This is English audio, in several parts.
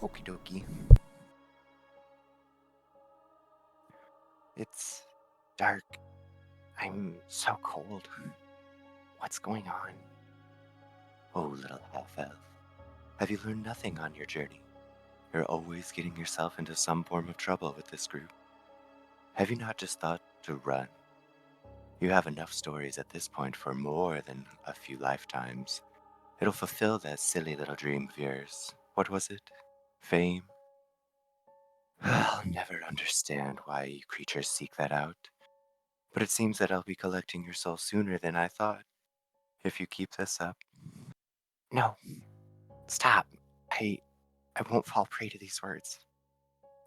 Okie dokie. It's dark. I'm so cold. What's going on? Oh, little half-elf. Have you learned nothing on your journey? You're always getting yourself into some form of trouble with this group. Have you not just thought to run? You have enough stories at this point for more than a few lifetimes. It'll fulfill that silly little dream of yours. What was it? Fame? I'll never understand why you creatures seek that out. But it seems that I'll be collecting your soul sooner than I thought, if you keep this up. No, stop. I I won't fall prey to these words.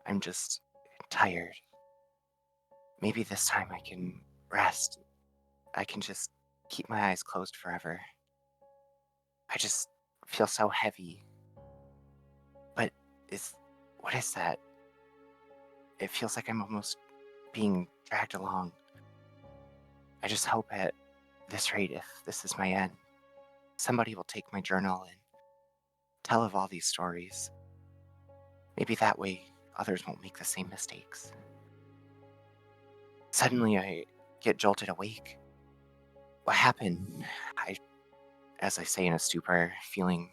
I'm just tired. Maybe this time I can rest. I can just keep my eyes closed forever. I just feel so heavy. But is what is that? It feels like I'm almost being dragged along. I just hope at this rate, if this is my end, somebody will take my journal and tell of all these stories. Maybe that way others won't make the same mistakes. Suddenly I get jolted awake. What happened? I, as I say in a stupor, feeling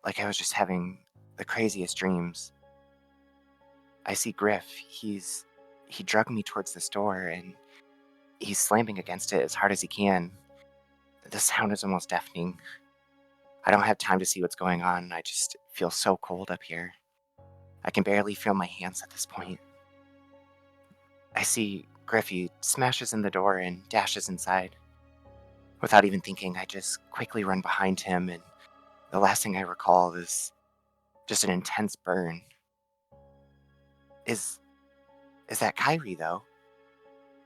like I was just having the craziest dreams. I see Griff. He drug me towards this door and he's slamming against it as hard as he can. The sound is almost deafening. I don't have time to see what's going on. I just feel so cold up here. I can barely feel my hands at this point. I see Griffey smashes in the door and dashes inside. Without even thinking, I just quickly run behind him, and the last thing I recall is just an intense burn. Is is that Kyrie though?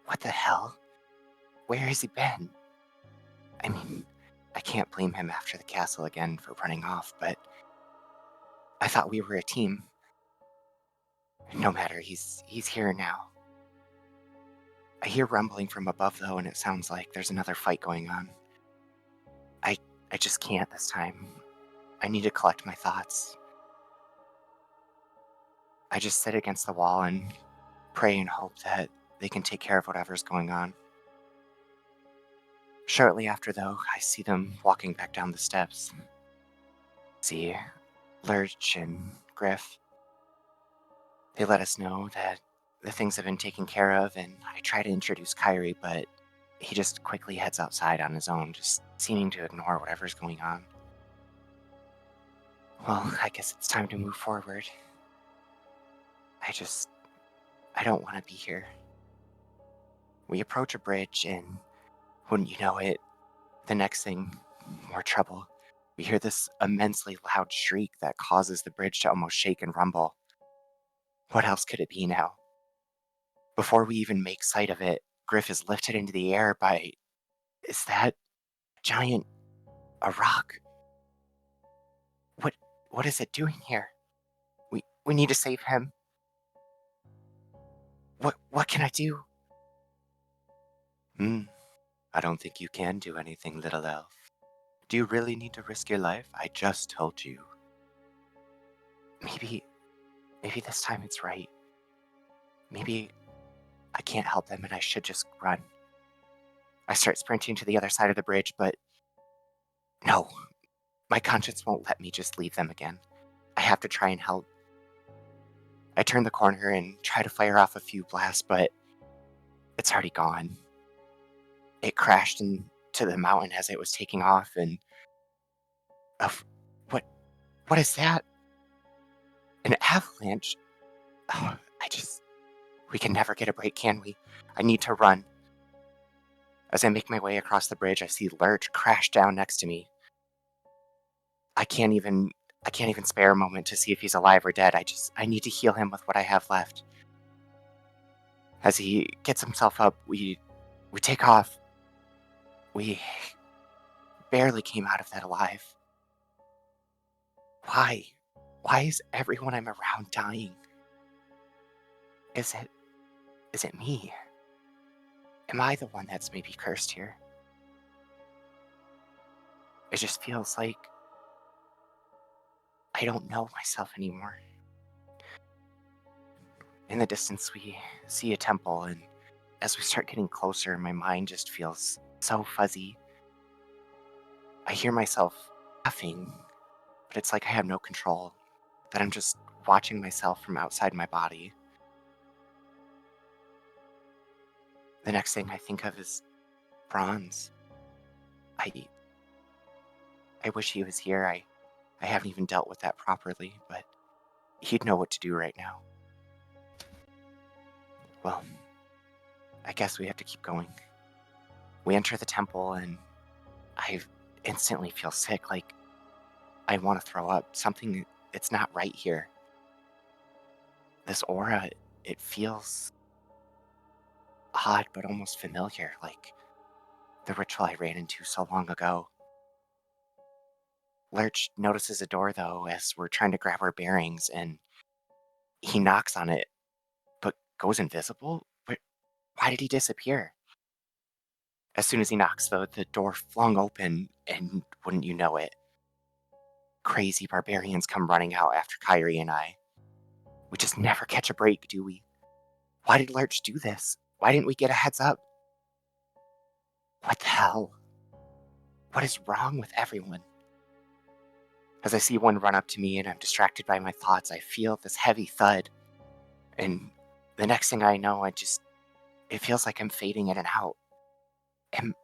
What the hell? Where has he been? I mean, I can't blame him after the castle again for running off, but I thought we were a team. No matter, he's here now. I hear rumbling from above though, and it sounds like there's another fight going on. I I just can't this time. I need to collect my thoughts. I just sit against the wall and pray and hope that they can take care of whatever's going on. Shortly after, though, I see them walking back down the steps. See Lurch and Griff. They let us know that the things have been taken care of, and I try to introduce Kyrie, but he just quickly heads outside on his own, just seeming to ignore whatever's going on. Well, I guess it's time to move forward. I just, I don't want to be here. We approach a bridge, and wouldn't you know it, the next thing, more trouble. We hear this immensely loud shriek that causes the bridge to almost shake and rumble. What else could it be now? Before we even make sight of it, Griff is lifted into the air by. Is that giant a rock? What what is it doing here? We need to save him. What can I do? Hmm, I don't think you can do anything, little elf. Do you really need to risk your life? I just told you. Maybe maybe this time it's right. Maybe I can't help them and I should just run. I start sprinting to the other side of the bridge, but no, my conscience won't let me just leave them again. I have to try and help. I turn the corner and try to fire off a few blasts, but it's already gone. It crashed into the mountain as it was taking off, and of what what is that? An avalanche? Oh, we can never get a break, can we? I need to run. As I make my way across the bridge, I see Lurch crash down next to me. I can't even I can't even spare a moment to see if he's alive or dead. I need to heal him with what I have left. As he gets himself up, we take off. We barely came out of that alive. Why? Why is everyone I'm around dying? Is it is it me? Am I the one that's maybe cursed here? It just feels like I don't know myself anymore. In the distance, we see a temple, and as we start getting closer, my mind just feels so fuzzy. I hear myself laughing, but it's like I have no control, that I'm just watching myself from outside my body. The next thing I think of is Bronze. I I wish he was here. I haven't even dealt with that properly, but he'd know what to do right now. Well, I guess we have to keep going. We enter the temple, and I instantly feel sick, like I want to throw up. Something, it's not right here. This aura, it feels odd, but almost familiar, like the ritual I ran into so long ago. Lurch notices a door, though, as we're trying to grab our bearings, and he knocks on it, but goes invisible? Why did he disappear? As soon as he knocks, though, the door flung open, and wouldn't you know it, crazy barbarians come running out after Kyrie and I. We just never catch a break, do we? Why did Lurch do this? Why didn't we get a heads up? What the hell? What is wrong with everyone? As I see one run up to me and I'm distracted by my thoughts, I feel this heavy thud. And the next thing I know, it feels like I'm fading in and out. Am,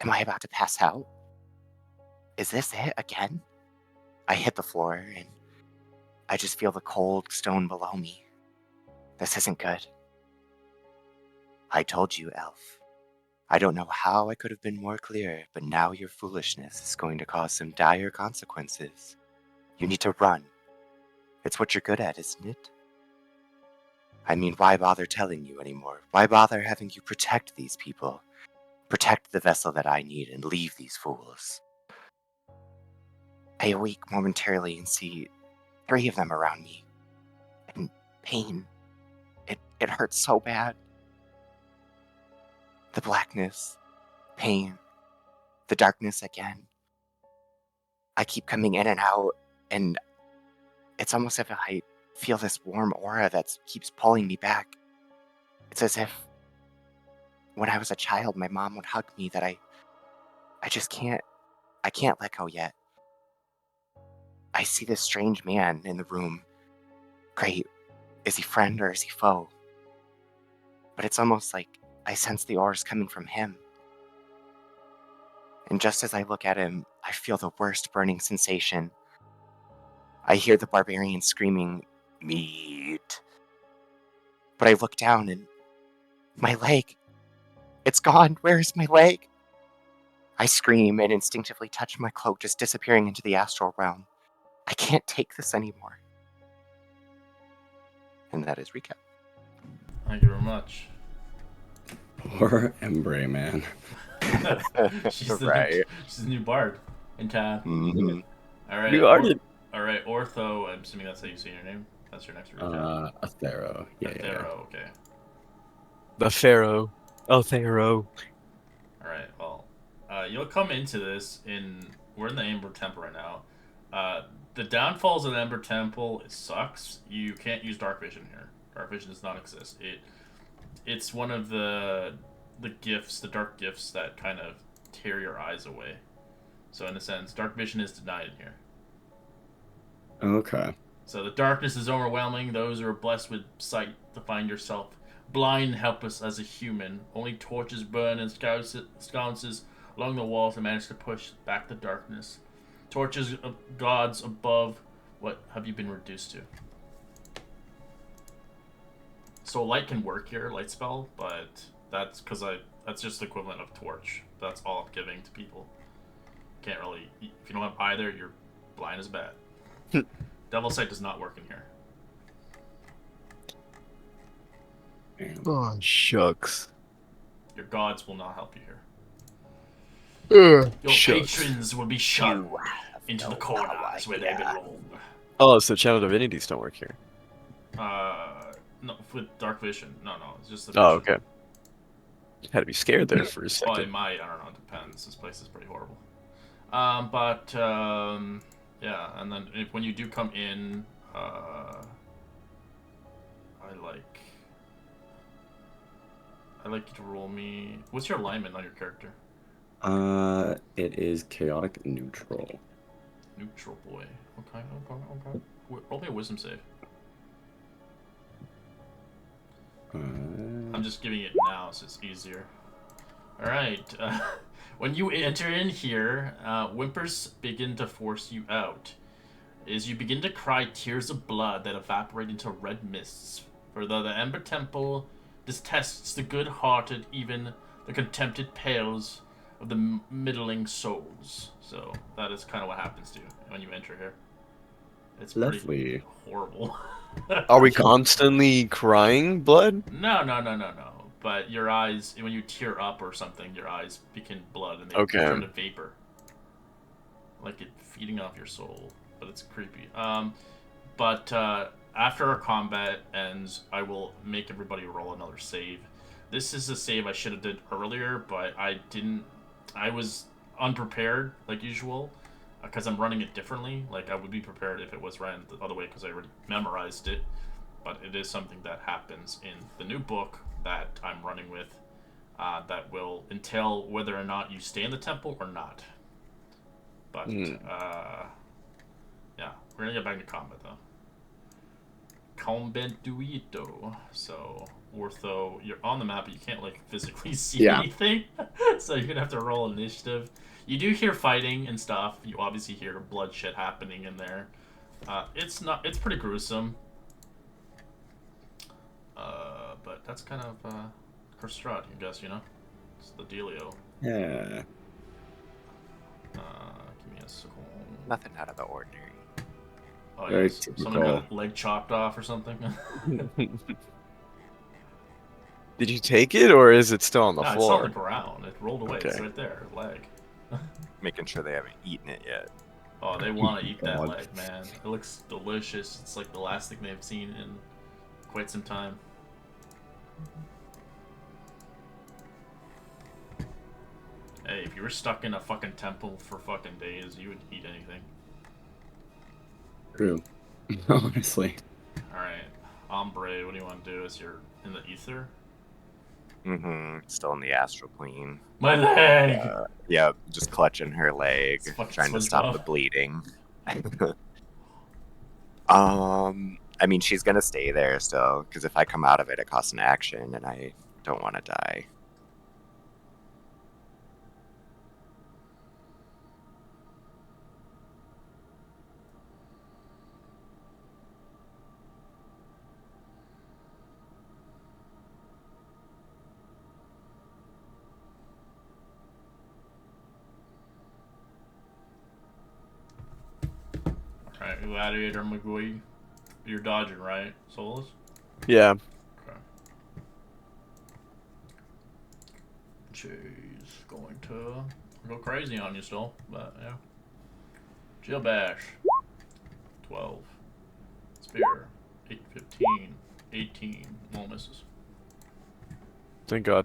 am I about to pass out? Is this it again? I hit the floor and I just feel the cold stone below me. This isn't good. I told you, Elf. I don't know how I could have been more clear, but now your foolishness is going to cause some dire consequences. You need to run. It's what you're good at, isn't it? I mean, why bother telling you anymore? Why bother having you protect these people? Protect the vessel that I need and leave these fools. I awake momentarily and see 3 of them around me. And pain. It hurts so bad. The blackness, pain, the darkness again. I keep coming in and out, and it's almost as if I feel this warm aura that keeps pulling me back. It's as if when I was a child, my mom would hug me that I just I can't let go yet. I see this strange man in the room. Great. Is he friend or is he foe? But it's almost like I sense the auras coming from him. And just as I look at him, I feel the worst burning sensation. I hear the barbarian screaming, "Meat." But I look down and my leg, it's gone. Where is my leg? I scream and instinctively touch my cloak, just disappearing into the astral realm. I can't take this anymore. And that is recap. Thank you very much. Poor Embry, man. she's Right. she's the new bard in town. Mm-hmm. All right. You already. All right, Ortho. I'm assuming that's how you say your name. That's your next recap. Athero. Yeah. Okay. The Pharaoh. Oh, Pharaoh. All right. Well, you'll come into this we're in the Amber Temple right now. The downfalls of the Ember Temple, it sucks. You can't use Dark Vision here. Dark Vision does not exist. It's one of the gifts, the dark gifts that kind of tear your eyes away. So in a sense, Dark Vision is denied here. Okay. So the darkness is overwhelming. Those who are blessed with sight to find yourself blind and helpless as a human. Only torches burn and sconces along the walls to manage to push back the darkness. Torches of gods above. What have you been reduced to? So light can work here, light spell, but that's because that's just the equivalent of torch. That's all I'm giving to people. Can't really. If you don't have either, you're blind as bad. Devil Sight does not work in here. Oh, shucks. Your gods will not help you here. Your Shucks. patrons will be shunned into the corners where they belong. Oh, so channel divinities don't work here. No, with Dark Vision. No, it's just the. Oh, vision. okay. Had to be scared there for a Well, second. it might. I don't know. It depends. This place is pretty horrible. Yeah, and then when you do come in, I like you to roll me. What's your alignment on your character? It is chaotic neutral. Neutral boy. Okay. Roll me a wisdom save. I'm just giving it now, so it's easier. Alright. When you enter in here, whimpers begin to force you out. As you begin to cry tears of blood that evaporate into red mists. For though the Ember Temple detests the good-hearted, even the contempted pales of the middling souls. So that is kind of what happens to you when you enter here. It's pretty Lovely. horrible. Are we constantly crying blood? No. But your eyes, when you tear up or something, your eyes become blood and they Okay. turn to vapor. Like it feeding off your soul. But it's creepy. But after our combat ends, I will make everybody roll another save. This is a save I should have did earlier, but I didn't. I was unprepared, like usual, because I'm running it differently. Like, I would be prepared if it was ran the other way, because I already memorized it. But it is something that happens in the new book that I'm running with that will entail whether or not you stay in the temple or not. But, yeah, we're gonna get back to combat, though. Combentuito. So, Ortho, you're on the map, but you can't, like, physically see anything. So you're gonna have to roll initiative. You do hear fighting and stuff. You obviously hear bloodshed happening in there. It's pretty gruesome. But that's kind of, Strahd, I guess, you know? It's the dealio. Yeah. Give me a second. Nothing out of the ordinary. Oh, Very yes. Someone got typical. a leg chopped off or something. Did you take it, or is it still on the No, it's on the floor? ground. It rolled away. Okay. It's right there. Leg. Making sure they haven't eaten it yet. Oh, they want to eat that God. leg, man. It looks delicious. It's like the last thing they've seen in quite some time. Hey, if you were stuck in a fucking temple for fucking days, you would eat anything. True. Honestly. Alright. Ombre, what do you want to do? Is you're in the ether? Still in the astral plane. My leg! Yeah, just clutching her leg, It's fucking trying to stop SpongeBob. the bleeding. I mean, she's gonna stay there still, because if I come out of it, it costs an action, and I don't want to die. Alright, Gladiator McGuee. You're dodging, right? Soulless? Yeah. Okay. She's going to go crazy on you still, but yeah. Jill Bash. 12. Spear. 8, 15. 18. All misses. Thank God.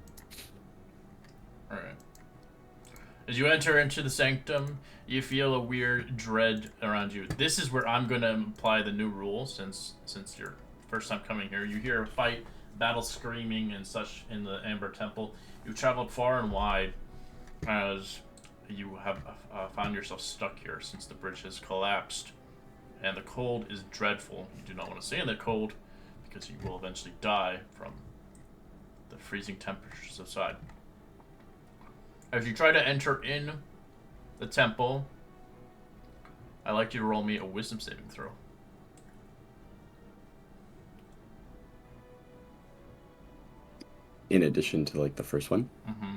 Alright. As you enter into the sanctum, you feel a weird dread around you. This is where I'm going to apply the new rule, since your first time coming here. You hear a fight, battle screaming and such in the Amber Temple. You've traveled far and wide as you have found yourself stuck here since the bridge has collapsed. And the cold is dreadful. You do not want to stay in the cold because you will eventually die from the freezing temperatures outside. As you try to enter in the temple, I'd like you to roll me a wisdom saving throw. In addition to like the first one. Mm-hmm.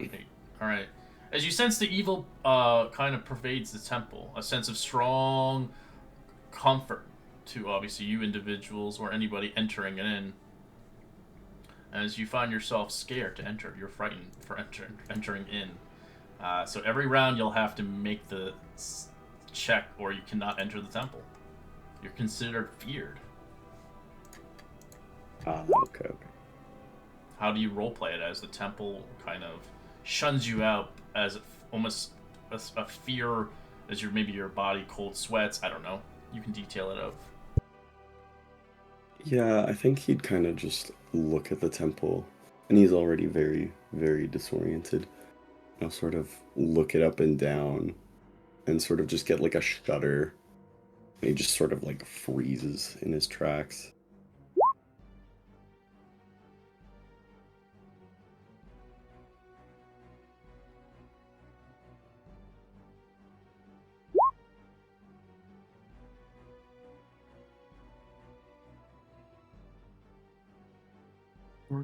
Okay. Alright. As you sense the evil kind of pervades the temple, a sense of strong comfort to obviously you individuals or anybody entering it in. As you find yourself scared to enter, you're frightened for entering in. So every round you'll have to make the check or you cannot enter the temple. You're considered feared. Okay. How do you roleplay it as the temple kind of shuns you out as almost a fear As maybe your body cold sweats. I don't know. You can detail it out. Yeah, I think he'd kind of just look at the temple, and he's already very, very disoriented. I'll sort of look it up and down, and sort of just get like a shudder. And he just sort of like freezes in his tracks. Or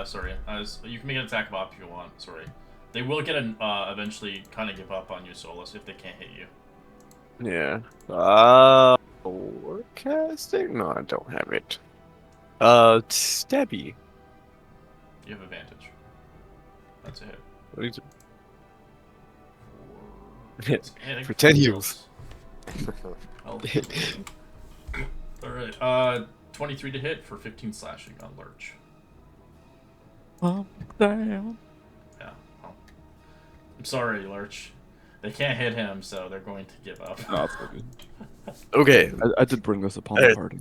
Sorry. You can make an attack of op if you want. Sorry. They will get eventually kind of give up on you, Solus, if they can't hit you. Yeah. Forecasting? No, I don't have it. Stabby. You have advantage. That's a hit. What is It's it? For 10 heals. Alright, 23 to hit for 15 slashing on Lurch. Oh, damn. Yeah. Well, I'm sorry, Lurch. They can't hit him, so they're going to give up. No, it's all good. Okay, I did bring this upon the party.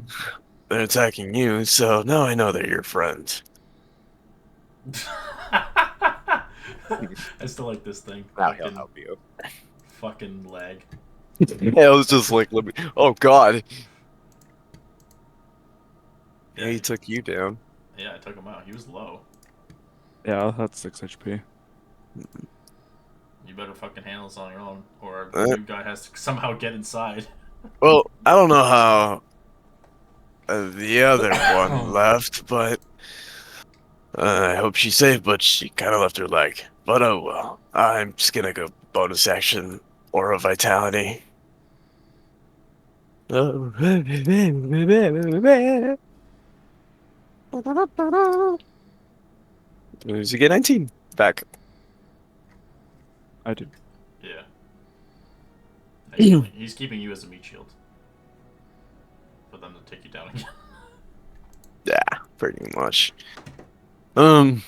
they're attacking you, so now I know they're your friends. I still like this thing. Now he'll help you. Fucking leg. Yeah, I was just like, let me. Oh God. Yeah, he took you down. Yeah, I took him out. He was low. Yeah, that's 6 HP. You better fucking handle this on your own, or the new guy has to somehow get inside. Well, I don't know how the other one left, but I hope she's safe. But she kind of left her leg. But oh well. I'm just gonna go bonus action Aura Vitality. Did you get 19? Back. I do. Yeah. He's keeping you as a meat shield. For them to take you down again. Yeah, pretty much. Man,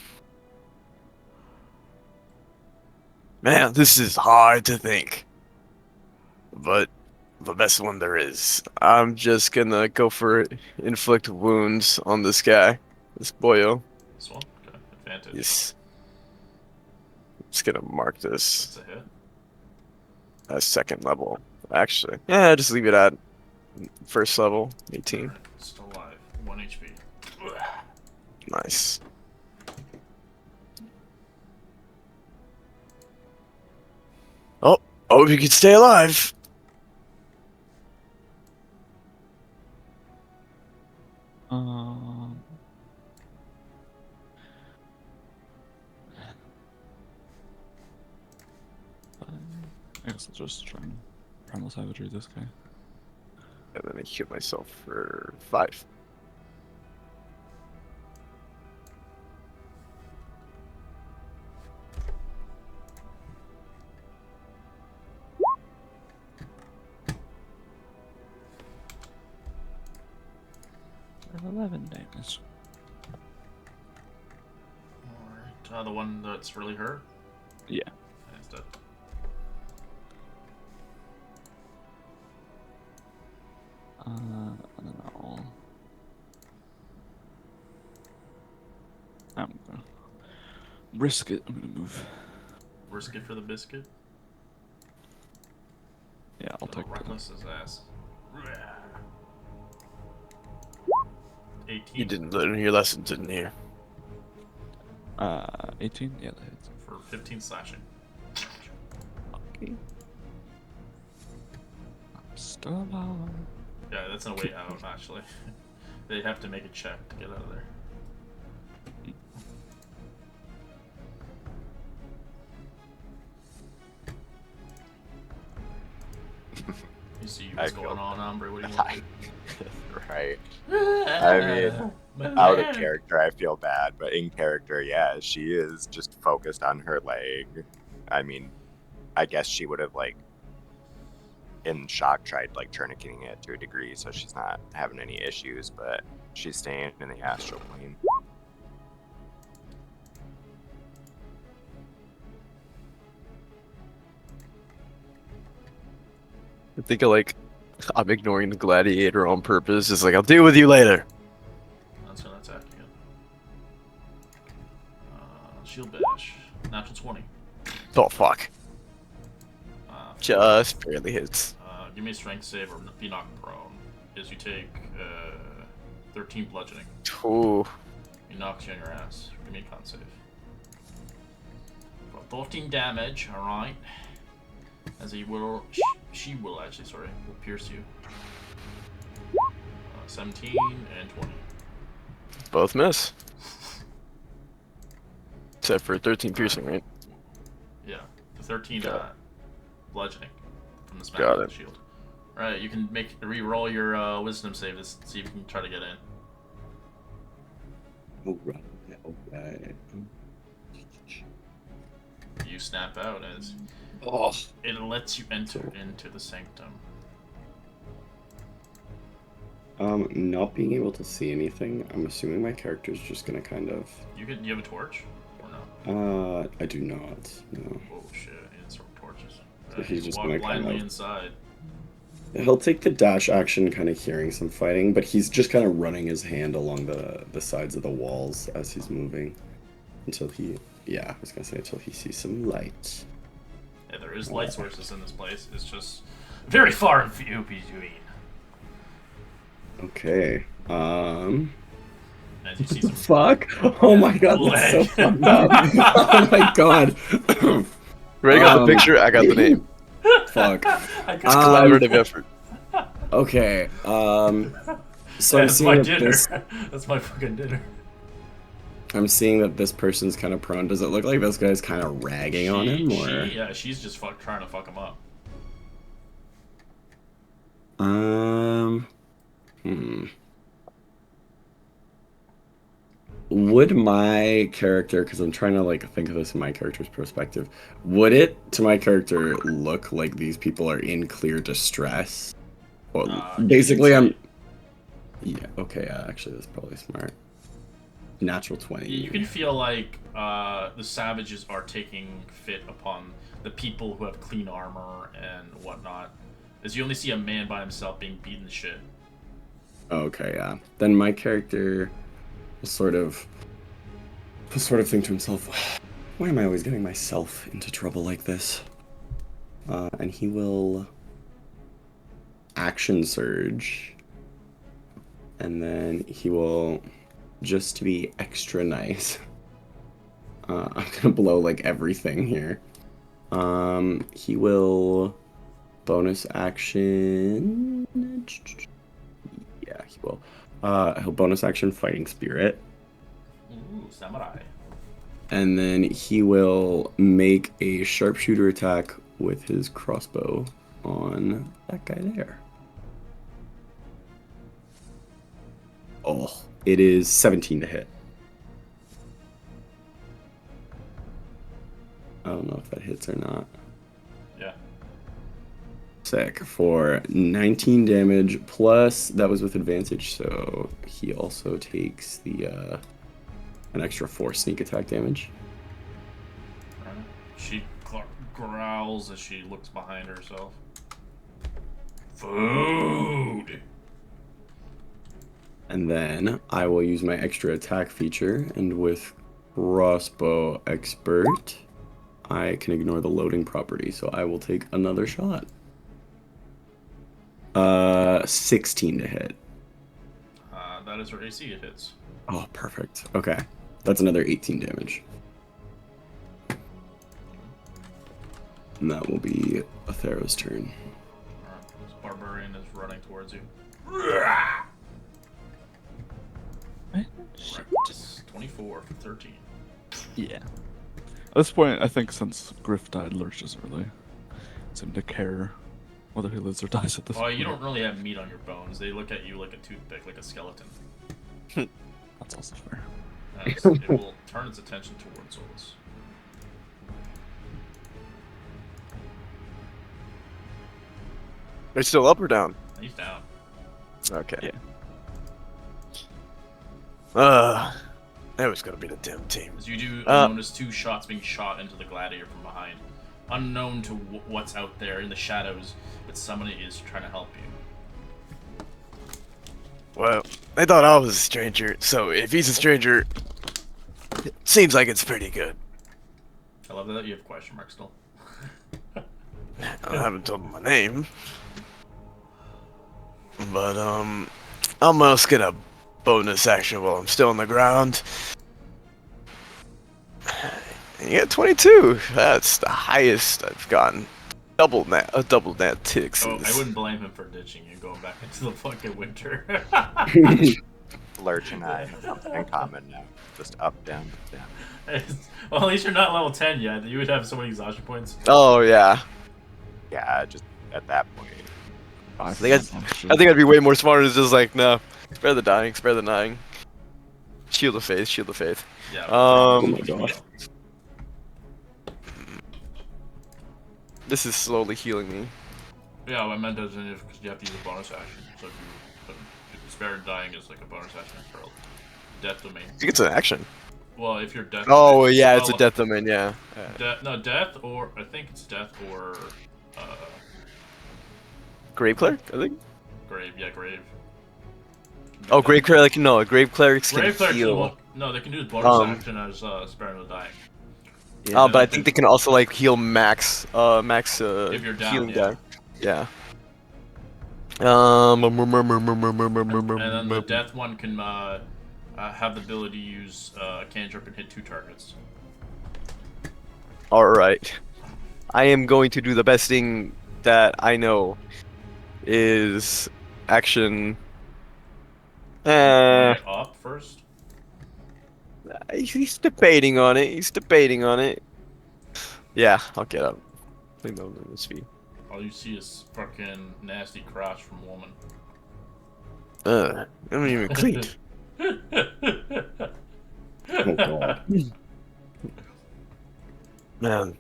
this is hard to think. But the best one there is. I'm just gonna go for it. Inflict wounds on this guy. This boyo. This one? Okay. Advantage. Yes. I'm just gonna mark this That's a hit. as second level. Actually, yeah, just leave it at first level, 18. Still alive. 1 HP. Nice. Oh, hope you can stay alive. Um, I guess I'll just try and primal savagery this guy. And then I heal myself for 5. For 11 damage. Alright. The one that's really hurt? Yeah. It's dead. No. I'm gonna risk it. I'm gonna move. Risk it for the biscuit? Yeah, I'll take that. Reckless his ass. 18. You didn't learn your lesson, didn't you? 18? Yeah, that hits. For 15 slashing. Okay. I'm still alive. Yeah, that's no way out, actually. They have to make a check to get out of there. You see what's going on, Ombre? What do you want? Right. I mean, out of character, I feel bad, but in character, yeah, she is just focused on her leg. I mean, I guess she would have like in shock tried like tourniqueting it to a degree, so she's not having any issues, but she's staying in the astral plane. I think I'm ignoring the gladiator on purpose. It's like I'll deal with you later. That's gonna attack again. Shield bash. Natural 20. Oh fuck! Uh, Just barely hits. Give me a strength save or be knocked prone. Is you take 13 bludgeoning. Ooh. He knocks you on your ass. Give me a con save. For 14 damage, alright. As he will, she will actually, sorry, will pierce you. 17 and 20. Both miss. Except for 13 piercing, right? Yeah, the 13 bludgeoning from the smack Got of it. the shield. Alright, you can re-roll your wisdom save to see if you can try to get in. Alright, alright. You snap out as Oh. it lets you enter into the sanctum. Not being able to see anything, I'm assuming my character's just gonna kind of... You have a torch? Or no? I do not, no. Oh shit, it's torches. So he's just walk gonna blindly kind of... inside. He'll take the dash action, kind of hearing some fighting, but he's just kind of running his hand along the sides of the walls as he's moving. Until he... Yeah, I was gonna say until he sees some light. Yeah, there is light sources in this place. It's just very far in view between. Okay, As you see some Fuck! Oh my god, that's so fucked up! Oh my god! Ready? Got the picture. I got the name. Fuck. It's collaborative effort. Okay, so I'm That's seeing my that dinner. this... That's my fucking dinner. I'm seeing that this person's kind of prone. Does it look like this guy's kind of ragging on him, or...? Yeah, she's just trying to fuck him up. Would my character, because I'm trying to like think of this in my character's perspective, would it to my character look like these people are in clear distress? Well, basically, I'm. Yeah. Okay. Actually, that's probably smart. Natural 20. You can feel like the savages are taking fit upon the people who have clean armor and whatnot, as you only see a man by himself being beaten to shit. Okay. Yeah. Then my character will sort of think to himself, why am I always getting myself into trouble like this? And he will action surge, and then he will, just to be extra nice, I'm gonna blow like everything here. He will bonus action. Yeah, he will. He'll bonus action Fighting Spirit. Ooh, samurai. And then he will make a sharpshooter attack with his crossbow on that guy there. Oh, it is 17 to hit. I don't know if that hits or not. Yeah. Sick. For 19 damage, plus that was with advantage, so he also takes the an extra 4 sneak attack damage. She growls as she looks behind herself. Food! And then I will use my extra attack feature, and with Crossbow Expert, I can ignore the loading property, so I will take another shot. 16 to hit. That is her AC, it hits. Oh, perfect. Okay. That's another 18 damage. And that will be Athero's turn. Alright, this barbarian is running towards you. Just 24 for 13. Yeah. At this point, I think since Griff died, Lurch doesn't really seem to care whether he lives or dies at this Well, point. you don't really have meat on your bones. They look at you like a toothpick, like a skeleton. That's also fair. It will turn its attention towards Solus. They're still up or down? He's down. Okay. Yeah. That was gonna be the damn team. As you do Uh, notice 2 shots being shot into the gladiator from behind. Unknown to what's out there in the shadows, but somebody is trying to help you. Well, they thought I was a stranger, so if he's a stranger, it seems like it's pretty good. I love that you have a question mark still. I haven't told him my name. But, I'm almost gonna bonus action while I'm still on the ground. You get 22. That's the highest I've gotten. A double nat ticks. Oh, I wouldn't blame him for ditching you and going back into the fucking winter. Lurch and I have something in common now. Just up, down, down. Well, at least you're not level 10 yet. You would have so many exhaustion points. Oh yeah. Yeah, just at that point. I I think I'd be way more smart as just like, no, spare the dying, spare the dying. Shield of faith, shield of faith. Yeah. Oh my gosh. This is slowly healing me. Yeah, what I meant is because you have to use a bonus action. So if you spare dying is like a bonus action for death domain. I think it's an action. Well, if you're death. Oh domain, yeah, it's a well, death domain, yeah. death or I think it's death or Grave cleric, I think. grave. Yeah, grave. Oh, grave cleric, no, grave clerics can Grave clerics heal. no, they can do the bonus action as sparing the dying. Oh, but I think they can also like heal max If you're down, healing yeah. die. Yeah. And then the death one can have the ability to use cantrip and hit 2 targets. Alright. I am going to do the best thing that I know is action. Get up first. He's debating on it. He's debating on it. Yeah, I'll get up. Leave him on his feet. All you see is fucking nasty crotch from woman. I don't even clean. Oh god. Man.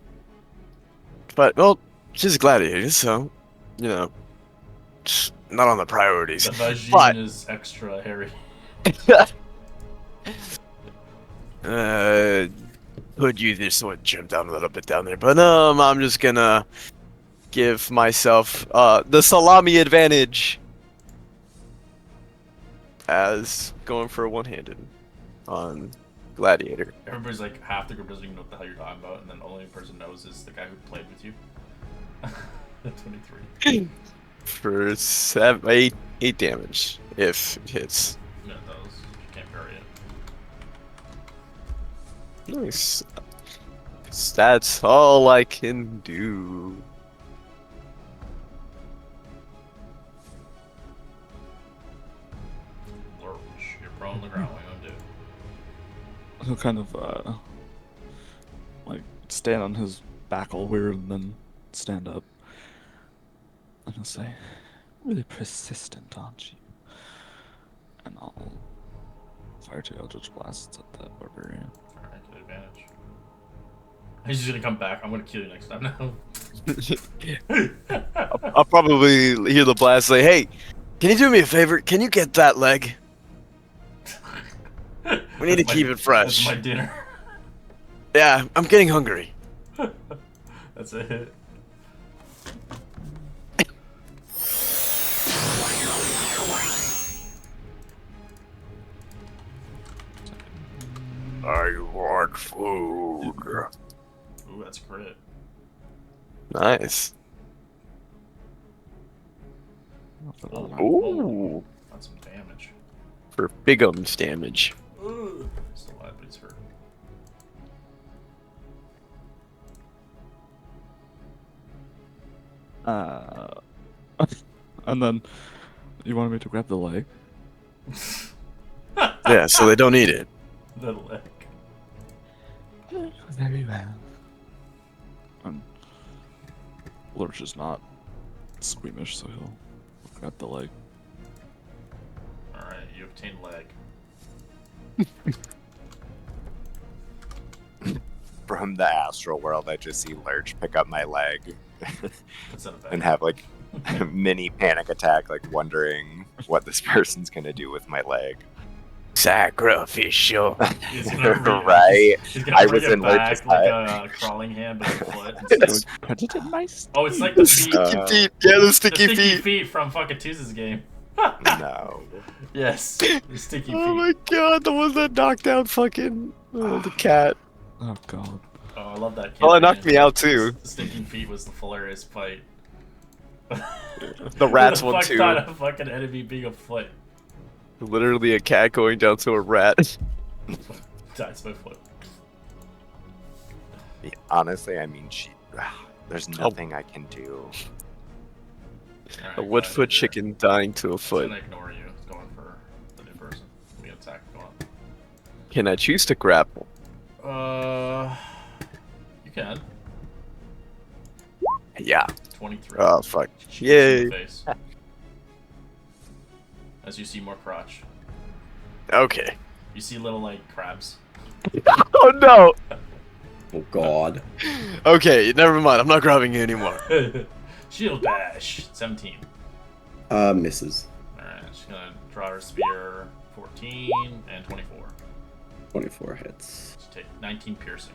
But, well, she's a gladiator, so, you know, just not on the priorities. The vagine But- is extra hairy. Could use this one trim down a little bit down there, but I'm just gonna give myself the salami advantage as going for a one-handed on gladiator. Everybody's like, half the group doesn't even know what the hell you're talking about, and then the only person knows is the guy who played with you. 23. For 8 damage if it hits. Yeah, it does. You can't parry it. Nice. That's all I can do. Lurch. You're prone on the ground. What are you gonna do? He'll kind of like stand on his back all weird and then stand up. And he'll say, "Really persistent, aren't you?" And I'll fire 2 Eldritch Blasts at that barbarian. Alright, good advantage. He's just gonna come back. I'm gonna kill you next time now. I'll probably hear the blast say, "Hey, can you do me a favor? Can you get that leg? We need to keep it fresh." That's my dinner. Yeah, I'm getting hungry. That's a hit. I want food. Ooh, that's crit. Nice. Ooh. That's some damage. For bigums damage. Ooh. Still alive, but he's hurt. And then you wanted me to grab the leg. Yeah, so they don't need it. The leg. Very well. And Lurch is not squeamish, so he'll grab the leg. Alright, you obtain leg. From the astral world, I just see Lurch pick up my leg Puts that in a bag. and have like mini panic attack, like wondering what this person's gonna do with my leg. Sacrificial. He's gonna bring, Right? He's gonna I bring was it in Lurch's back like hut. a crawling hand, but a foot. Doing predator mice. Oh, it's like the feet. Uh, feet. Yeah, the The sticky sticky feet. feet from fucking Tuesday's game. No. Yes, the sticky Oh feet. my god, the one that knocked down fucking the cat. Oh god. Oh, I love that. Oh, it campaign. knocked me out too. The stinking feet was the hilarious fight. The rats Who one the fuck too. thought a fucking enemy being a foot Literally a cat going down to a rat. dies by foot. Yeah, honestly, I mean, there's Oh. nothing I can do. Alright, A go wood ahead, foot you're- chicken dying to a It's foot. gonna ignore you. It's going for the new person. We attack. Go Can I choose to grapple? on. You can. Yeah. 23. Oh fuck. She kicks you in Yay. the face. As you see more crotch. Okay. You see little like crabs. Oh no. Oh god. Okay, never mind. I'm not grabbing you anymore. Shield bash. 17. Misses. Alright, she's gonna draw her spear. 14 and 24. 24 hits. She take 19 piercing.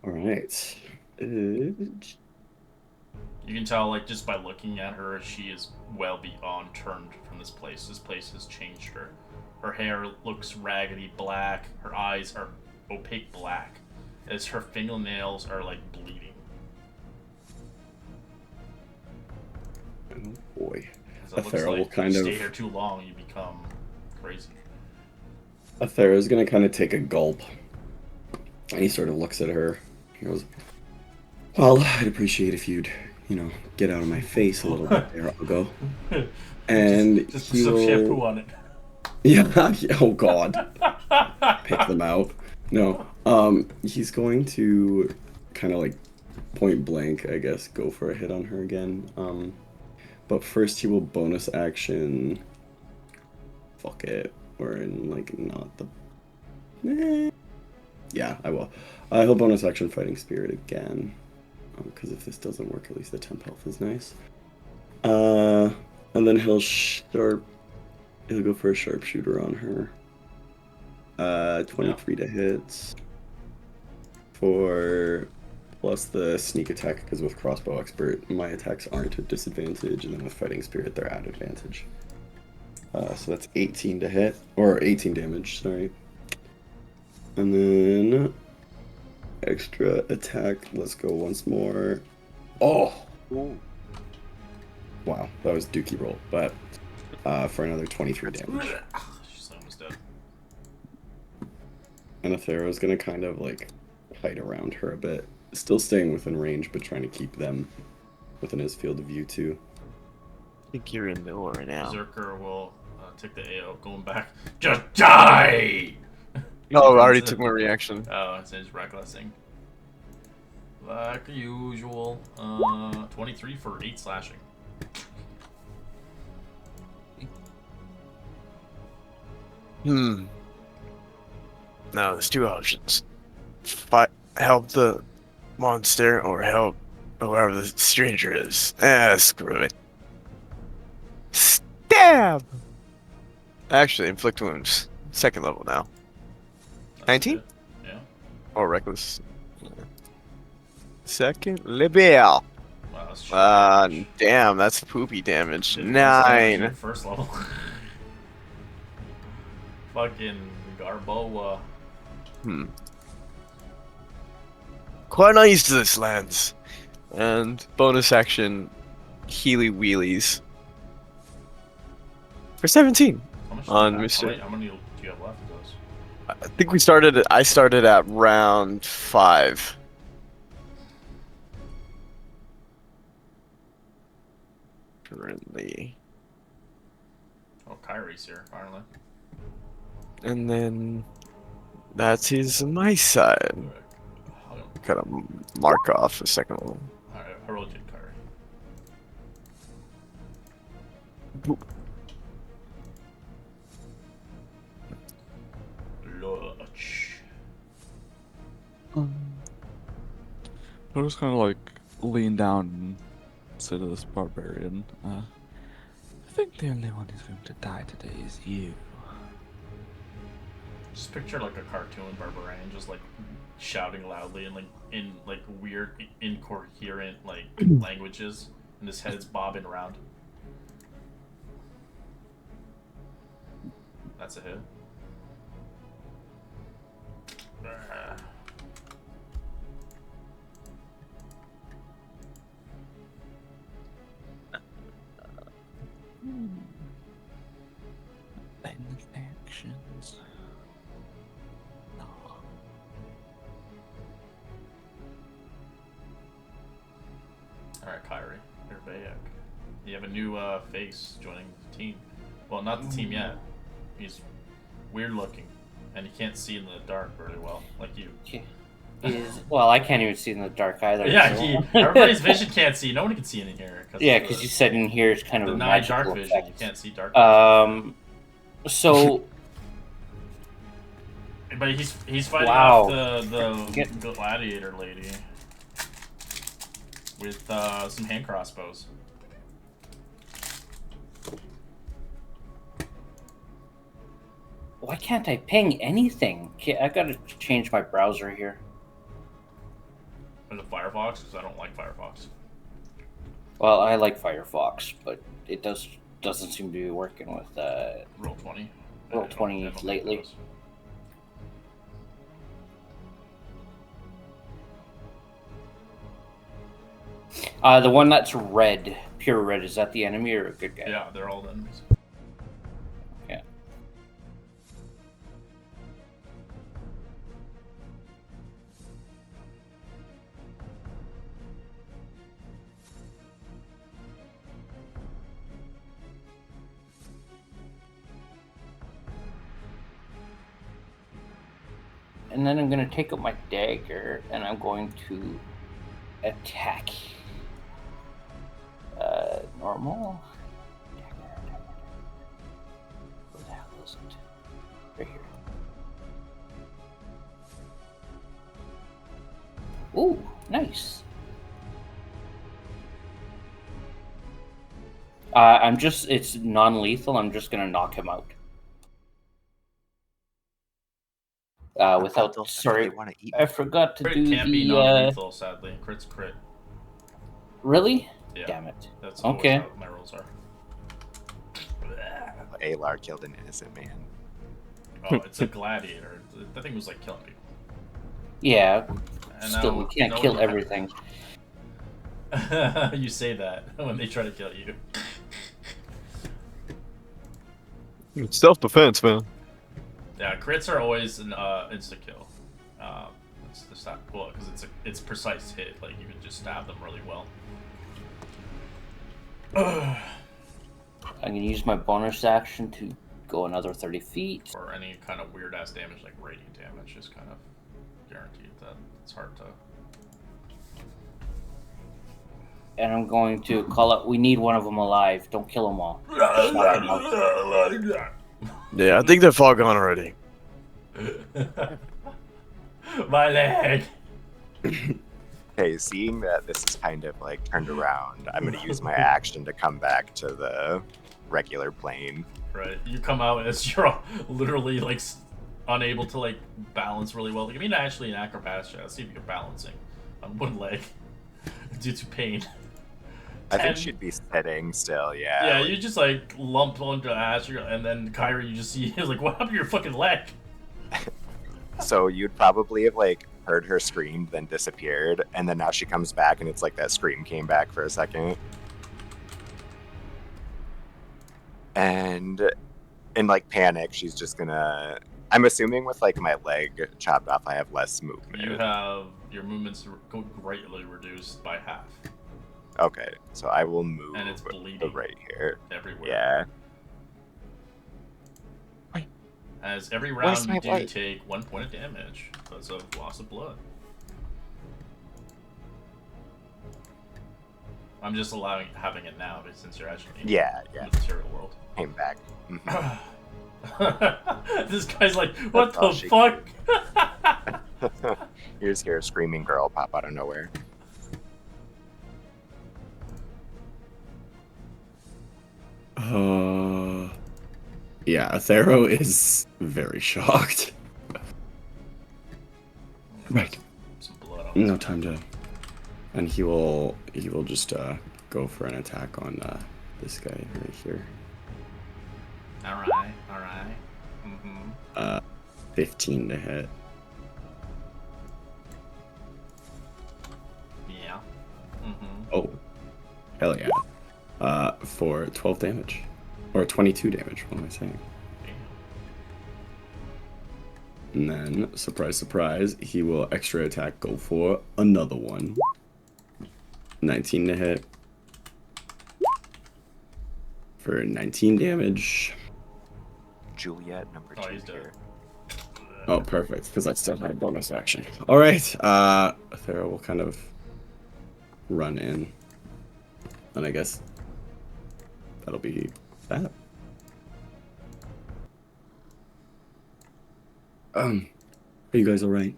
Alright. You can tell, like, just by looking at her, she is well beyond turned from this place. This place has changed her. Her hair looks raggedy black. Her eyes are opaque black, as her fingernails are, like, bleeding. Oh boy. As it looks Athera will like kind you of- stay here too long, you become crazy. Athera's gonna kind of take a gulp. And he sort of looks at her. He goes, well, I'd appreciate if you'd, get out of my face a little bit there, I'll And just put he some will... shampoo on it. Yeah, oh god. Pick them out. No. He's going to kind of like point blank, I guess, go for a hit on her again. But first he will bonus action. Fuck it. We're in like not the. Yeah, I will. He'll bonus action Fighting Spirit again. Because if this doesn't work, at least the temp health is nice. And then he'll go for a sharpshooter on her. 23 to hit. For plus the sneak attack, because with crossbow expert, my attacks aren't at disadvantage, and then with fighting spirit, they're at advantage. So that's 18 to hit, or 18 damage, sorry. And then extra attack, let's go once more. Oh! Ooh. Wow, that was dookie roll, but for another 23 damage. She's almost dead. And Athero's gonna kind of like hide around her a bit. Still staying within range, but trying to keep them within his field of view too. I think you're in the aura now. Berserker will take the AO, going back. Just die! Oh, I already took my reaction. Oh, it's his recklessing. Like usual. 23 for 8 slashing. Hmm. Now there's two options. Help the monster or help whoever the stranger is. Screw it. Stab! Actually, inflict wounds. Second level now. That's 19? good. Yeah. Or reckless. Second level. Wow, that's shit damage. Damn, that's poopy damage. Shit, that's damage 9. at first level. Fucking Garboa. Quite not used to this lands. And bonus action, Healy Wheelies. For 17. How much On do you have? Mr. How many do you have left of those? I think I started at round 5. Currently. Oh, Kyrie's here, finally. And then that is my side. Alright, Gotta mark off a second level. I rolled you, Kyrie. I'll just kind of like lean down and say to this barbarian, I think the only one who's going to die today is you. Just picture like a cartoon barbarian just like shouting loudly and like in like weird incoherent like languages, and his head's bobbing around. That's a hit. Any actions? No. Alright, Kyrie, you're back. You have a new face joining the team. Well, not the team yet. He's weird looking, and he can't see in the dark very well, like you. Well, I can't even see in the dark either. Yeah, so. everybody's vision can't see. No one can see in here. Yeah, because you said in here it's kind of a deny magical dark vision. effect. You can't see dark vision. So. But he's fighting Wow. off the gladiator lady with some hand crossbows. Why can't I ping anything? I gotta change my browser here. Is it Firefox? Because I don't like Firefox. Well, I like Firefox, but it doesn't seem to be working with Roll20. Roll20 lately. The one that's red, pure red, is that the enemy or a good guy? Yeah, they're all enemies. Yeah. And then I'm going to take up my dagger and I'm going to attack. Normal. Where the hell is it? Right here. Ooh, nice. It's non-lethal. I'm just going to knock him out. Sorry, I forgot to do Can't be non-lethal, sadly. Crit's crit. Really? Yeah. Damn it. That's okay. How my rolls are. Alar killed an innocent man. Oh, it's a gladiator. That thing was like killing people. Yeah. And Still, we can't kill everything. You say that when they try to kill you. It's self-defense, man. Yeah, crits are always an insta kill. It's just not cool because it's precise hit. Like you can just stab them really well. I'm gonna use my bonus action to go another 30 feet. Or any kind of weird ass damage like radiant damage is kind of guaranteed that it's hard to. And I'm going to call out. We need one of them alive. Don't kill them all. Yeah, I think they're far gone already. My leg. Okay, seeing that this is kind of like turned around, I'm gonna use my action to come back to the regular plane. Right, you come out as you're literally like unable to like balance really well. Like, I mean, actually, an acrobatics check. Let's see if you're balancing on one leg due to pain. I think she'd be sitting still, yeah. Yeah, you just like lump onto Asher, and then Kyrie, you just see he's like, "What happened to your fucking leg?" So you'd probably have like heard her scream, then disappeared, and then now she comes back, and it's like that scream came back for a second. And in like panic, she's just gonna. I'm assuming with like my leg chopped off, I have less movement. You have your movements greatly reduced by half. Okay, so I will move And it's bleeding right here. everywhere. Yeah. As every Where's round my you do light? take 1 point of damage because of loss of blood. I'm just having it now since you're actually in the material world. Came back. This guy's like, what That's all the she fuck? You just hear a screaming girl pop out of nowhere. Yeah, Athero is very shocked. Right. Some blood on No his time to. And he will just go for an attack on this guy right here. Alright. Mm-hmm. 15 to hit. Yeah. Mm-hmm. Oh, hell yeah. For 12 damage. Or 22 damage, what am I saying? And then, surprise, surprise, he will extra attack, go for another one. 19 to hit. For 19 damage. Juliet, number Oh, 2 he's dead. here. Oh, perfect, because I still have bonus action. Alright, Athera will kind of run in. And I guess that'll be that. Are you guys alright?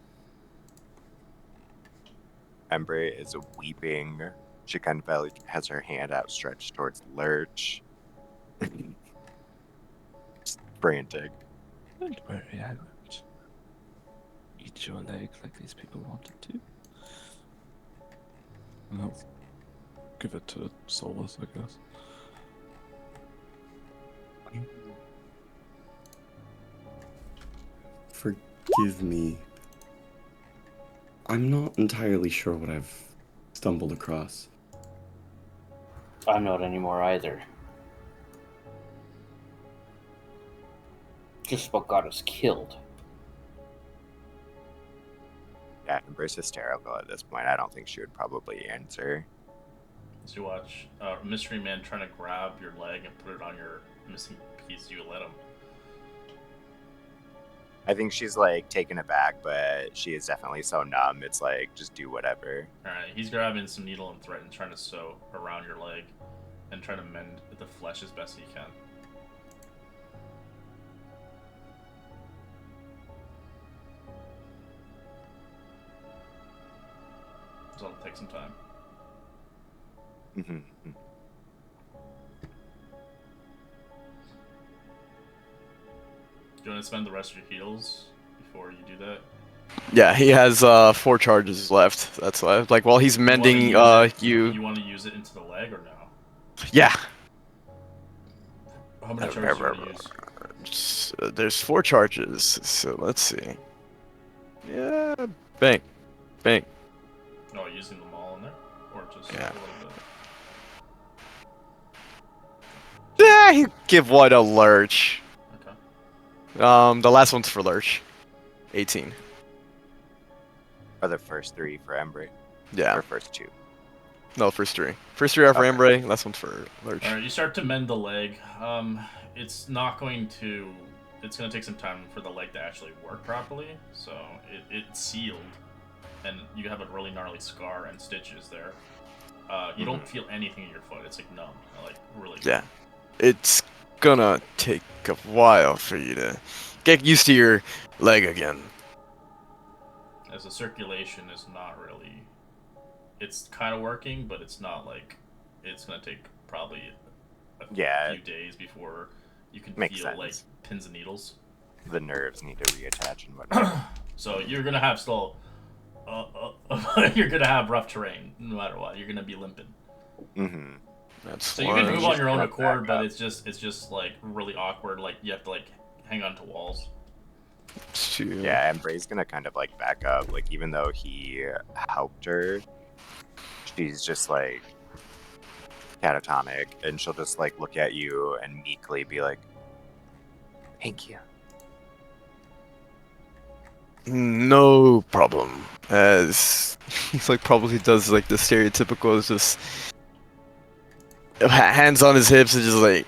Ember is weeping. She kind of has her hand outstretched towards Lurch. Just frantic. Don't worry, I won't eat your leg like these people wanted to. And I'll give it to Solus, I guess. Forgive me. I'm not entirely sure what I've stumbled across. I'm not anymore either. Just what got us killed. Yeah, Ember's hysterical at this point. I don't think she would probably answer. As you watch Mystery Man trying to grab your leg and put it on your missing piece, you let him. I think she's like taken aback, but she is definitely so numb. It's like, just do whatever. Alright, he's grabbing some needle and thread and trying to sew around your leg and trying to mend the flesh as best he can. So it'll take some time. Mm-hmm. Do you want to spend the rest of your heals before you do that? Yeah, he has 4 charges left. That's why. Like while he's mending You you. want to use it into the leg or no? Yeah. How many charges do you want to use? There's 4 charges, so let's see. Yeah, bang. No, using them all in there? Or just Yeah. a little bit? Yeah, you give one a Lurch. Okay. The last one's for Lurch. 18. Or the first 3 for Ember. Yeah. Or first 2. No, first 3. First 3 are for Okay. Embray, last one's for Lurch. Alright, you start to mend the leg. It's not going to... It's going to take some time for the leg to actually work properly. So, it's sealed. And you have a really gnarly scar and stitches there. You don't feel anything in your foot. It's like numb. Like, really. Yeah. It's gonna take a while for you to get used to your leg again. As the circulation is not really... It's kind of working, but it's not like... It's going to take probably a few days before you can Makes feel sense. like pins and needles. The nerves need to reattach and whatnot. So you're going to have still... you're going to have rough terrain, no matter what. You're going to be limping. Mm-hmm. That's So you can move on your own Just accord, back but up. it's just like really awkward. Like you have to like hang on to walls. Yeah, Ember's gonna kind of like back up. Like even though he helped her, she's just like catatonic, and she'll just like look at you and meekly be like, "Thank you." No problem. As he's like probably does like the stereotypical is just hands on his hips and just like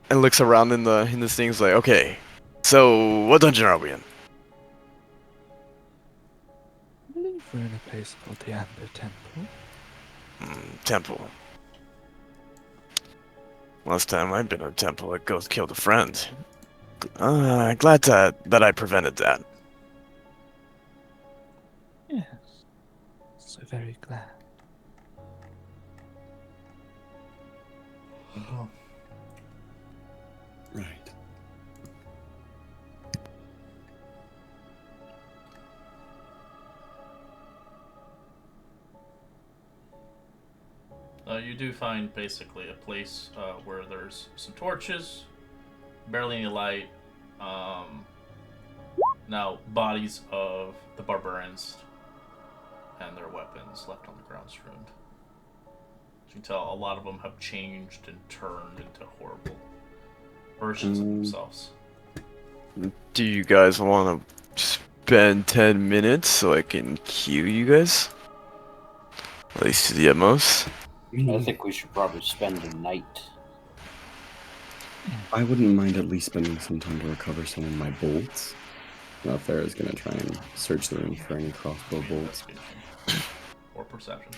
and looks around in this thing's like, okay, so what dungeon are we in? I believe we're in a place called the Amber Temple. Temple. Last time I've been in a temple, a ghost killed a friend. Glad that I prevented that. Yes. So very glad. Right. You do find basically a place where there's some torches, barely any light. Now, bodies of the barbarians and their weapons left on the ground strewn. As you can tell, a lot of them have changed and turned into horrible versions of themselves. Do you guys want to spend 10 minutes so I can queue you guys? At least to the utmost. I think we should probably spend the night. I wouldn't mind at least spending some time to recover some of my bolts. Now, Farah's gonna try and search the room for any crossbow bolts. Investigation. Or perception.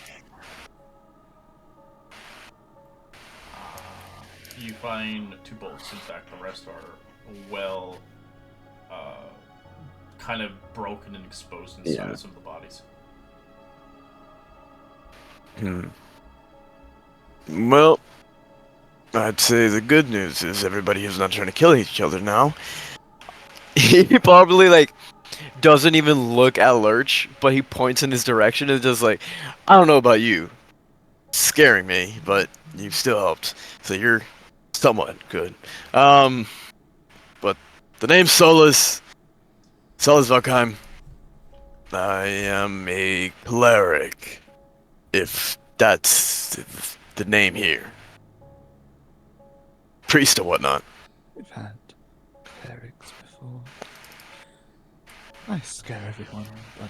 You find 2 bolts. In fact, the rest are well, kind of broken and exposed inside some of the bodies. Well, I'd say the good news is everybody is not trying to kill each other now. He probably, like, doesn't even look at Lurch, but he points in his direction and just like, I don't know about you. It's scaring me, but you've still helped. So you're somewhat good. But the name's Solus. Solus Valkheim. I am a cleric. If that's the name here. Priest or whatnot. We've had clerics before. I scare everyone, but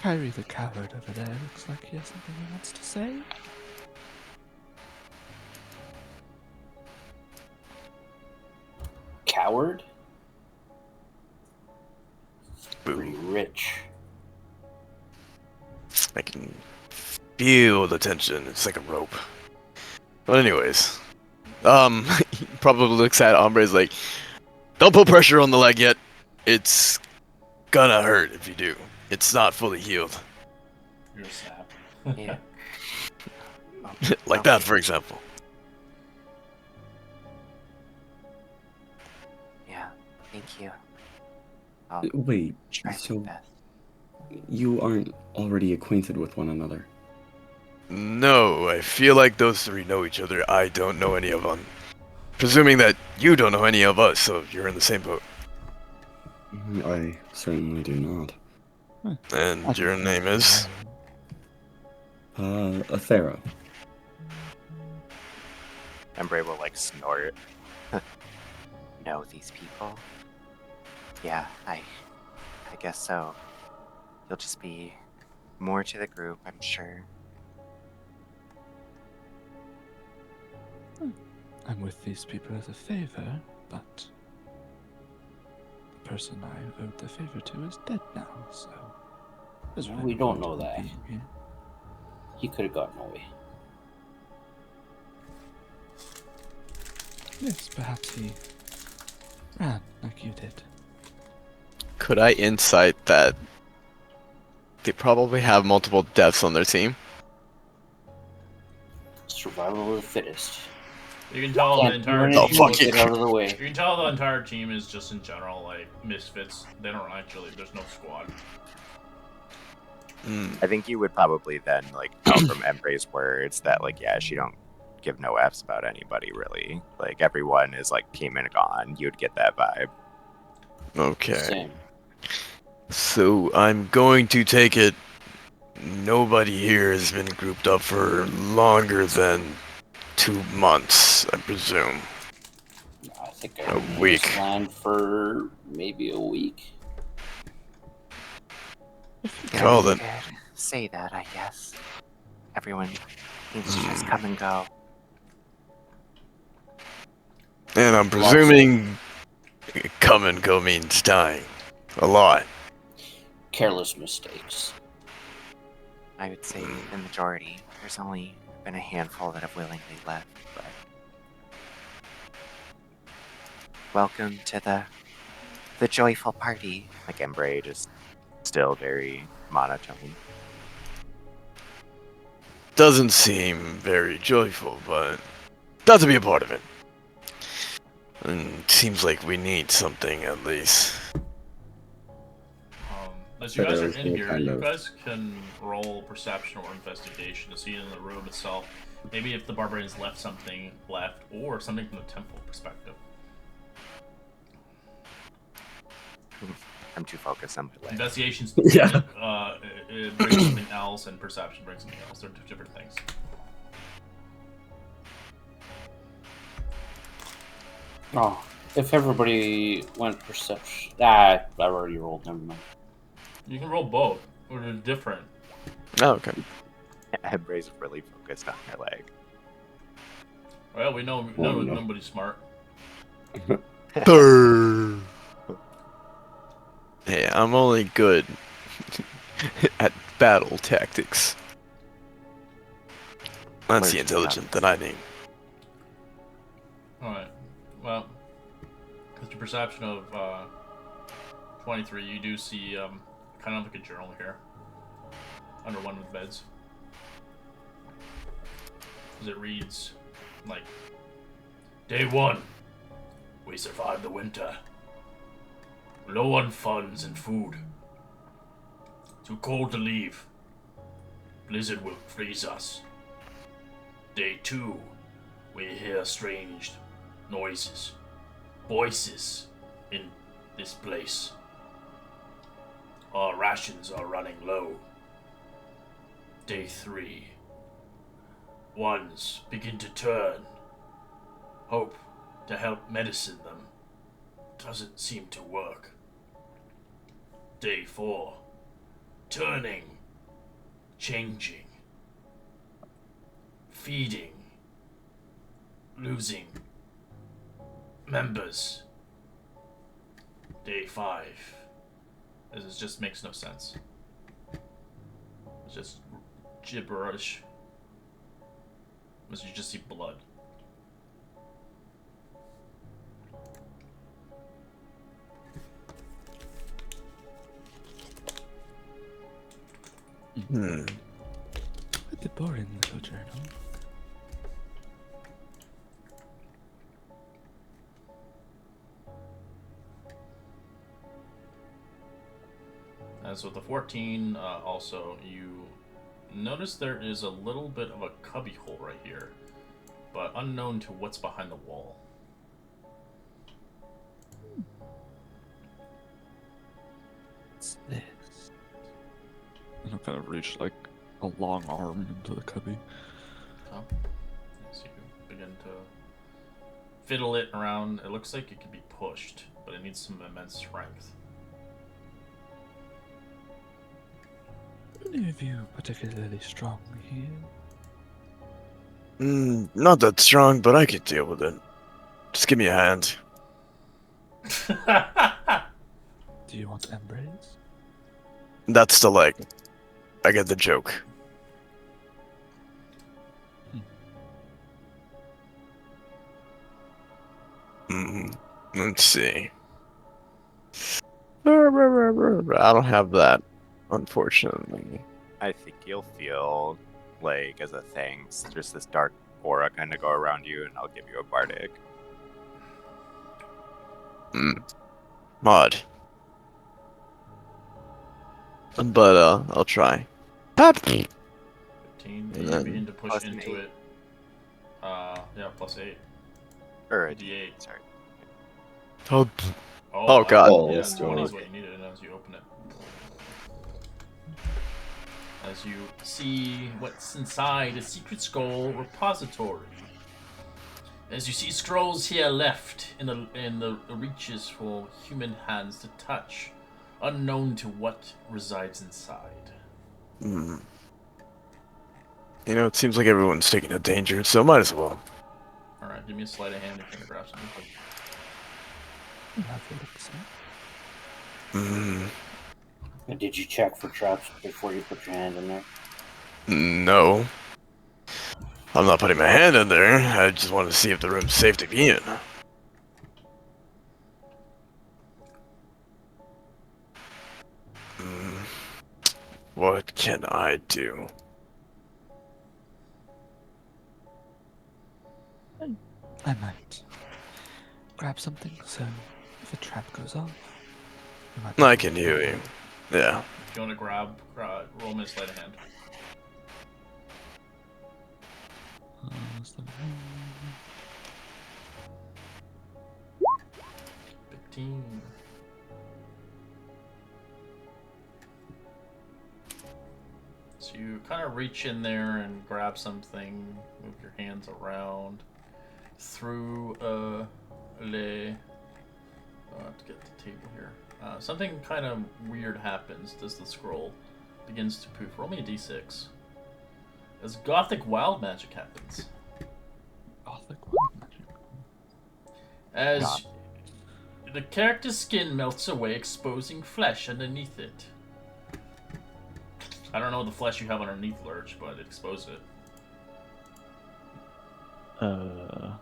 Kyrie the coward over there looks like he has something he wants to say. Coward? Boo. Pretty rich. I can feel the tension. It's like a rope. But anyways, he probably looks at Ombre's like, don't put pressure on the leg yet. It's gonna hurt if you do. It's not fully healed. You're a snap. Yeah. Like that, for example. Yeah. Thank you. I'll Wait, try my so best. you aren't already acquainted with one another? No, I feel like those 3 know each other. I don't know any of them. Presuming that you don't know any of us, so you're in the same boat. I certainly do not. And your name is? Athera. Embray will like snort. Know these people? Yeah, I guess so. You'll just be more to the group, I'm sure. I'm with these people as a favor, but the person I owed the favor to is dead now, so there's Well, really we don't no know point that. in being here. He could have gotten away. Yes, perhaps he ran like you did. Could I insight that they probably have multiple deaths on their team? Survival of the fittest. You can tell the Can't do entire anything team. fuck but you. get out of the way. You can tell the entire team is just in general like misfits. They don't actually. There's no squad. I think you would probably then like tell from Embray's words that like yeah, she don't give no F's about anybody really. Like everyone is like came and gone. You'd get that vibe. Okay. Same. So I'm going to take it nobody here has been grouped up for longer than 2 months, I presume. I think A I was week. planned for maybe a week. Call you it. could say that, I guess. Everyone needs to just come and go. And I'm presuming come and go means dying. A lot. Careless mistakes. I would say the majority. There's only been a handful that have willingly left, but welcome to the joyful party. Like Embray just still very monotone. Doesn't seem very joyful, but got to be a part of it. Seems like we need something at least. As you But guys I are was in gonna here, kind you of guys can roll perception or investigation to see in the room itself. Maybe if the barbarians left something or something from the temple perspective. I'm too focused on my leg. Investigations Yeah. it brings something else, and perception brings something else. They're two different things. Oh, if everybody went perception. I already rolled. Never mind. You can roll both, or they're different. Oh, okay. Embrace really focused on her leg. Well, we know Oh, no. nobody's smart. Brrr. Hey, I'm only good at battle tactics. That's the Where'd you intelligent come? that I need. Alright. Well, with your perception of 23, you do see kind of like a journal here under one of the beds. As it reads, like, Day 1. We survived the winter. Low on funds and food. Too cold to leave. Blizzard will freeze us. Day 2. We hear strange noises. Voices in this place. Our rations are running low. Day 3. Ones begin to turn. Hope to help medicine them. Doesn't seem to work. Day 4. Turning. Changing. Feeding. Losing. Members. Day 5. This just makes no sense. It's just gibberish. As you just see blood. Pretty boring little journal. As with the 14, also, you notice there is a little bit of a cubby hole right here, but unknown to what's behind the wall. What's this? And I'll kind of reach like a long arm into the cubby. So, as you begin to fiddle it around, it looks like it can be pushed, but it needs some immense strength. Any of you particularly strong here? Not that strong, but I could deal with it. Just give me a hand. Do you want embrace? That's the leg. I get the joke. Let's see. I don't have that, unfortunately. I think you'll feel like, as a thanks, there's this dark aura kind of go around you, and I'll give you a bardic. Odd. But, I'll try. Pop! 15, And you then begin to push plus an into 8. it. Yeah, plus 8. Or a D8. sorry. Oh, Oh, wow. God. Oh, Yeah, let's go. 20 is what you needed as you open it. As you see what's inside a secret scroll repository. As you see scrolls here left in the reaches for human hands to touch, unknown to what resides inside. You know, it seems like everyone's taking a danger, so might as well. Alright, give me a sleight of hand if you're gonna grab something. Did you check for traps before you put your hand in there? No. I'm not putting my hand in there. I just wanted to see if the room's safe to be in. What can I do? I might grab something, so if a trap goes off, you might I able can to hear get you. away. Yeah. If you want to roll me a sleight of hand. So- 15. So you kind of reach in there and grab something, move your hands around through le. I'll have to get the table here. Something kind of weird happens as the scroll begins to poof. Roll me a d6. As gothic wild magic happens. Gothic wild magic. As the character's skin melts away, exposing flesh underneath it. I don't know the flesh you have underneath, Lurch, but it exposed it. Are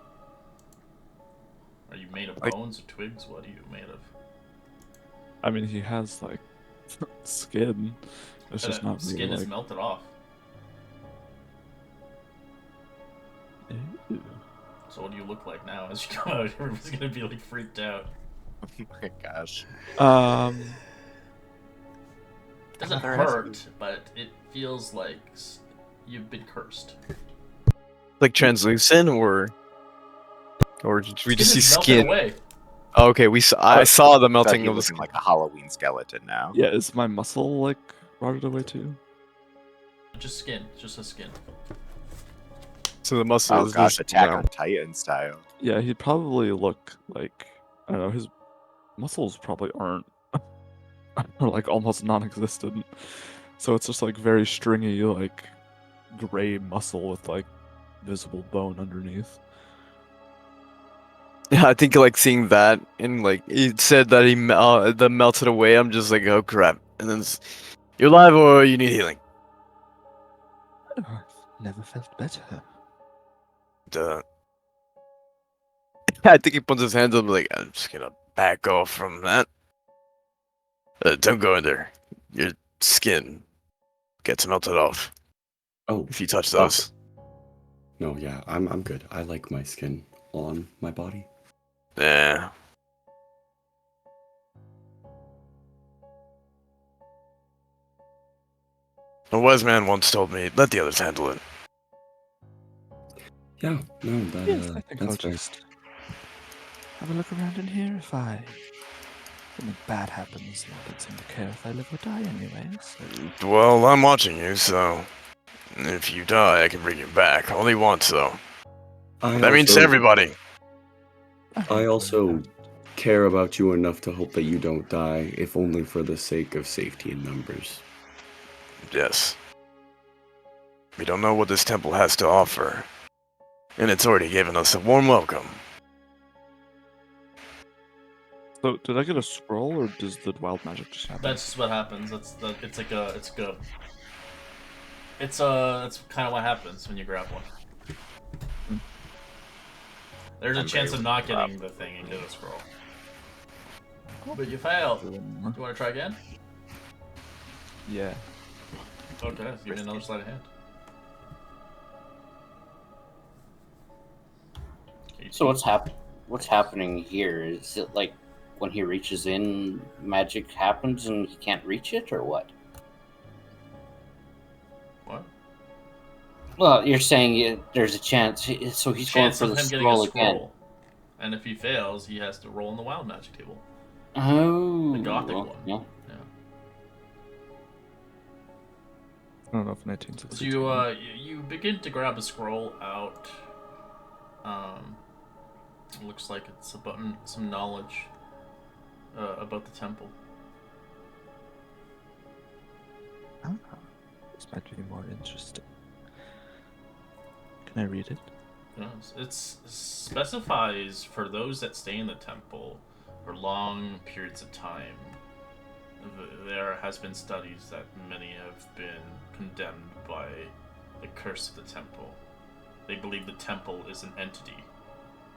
you made of bones or twigs? What are you made of? I mean, he has like skin. It's just not skin really is like. melted off. Ew. So what do you look like now as you come out? Everyone's gonna be like freaked out. Oh my gosh. It doesn't Another hurt, but it feels like you've been cursed. Like translucent, or did we just see is melted skin? away. Oh, okay, I saw the Thought melting you of the looking skin. like a Halloween skeleton now. Yeah, is my muscle like rotted away too? Just skin, just a skin. So the muscle Oh is gosh, just Attack no. on Titan style. Yeah, he'd probably look like, I don't know, his muscles probably aren't are like almost non-existent. So it's just like very stringy, like gray muscle with like visible bone underneath. Yeah, I think like seeing that and like it said that the melted away. I'm just like, oh crap! And then you're alive or you need healing. Oh, I've never felt better. Duh. I think he puts his hands up like, I'm just gonna back off from that. Don't go in there. Your skin gets melted off Oh, if you touch oh. those. No, yeah, I'm good. I like my skin on my body. Yeah. A wise man once told me, let the others handle it. Yeah, no, that Yes, I think I'll that's fair. just have a look around in here. If something bad happens, I don't seem to care if I live or die anyway. So. Well, I'm watching you, so if you die, I can bring you back. Only once, though. That means to everybody. I also care about you enough to hope that you don't die, if only for the sake of safety in numbers. Yes. We don't know what this temple has to offer, and it's already given us a warm welcome. So, did I get a scroll, or does the wild magic just happen? That's just what happens. That's kind of what happens when you grab one. There's a I'm chance very of not well getting the thing and get a scroll. But you failed. Um, You want to try again? Yeah. Okay, give me another sleight of hand. So what's happening here? Is it like when he reaches in, magic happens and he can't reach it, or what? What? Well, you're saying there's a chance, so he's going Chance for of the him getting a scroll again. scroll. And if he fails, he has to roll on the wild magic table. Oh, The gothic well, one. yeah. Yeah. I don't know if 19 So succeeds. you begin to grab a scroll out. It looks like it's about some knowledge about the temple. Oh, this might be more interesting. Can I read it? Yes. It specifies for those that stay in the temple for long periods of time. There has been studies that many have been condemned by the curse of the temple. They believe the temple is an entity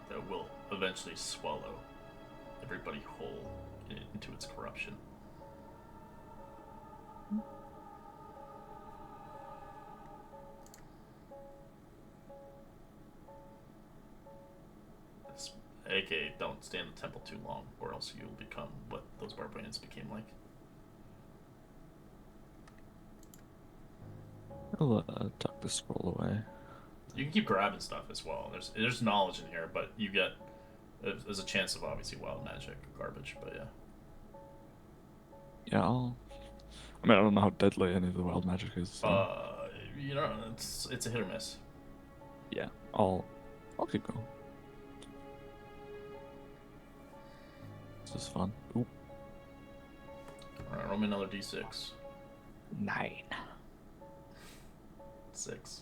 that will eventually swallow everybody whole into its corruption. AKA, don't stay in the temple too long, or else you'll become what those barbarians became like. I'll tuck the scroll away. You can keep grabbing stuff as well. There's knowledge in here, but you get there's a chance of obviously wild magic garbage. But yeah, Yeah, I mean, I don't know how deadly any of the wild magic is. So. you know, it's a hit or miss. Yeah, I'll keep going. This is fun. Ooh. All right, roll me another d6. 9. 6.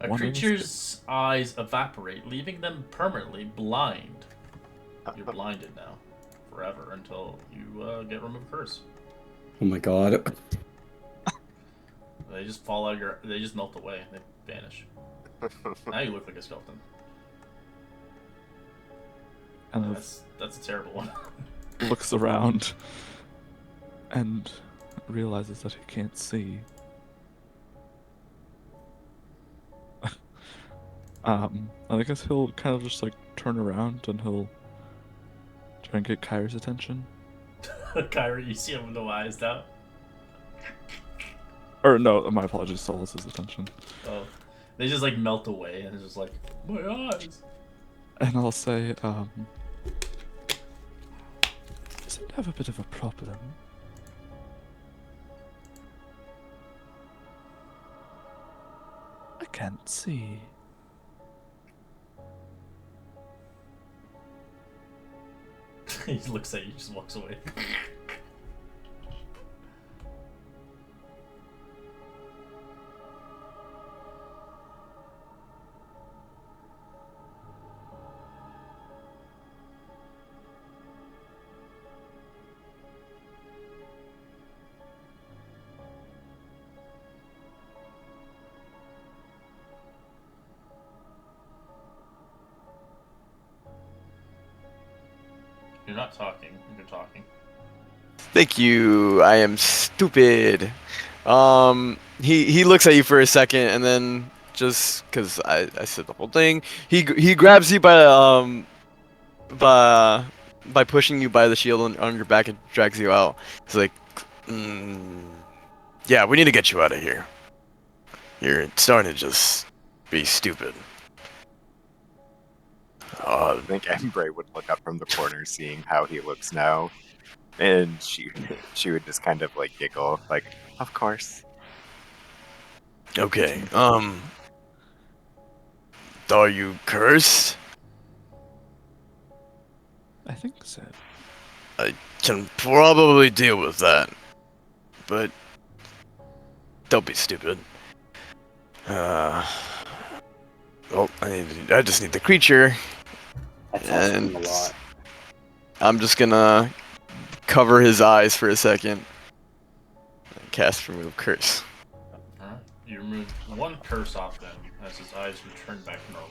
A One of us creature's eyes evaporate, leaving them permanently blind. You're blinded now, forever, until you get remove curse. Oh my god. They just fall out of your. They just melt away. They vanish. Now you look like a skeleton. And That's a terrible one. looks around and realizes that he can't see. I guess he'll kind of just like turn around and he'll try and get Kyra's attention. Kyrie, you see him with no eyes now. Or no, my apologies, Solus's attention. Oh, they just like melt away, and it's just like my eyes. And I'll say, seem to have a bit of a problem. I can't see. He looks at you, just walks away. You're not talking. You're talking. Thank you. I am stupid. He looks at you for a second, and then just because I said the whole thing, he grabs you by pushing you by the shield on your back and drags you out. He's like, yeah, we need to get you out of here. You're starting to just be stupid. I think Embray would look up from the corner, seeing how he looks now, and she would just kind of like giggle, like, "Of course." Okay. Are you cursed? I think so. I can probably deal with that, but don't be stupid. Well, I just need the creature, That's asking and a lot. I'm just gonna cover his eyes for a second and cast remove curse. Alright. You remove one curse off them as his eyes return back to normal.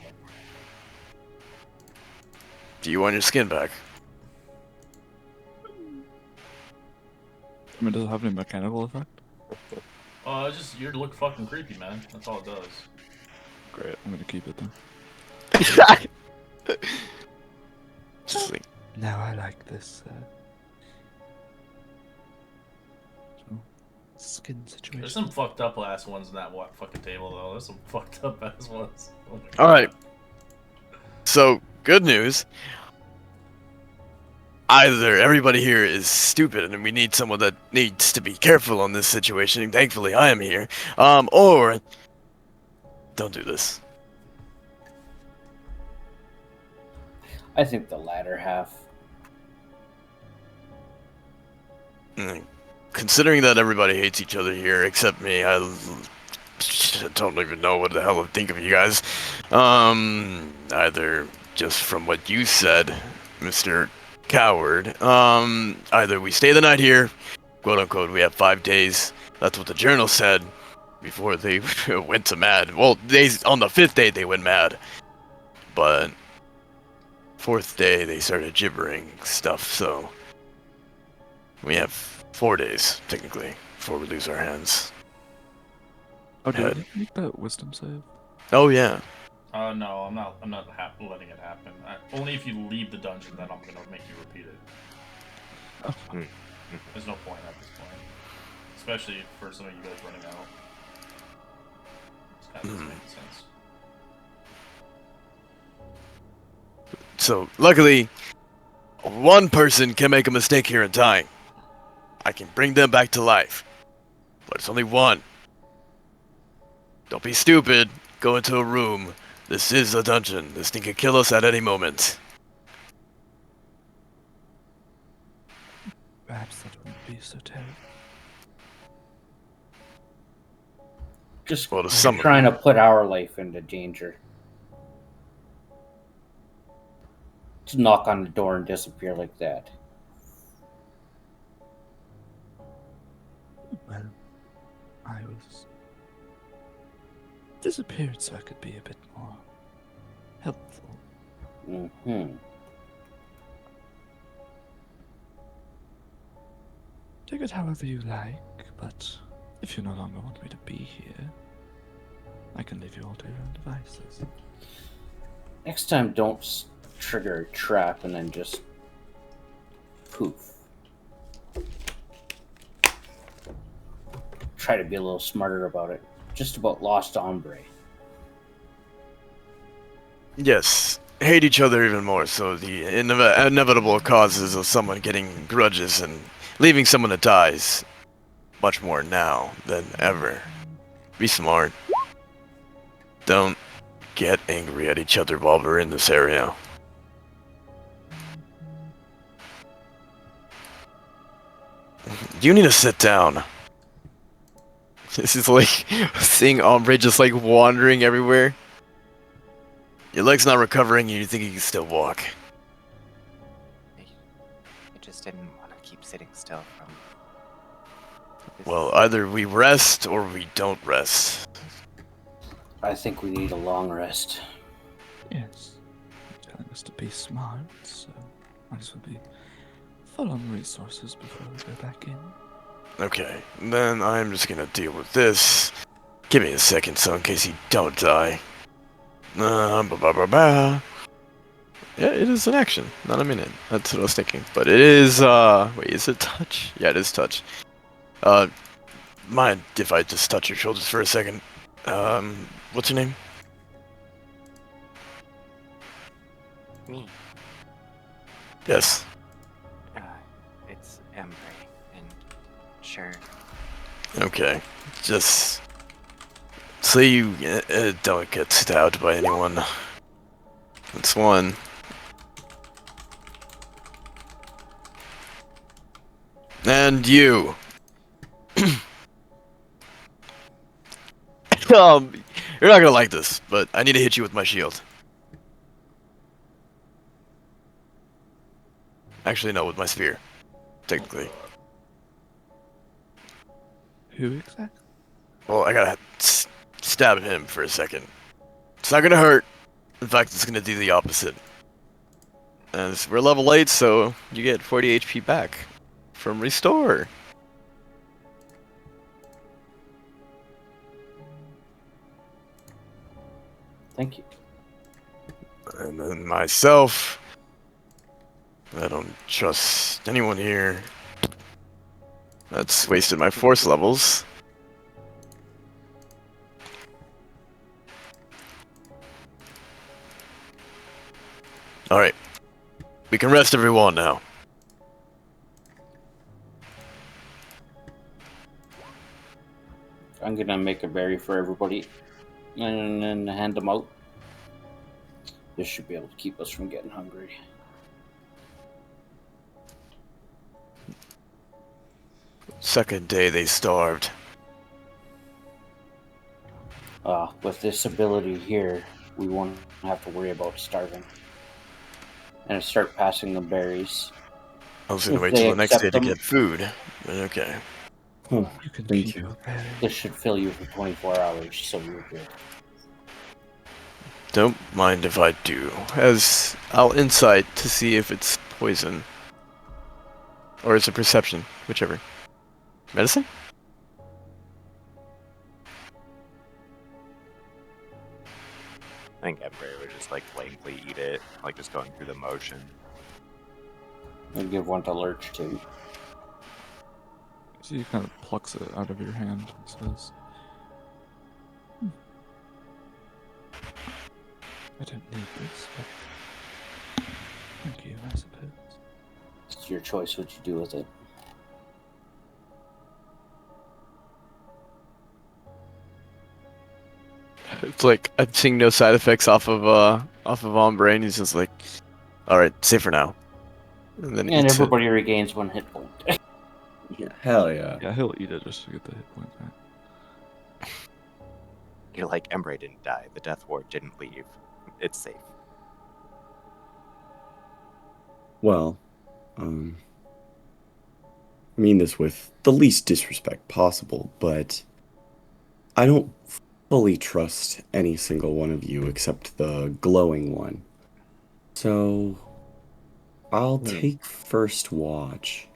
Do you want your skin back? I mean, does it have any mechanical effect? Just you look fucking creepy, man. That's all it does. Great, I'm gonna keep it then. Just like, Now I like this skin situation. There's some fucked up ass ones in that fucking table though. There's some fucked up ass ones. Oh my God. all right. So good news. Either everybody here is stupid and we need someone that needs to be careful on this situation, and thankfully I am here, or don't do this. I think the latter half. Considering that everybody hates each other here except me, I don't even know what the hell to think of you guys. Either just from what you said, Mr. Coward, either we stay the night here, quote unquote, we have 5 days. That's what the journal said before they went to mad. Well, on the 5th day they went mad, but 4th day they started gibbering stuff, so we have 4 days, technically, before we lose our hands. Oh, did Head. you make that wisdom save? Oh, yeah. No, I'm not. I'm not letting it happen. Only if you leave the dungeon, then I'm gonna make you repeat it. Oh, Hmm. There's no point at this point, especially for some of you guys running out. This kind of doesn't make sense. So, luckily, one person can make a mistake here and dying. I can bring them back to life. But it's only one. Don't be stupid. Go into a room. This is a dungeon. This thing can kill us at any moment. perhaps that wouldn't be so terrible. Just Well, to some of trying you. to put our life into danger. To knock on the door and disappear like that. Well, I was disappeared so I could be a bit more helpful. Mm-hmm. Take it however you like, but if you no longer want me to be here, I can leave you all to your own devices. Next time, don't trigger a trap and then just poof. Try to be a little smarter about it. Just about lost Ombre. Yes. Hate each other even more, so the inevitable causes of someone getting grudges and leaving someone to die is much more now than ever. Be smart. Don't get angry at each other while we're in this area. You need to sit down. This is like seeing Ombre just like wandering everywhere. Your leg's not recovering and you think you can still walk. I just didn't want to keep sitting still from. this- Well, either we rest or we don't rest. I think we need a long rest. Yes, you're telling us to be smart, so might as well be full on resources before we go back in. Okay, then I'm just gonna deal with this. Give me a second, so in case you don't die. Ba-ba-ba-ba. Yeah, it is an action, not a minute. That's what I was thinking. But it is, wait, is it touch? Yeah, it is touch. Mind if I just touch your shoulders for a second? What's your name? Me. Yes. It's Emre, and sure. Okay. Just so you don't get stabbed by anyone. That's one. And you. You're not gonna like this, but I need to hit you with my shield. Actually, no, with my spear. Technically. Who exactly? Well, I gotta stab him for a second. It's not gonna hurt. In fact, it's gonna do the opposite. And we're level 8, so you get 40 HP back from restore. Thank you. And then myself. I don't trust anyone here. That's wasted my force levels. Alright. We can rest everyone now. I'm gonna make a berry for everybody and then hand them out. This should be able to keep us from getting hungry. Second day they starved. With this ability here, we won't have to worry about starving. And start passing them berries. I was gonna If wait they till the next day accept to them- get food. But okay. You can Thank keep you. your berry. This should fill you for 24 hours, so you're good. Don't mind if I do, as I'll insight to see if it's poison. Or is it perception, whichever. Medicine? I think Embraer would just like blankly eat it, like just going through the motion. I'd give one to Lurch too. So he kind of plucks it out of your hand and says, I don't need this, but thank you, I suppose. It's your choice what you do with it. It's like I'm seeing no side effects off of Ombre, and he's just like, all right, safe for now. And then And eats it. everybody regains 1 hit point. Yeah, hell yeah. Yeah, he'll eat it just to get the hit points back. You're like, Embraer didn't die. The Death Ward didn't leave. It's safe. Well, I mean this with the least disrespect possible, but I don't fully trust any single one of you except the glowing one. So I'll take first watch.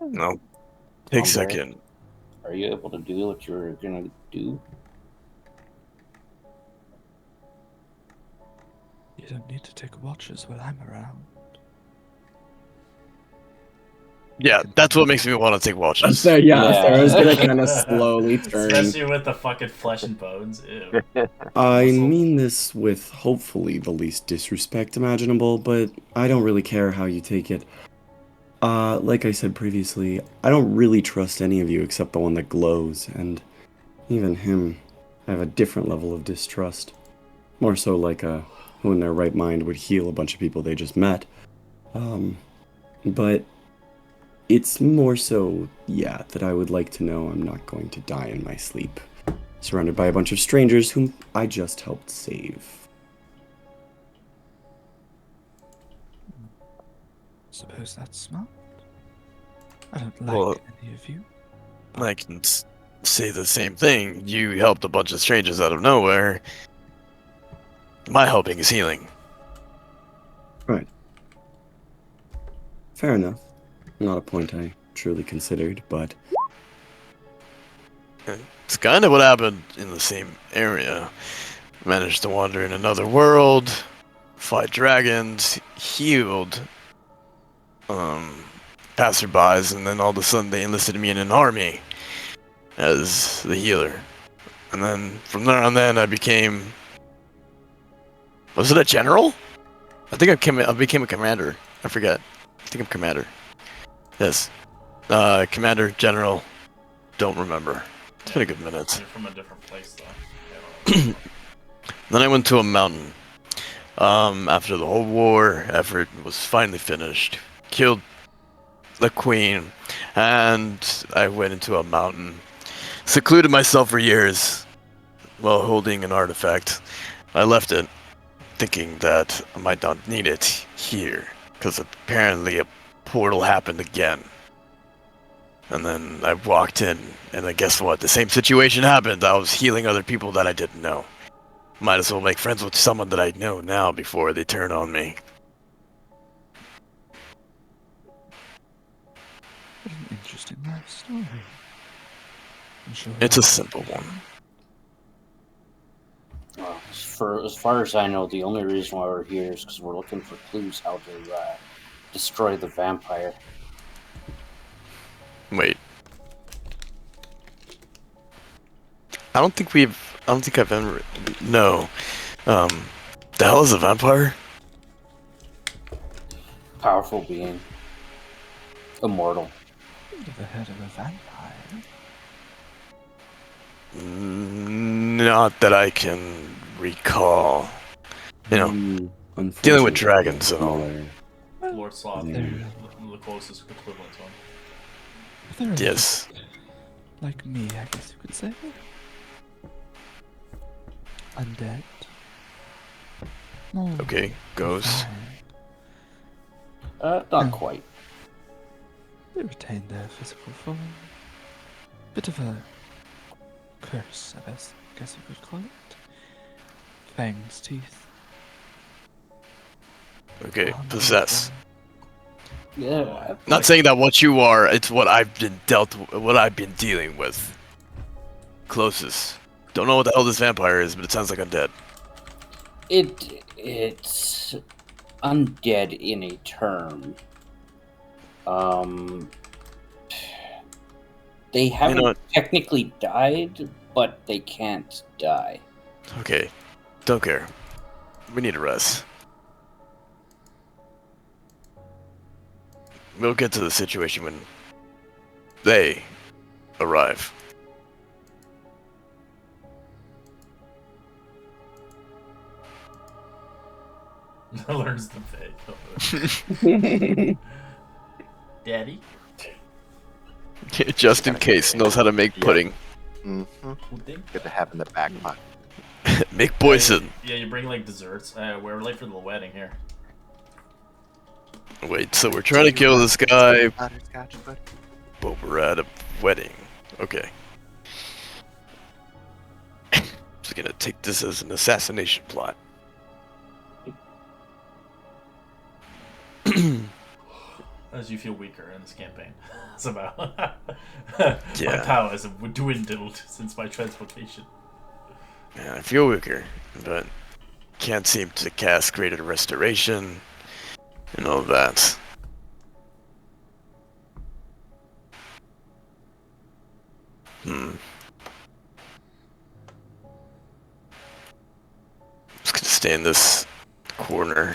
No, take Ombre. second. Are you able to do what you're gonna do? You don't need to take watches while I'm around. Yeah, that's what makes me want to take watches. So yeah, Yeah. Sarah's gonna kind of slowly turn. Especially with the fucking flesh and bones. Ew. I Muscle. mean this with hopefully the least disrespect imaginable, but I don't really care how you take it. Like I said previously, I don't really trust any of you except the one that glows, and even him, I have a different level of distrust. More so like who in their right mind would heal a bunch of people they just met. But it's more so, yeah, that I would like to know I'm not going to die in my sleep, surrounded by a bunch of strangers whom I just helped save. Suppose that's smart. I don't like Well, any of you. I can say the same thing. You helped a bunch of strangers out of nowhere. My helping is healing. Right. Fair enough. Not a point I truly considered, but It's kind of what happened in the same area. Managed to wander in another world, fight dragons, healed passerbys, and then all of a sudden they enlisted me in an army as the healer. And then from there on then I became... Was it a general? I think I became a commander. I forget. I think I'm commander. Yes. Commander, general, don't remember. It's been a good minute. You're from a different place, though. Yeah, Then I went to a mountain. After the whole war effort was finally finished, killed the queen, and I went into a mountain, secluded myself for years while holding an artifact. I left it, thinking that I might not need it here, because apparently a portal happened again. And then I walked in, and then guess what? The same situation happened. I was healing other people that I didn't know. Might as well make friends with someone that I know now before they turn on me. What an interesting life story. I'm sure It's a simple one. Well, as far as I know, the only reason why we're here is because we're looking for clues how to destroy the vampire. Wait. I don't think I've ever... No. The hell is a vampire? Powerful being. Immortal. never heard of a vampire. Not that I can recall. You know, dealing with unfortunately, dragons and all. smaller. Lord Sloth, There. the closest equivalent to him. They're a little Yes. bit like me, I guess you could say. Undead. No. Okay, ghosts. Not No. quite. They retain their physical form. Bit of a curse, I guess you could call it. Fangs, teeth. Okay, armor, possess. Yeah. Not saying that what you are, it's what I've been what I've been dealing with. Closest. Don't know what the hell this vampire is, but it sounds like undead. It's undead in a term. They haven't what? technically died, but they can't die. Okay, don't care. We need a rest. We'll get to the situation when they arrive. Learns the fate. Daddy? Just in case, knows how to make Yep. pudding. Mm-hmm. Pudding? Good to have in the back pocket. Make poison. Yeah, you bring like desserts. We're late for the wedding here. Wait, so we're trying to kill this guy, Butterscotch, buddy. but we're at a wedding. Okay. Just gonna take this as an assassination plot. As you feel weaker in this campaign. Somehow. Yeah. My powers have dwindled since my transformation. Yeah, I feel weaker, but can't seem to cast Greater Restoration and all that. Just gonna stay in this corner.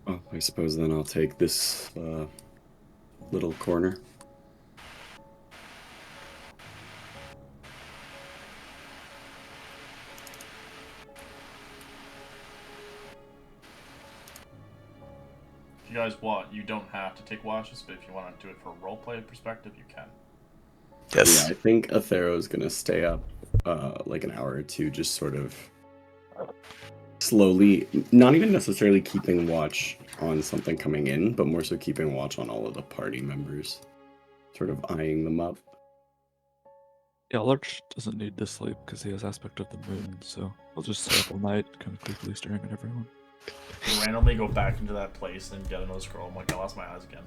Oh, I suppose then I'll take this little corner. If you guys want, you don't have to take watches, but if you want to do it for a roleplay perspective, you can. Yes. Yeah, I think Athero's gonna stay up like an hour or two, just sort of slowly, not even necessarily keeping watch on something coming in, but more so keeping watch on all of the party members, sort of eyeing them up. Yeah, Lurch doesn't need to sleep because he has aspect of the moon, so he'll just stay up all night, kind of creepily staring at everyone. You randomly go back into that place and get another scroll. I'm like, I lost my eyes again.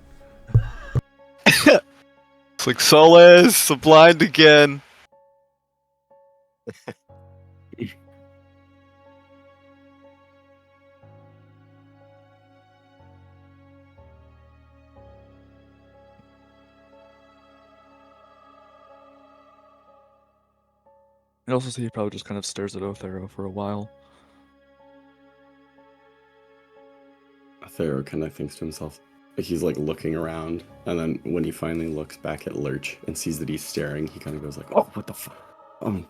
It's like Solace, blind again. You also see he probably just kind of stares at Othero for a while. Athero kind of thinks to himself, he's like looking around, and then when he finally looks back at Lurch and sees that he's staring, he kind of goes like, "Oh, what the fuck?" You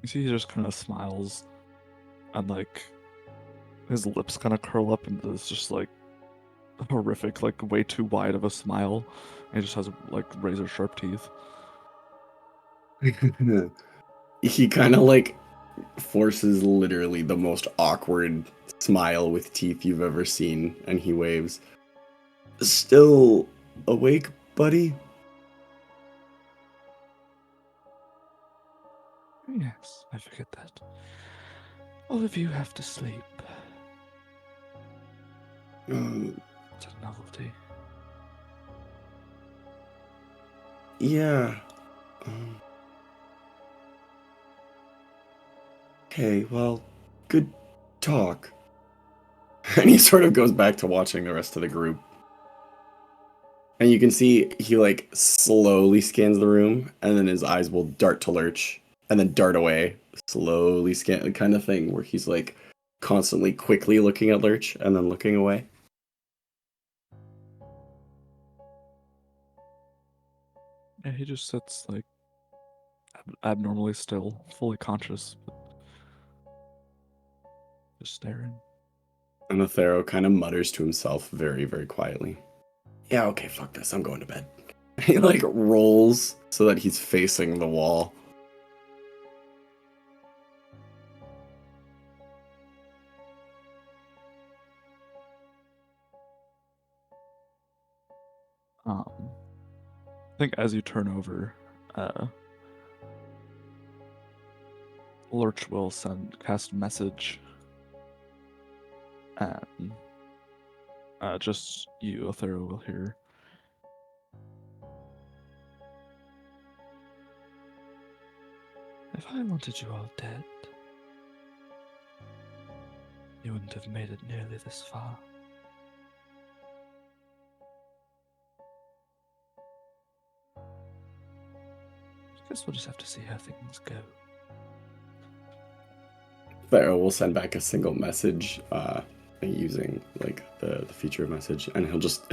see he just kind of smiles, and like his lips kind of curl up into this just like horrific, like way too wide of a smile. And he just has like razor sharp teeth. He kind of like forces literally the most awkward smile with teeth you've ever seen, and he waves. Still awake, buddy? Yes, I forget that. All of you have to sleep. It's a novelty. Yeah. Okay, well, good talk. And he sort of goes back to watching the rest of the group. And you can see he like slowly scans the room, and then his eyes will dart to Lurch, and then dart away. Slowly scan, the kind of thing where he's like constantly quickly looking at Lurch and then looking away. Yeah, he just sits like abnormally still, fully conscious, but just staring. And Athero kind of mutters to himself very, very quietly. Yeah, okay, fuck this. I'm going to bed. He like rolls so that he's facing the wall. I think as you turn over, Lurch will cast message, and just you, Othero, will hear. If I wanted you all dead, you wouldn't have made it nearly this far. Guess we'll just have to see how things go. Pharaoh will send back a single message using like the feature message, and he'll just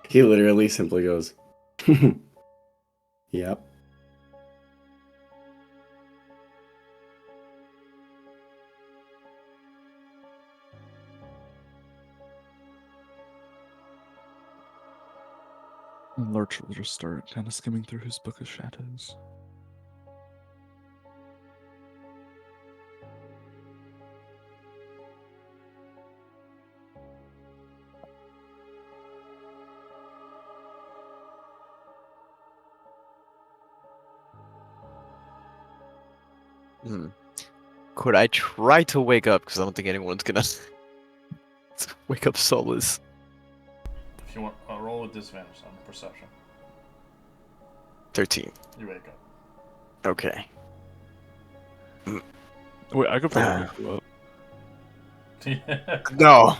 he literally simply goes, "Yep." And Lurch will just start kind of skimming through his book of shadows. Could I try to wake up? Because I don't think anyone's gonna wake up soulless. If you want, roll with disadvantage on perception. 13. You wake up. Okay. Wait, I could probably wake you up. No.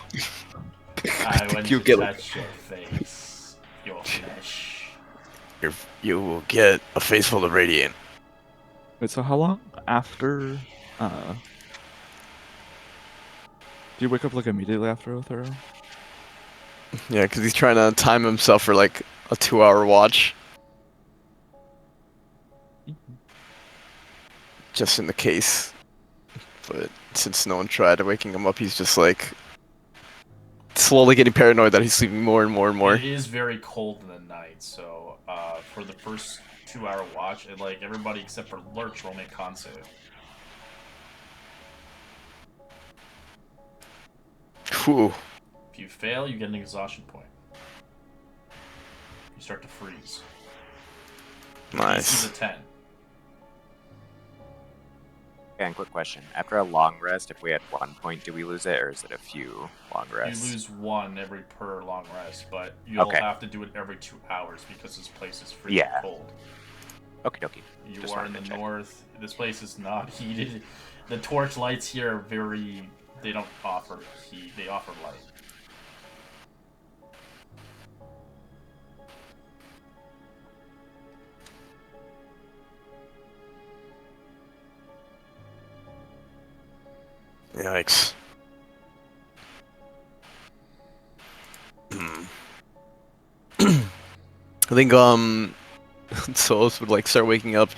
I want You to get- touch your face, your flesh. You will get a face full of radiant. Wait, so how long after, do you wake up like immediately after Othero? Yeah, because he's trying to time himself for like a 2-hour watch. Just in the case. But since no one tried waking him up, he's just like slowly getting paranoid that he's sleeping more and more and more. It is very cold in the night, so for the first 2-hour watch, like everybody except for Lurch will make con save. Whew. If you fail, you get an exhaustion point. You start to freeze. Nice. DC's a 10. Okay, and quick question. After a long rest, if we had 1 point, do we lose it, or is it a few long rests? You lose 1 every per long rest, but you'll Okay. have to do it every 2 hours because this place is freezing Yeah. cold. Okie dokie. You Just are in wanted the to check. north. This place is not heated. The torch lights here are very... They don't offer heat. They offer light. Yikes. Hmm. I think Solus would like start waking up.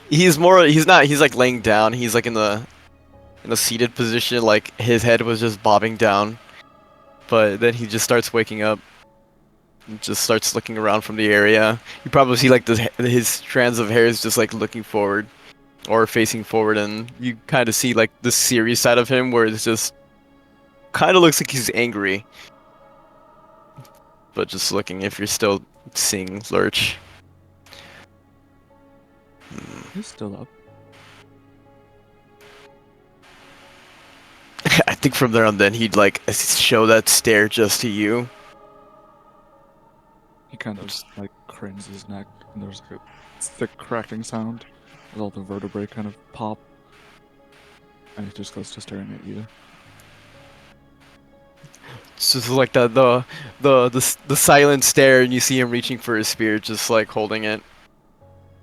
He's like laying down, he's like in a seated position, like his head was just bobbing down. But then he just starts waking up and just starts looking around from the area. You probably see like his strands of hair is just like looking forward or facing forward, and you kind of see like the serious side of him where it's just kind of looks like he's angry. But just looking if you're still seeing Lurch. He's still up. I think from there on then he'd like show that stare just to you. He kind of like cranes his neck, and there's like a thick cracking sound as all the vertebrae kind of pop, and he just goes to staring at you. It's just like the silent stare, and you see him reaching for his spear, just like holding it.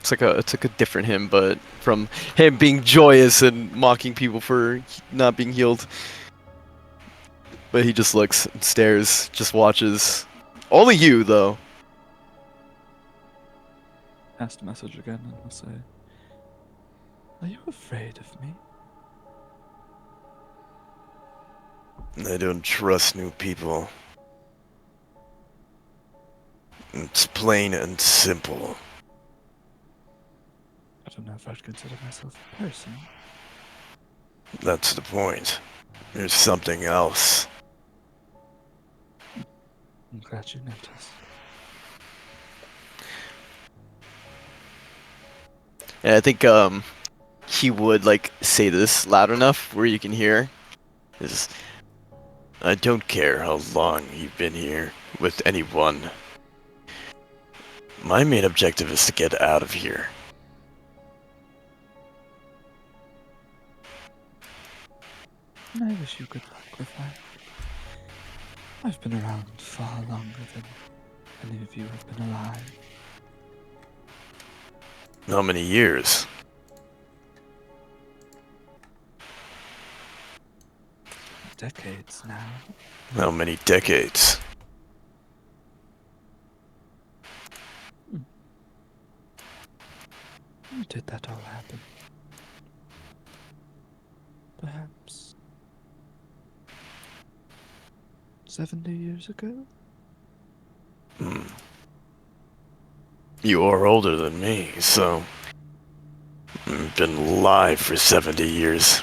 It's like a different him, but from him being joyous and mocking people for not being healed. But he just looks and stares, just watches. Only you though. Asked message again, and I'll say, "Are you afraid of me?" I don't trust new people. It's plain and simple. I don't know if I'd consider myself a person. That's the point. There's something else. I'm glad you noticed. And I think he would like say this loud enough where you can hear. Is I don't care how long you've been here with anyone. My main objective is to get out of here. And I wish you good luck with that. I've been around far longer than any of you have been alive. How many years? Decades now. How many decades? When did that all happen? Perhaps 70 years ago? You are older than me, so you've been alive for 70 years.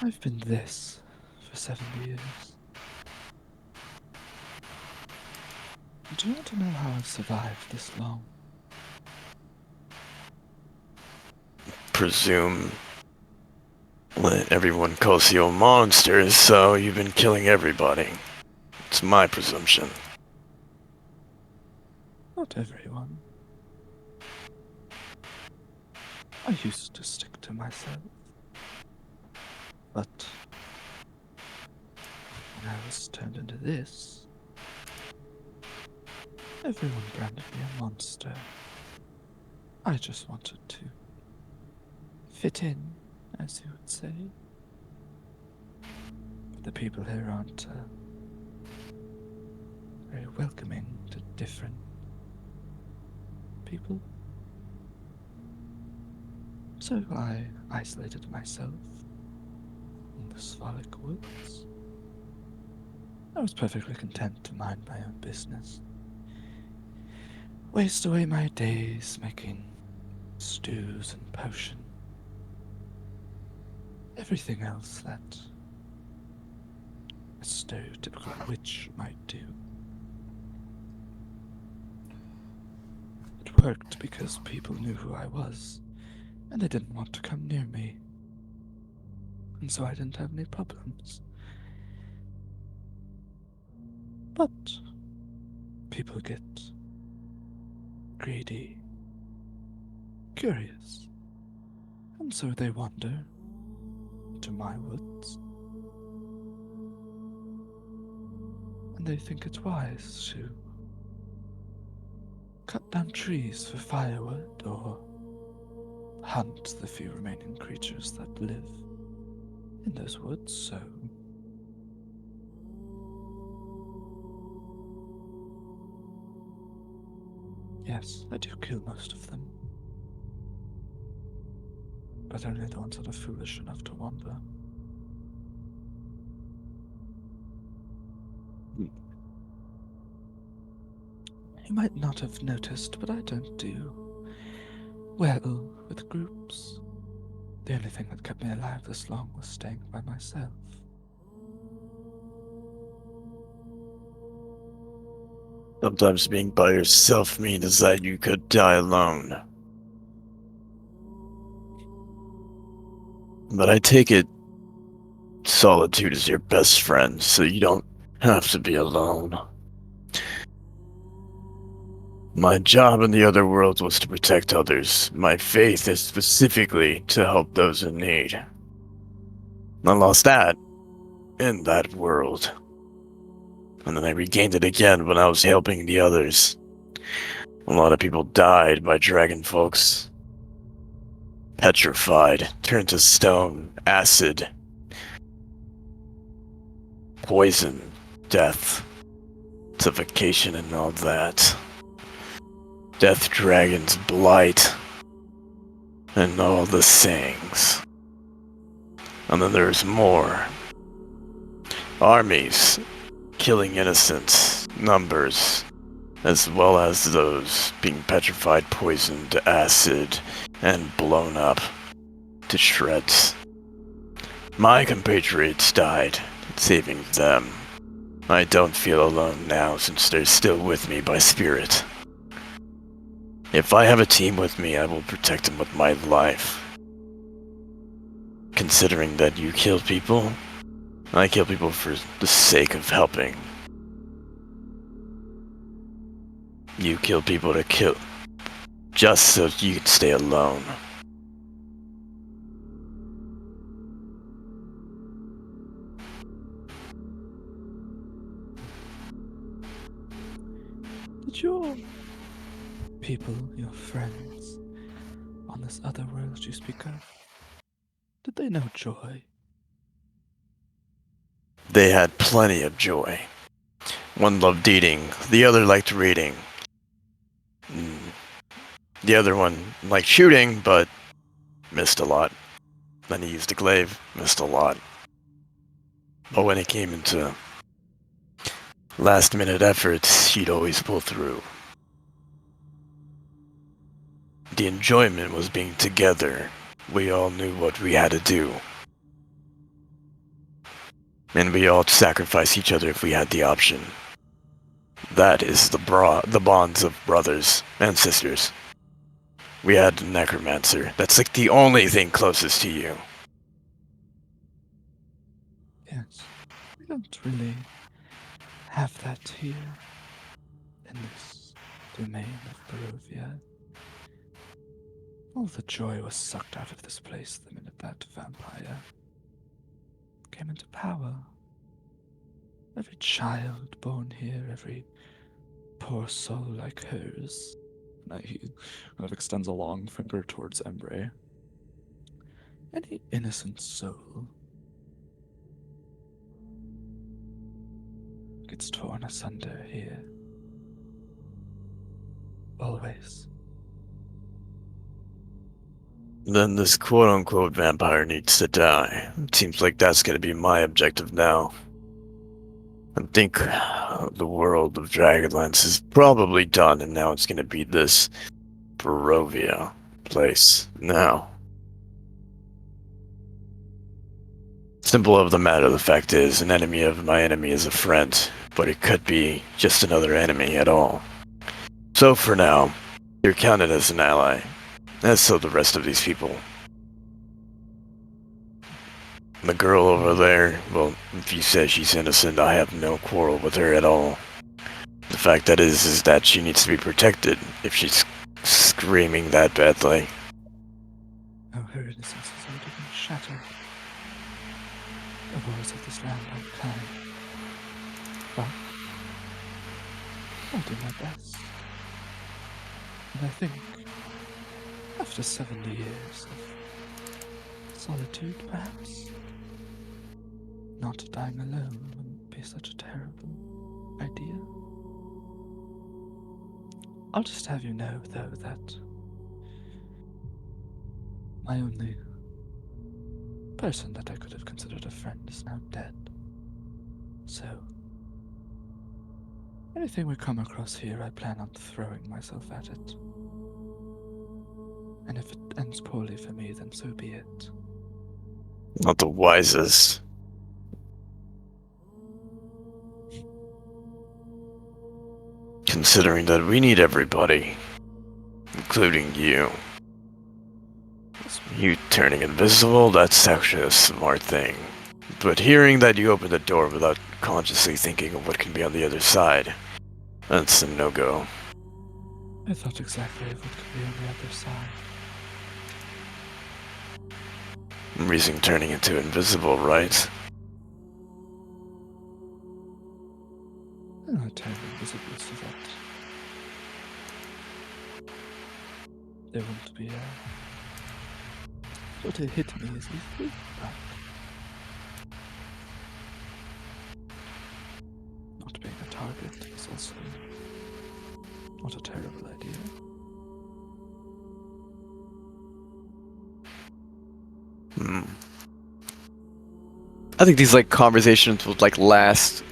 I've been this for 70 years. Do you want to know how I've survived this long? Presume everyone calls you a monster, so you've been killing everybody. It's my presumption. Not everyone. I used to stick to myself. But when I was turned into this, everyone branded me a monster. I just wanted to fit in, as you would say. But the people here aren't very welcoming to different people. So I isolated myself in the Svalak woods. I was perfectly content to mind my own business. Waste away my days making stews and potion. Everything else that a stereotypical witch might do. It worked because people knew who I was, and they didn't want to come near me. And so I didn't have any problems. But people get greedy, curious, and so they wander to my woods. And they think it's wise to cut down trees for firewood or hunt the few remaining creatures that live in those woods, so yes, I do kill most of them. But only the ones that are foolish enough to wander. You might not have noticed, but I don't do well with groups. The only thing that kept me alive this long was staying by myself. Sometimes being by yourself means that you could die alone. But I take it solitude is your best friend, so you don't have to be alone. My job in the other world was to protect others. My faith is specifically to help those in need. I lost that in that world. And then I regained it again when I was helping the others. A lot of people died by dragon folks. Petrified, turned to stone, acid, poison, death, suffocation, and all that. Death Dragon's blight, and all the sayings. And then there's more. Armies, killing innocents, numbers, as well as those being petrified, poisoned, acid, and blown up to shreds. My compatriots died, saving them. I don't feel alone now since they're still with me by spirit. If I have a team with me, I will protect them with my life. Considering that you kill people, I kill people for the sake of helping. You kill people to kill, just so you can stay alone. Did your people, your friends, on this other world you speak of, did they know joy? They had plenty of joy. One loved eating, the other liked reading. Mm, The other one liked shooting, but missed a lot. Then he used a glaive, missed a lot. But when it came into last minute efforts, he'd always pull through. The enjoyment was being together. We all knew what we had to do. And we all sacrifice each other if we had the option. That is the bonds of brothers and sisters. We had a necromancer. That's like the only thing closest to you. Yes, we don't really have that here in this domain of Barovia. All the joy was sucked out of this place the minute that vampire came into power. Every child born here, every poor soul like hers. Now he kind of extends a long finger towards Embray. Any innocent soul gets torn asunder here. Always. Then this quote-unquote vampire needs to die. It seems like that's gonna be my objective now. I think the world of Dragonlance is probably done, and now it's gonna be this Barovia place. Now, simple of the matter, the fact is, an enemy of my enemy is a friend, but it could be just another enemy at all. So for now, you're counted as an ally, as so the rest of these people. The girl over there, well, if you say she's innocent, I have no quarrel with her at all. The fact that is that she needs to be protected if she's screaming that badly. Oh, her innocence has already been shattered. The walls of this land won't climb. But I'll do my best. And I think, after 70 years of solitude, perhaps, not dying alone wouldn't be such a terrible idea. I'll just have you know, though, that my only person that I could have considered a friend is now dead. So, anything we come across here, I plan on throwing myself at it. And if it ends poorly for me, then so be it. Not the wisest. Considering that we need everybody, including you. You turning invisible, that's actually a smart thing. But hearing that you opened the door without consciously thinking of what can be on the other side, that's a no-go. I thought exactly of what could be on the other side. I'm risking turning into invisible, right? I'm not terribly invisible so that there won't be what it hit me is easily, but not being a target is also not a terrible idea. I think these like conversations would like last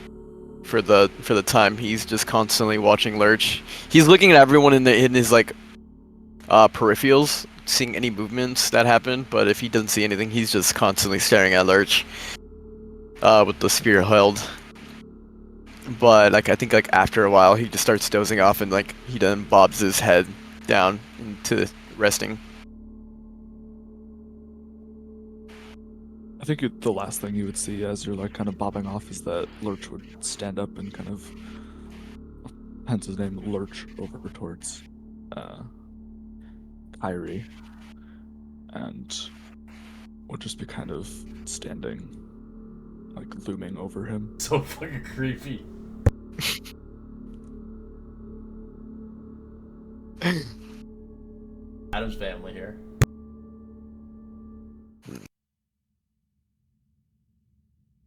for the time he's just constantly watching Lurch. He's looking at everyone in his like peripherals, seeing any movements that happen, but if he doesn't see anything, he's just constantly staring at Lurch with the spear held. But like I think like after a while he just starts dozing off and like he then bobs his head down into resting. I think the last thing you would see as you're like kind of bobbing off is that Lurch would stand up and kind of, hence his name, Lurch, over towards Kyrie, and would just be kind of standing, like looming over him. So fucking creepy. Adam's family here.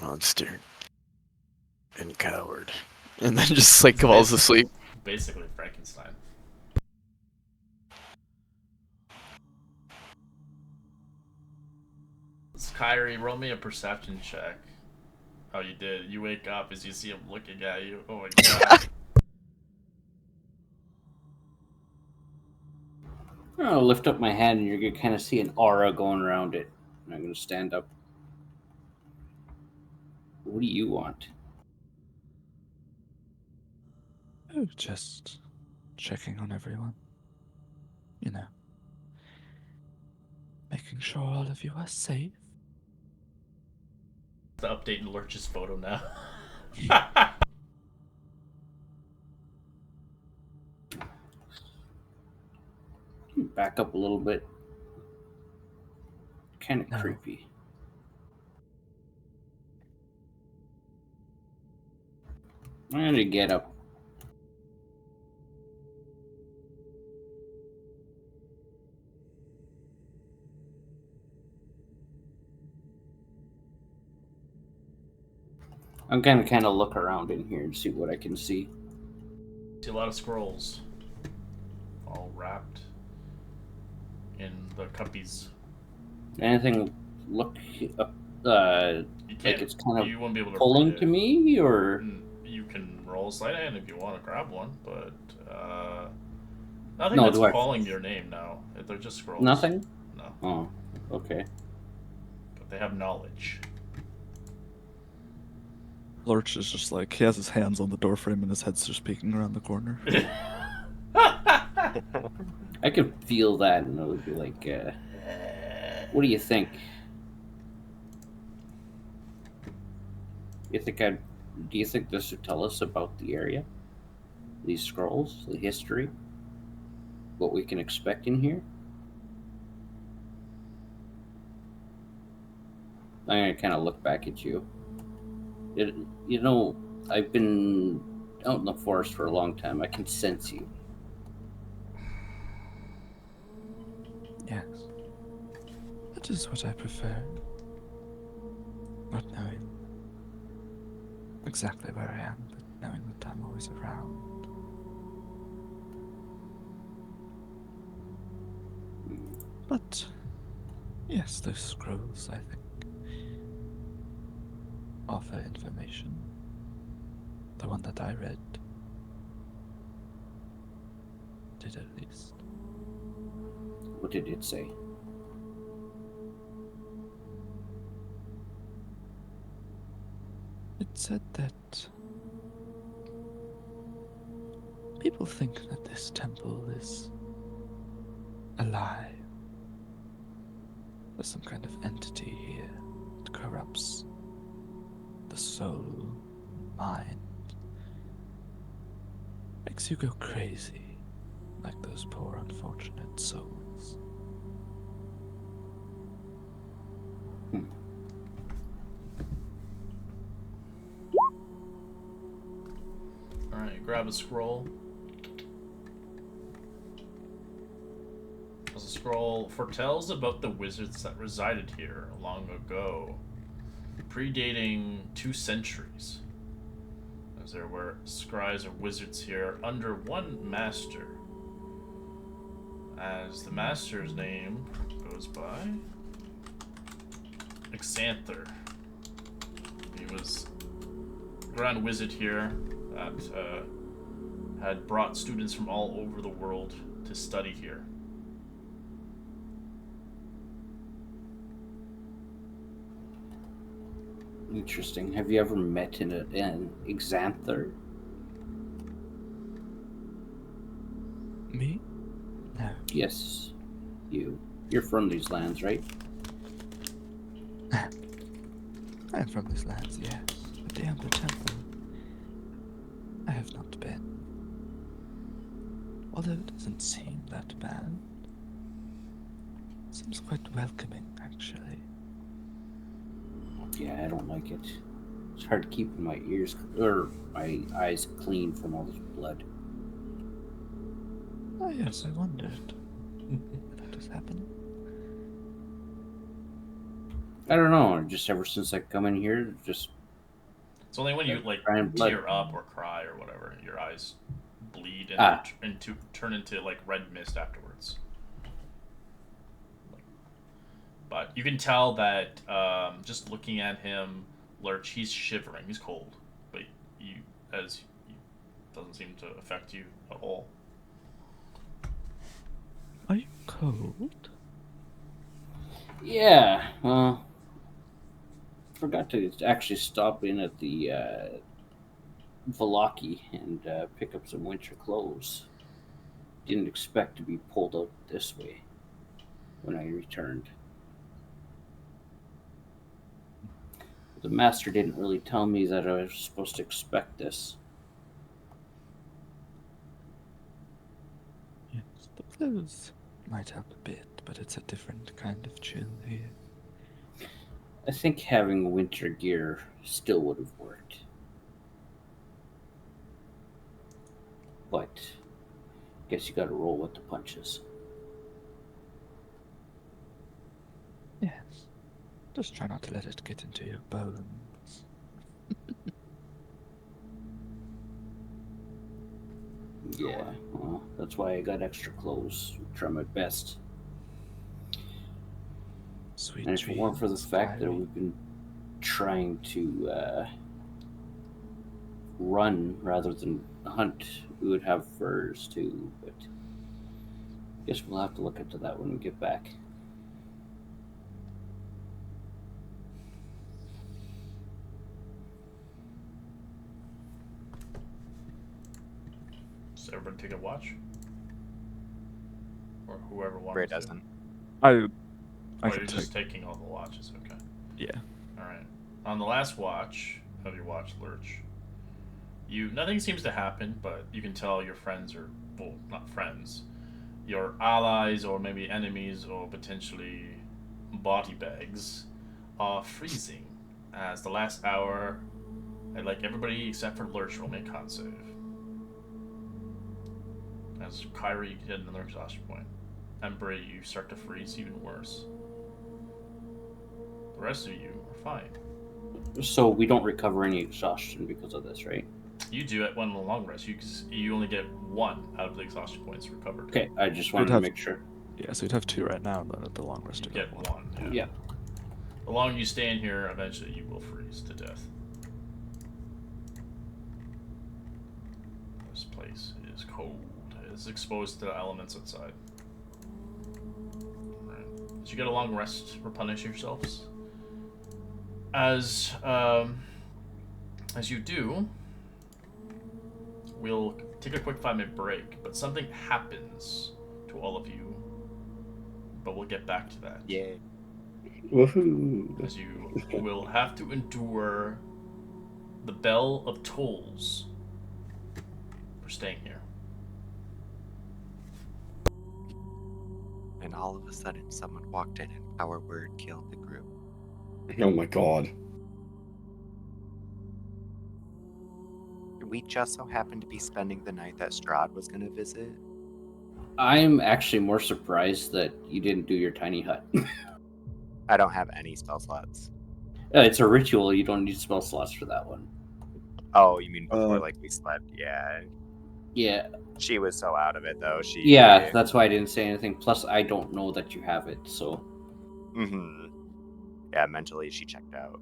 Monster. And coward. And then just like falls asleep. Basically Frankenstein. Kyrie, roll me a perception check. Oh, you did. You wake up as you see him looking at you. Oh my god. I'll lift up my hand and you're going to kind of see an aura going around it. And I'm going to stand up. What do you want? Oh, just checking on everyone. You know, making sure all of you are safe. To update Lurch's photo now. Back up a little bit. Kind of No. creepy. I'm going to get up. I'm going to kind of look around in here and see what I can see. See a lot of scrolls. All wrapped in the cuppies. Anything look up, You like can't, it's kind of you won't be able to pulling read to it. me, or You can roll a sleight hand if you want to grab one, but nothing No, that's do I- calling your name now. They're just scrolls. nothing? No, Oh, okay. but they have knowledge. Lurch is just like, he has his hands on the doorframe and his head's just peeking around the corner. I could feel that, and it would be like, what do you think? Do you think this would tell us about the area? These scrolls, the history? What we can expect in here? I'm gonna kind of look back at you. You know, I've been out in the forest for a long time. I can sense you. Yes. That is what I prefer. Not knowing exactly where I am, but knowing that I'm always around. But yes, those scrolls, I think, offer information. The one that I read did at least. What did it say? It said that people think that this temple is alive. There's some kind of entity here that corrupts the soul, mind. Makes you go crazy, like those poor unfortunate souls. Alright, grab a scroll. The scroll foretells about the wizards that resided here long ago, predating 2 centuries. As there were scries of wizards here under one master. As the master's name goes by Xanther. He was a grand wizard here that had brought students from all over the world to study here. Interesting. Have you ever met an Xanther? Me? No. Yes, you. You're from these lands, right? I am from these lands, yes, but the Ember Temple I have not been. Although it doesn't seem that bad. Seems quite welcoming, actually. Yeah, I don't like it. It's hard keeping my ears or my eyes clean from all this blood. Oh yes, I wondered. If is happening? I don't know. Just ever since I come in here, just It's only when you like crying blood. tear up or cry or whatever, your eyes bleed and Ah. turn into like red mist afterwards. But you can tell that just looking at him, Lurch, he's shivering, he's cold, but you as you, doesn't seem to affect you at all. Are you cold? Yeah. Well, forgot to actually stop in at the Valaki and pick up some winter clothes. Didn't expect to be pulled out this way when I returned. The master didn't really tell me that I was supposed to expect this. Yes, the clothes might help a bit, but it's a different kind of chill here. I think having winter gear still would have worked. But guess you gotta roll with the punches. Yes. Just try not to let it get into your bones. Yeah, well, that's why I got extra clothes. Try my best. Sweet And if it weren't for the dreams, fact that Kyrie. we've been trying to run rather than hunt, we would have furs too. But guess we'll have to look into that when we get back. Does everybody take a watch? Or whoever wants Bray to. doesn't. I Oh, can you're take. just taking all the watches, okay. Yeah. Alright. On the last watch of your watch, Lurch, nothing seems to happen, but you can tell your friends are, well, not friends, your allies or maybe enemies or potentially body bags are freezing as the last hour, and like everybody except for Lurch will make con save. As Kyrie, you get another exhaustion point. And Bray, you start to freeze even worse. The rest of you are fine. So we don't recover any exhaustion because of this, right? You do at one long rest. You only get one out of the exhaustion points recovered. Okay, I just wanted to make sure. Yeah, so you'd have 2 right now, and then at the long rest You you'd get have 1. one. Yeah. The longer you stay in here, eventually you will freeze to death. This place is cold. It's exposed to the elements outside. Right. As you get a long rest, replenish yourselves. As you do, we'll take a quick 5-minute break, but something happens to all of you. But we'll get back to that. Yeah. Woohoo! As you will have to endure the Bell of Tolls for staying here. And all of a sudden, someone walked in and our word killed the group. Oh my god. We just so happened to be spending the night that Strahd was going to visit. I'm actually more surprised that you didn't do your tiny hut. I don't have any spell slots. It's a ritual. You don't need spell slots for that one. Oh, you mean before, Uh, like, we slept? Yeah. Yeah. She was so out of it, though. Yeah, that's why I didn't say anything. Plus, I don't know that you have it, so. Mm-hmm. Yeah, mentally, she checked out.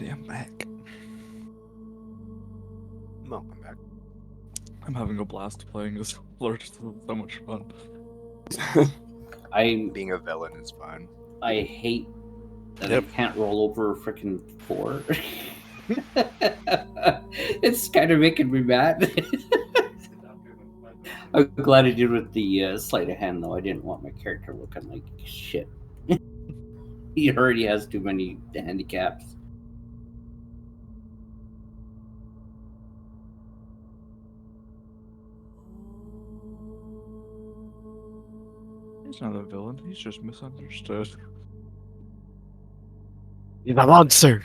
everybody, I'm back. Welcome back. I'm having a blast playing this Lurch. This is so much fun. Being a villain is fun. I hate that Yep. I can't roll over a freaking 4. It's kind of making me mad. I'm glad I did with the sleight of hand, though. I didn't want my character looking like shit. He already has too many handicaps. He's not a villain. He's just misunderstood. He's a monster.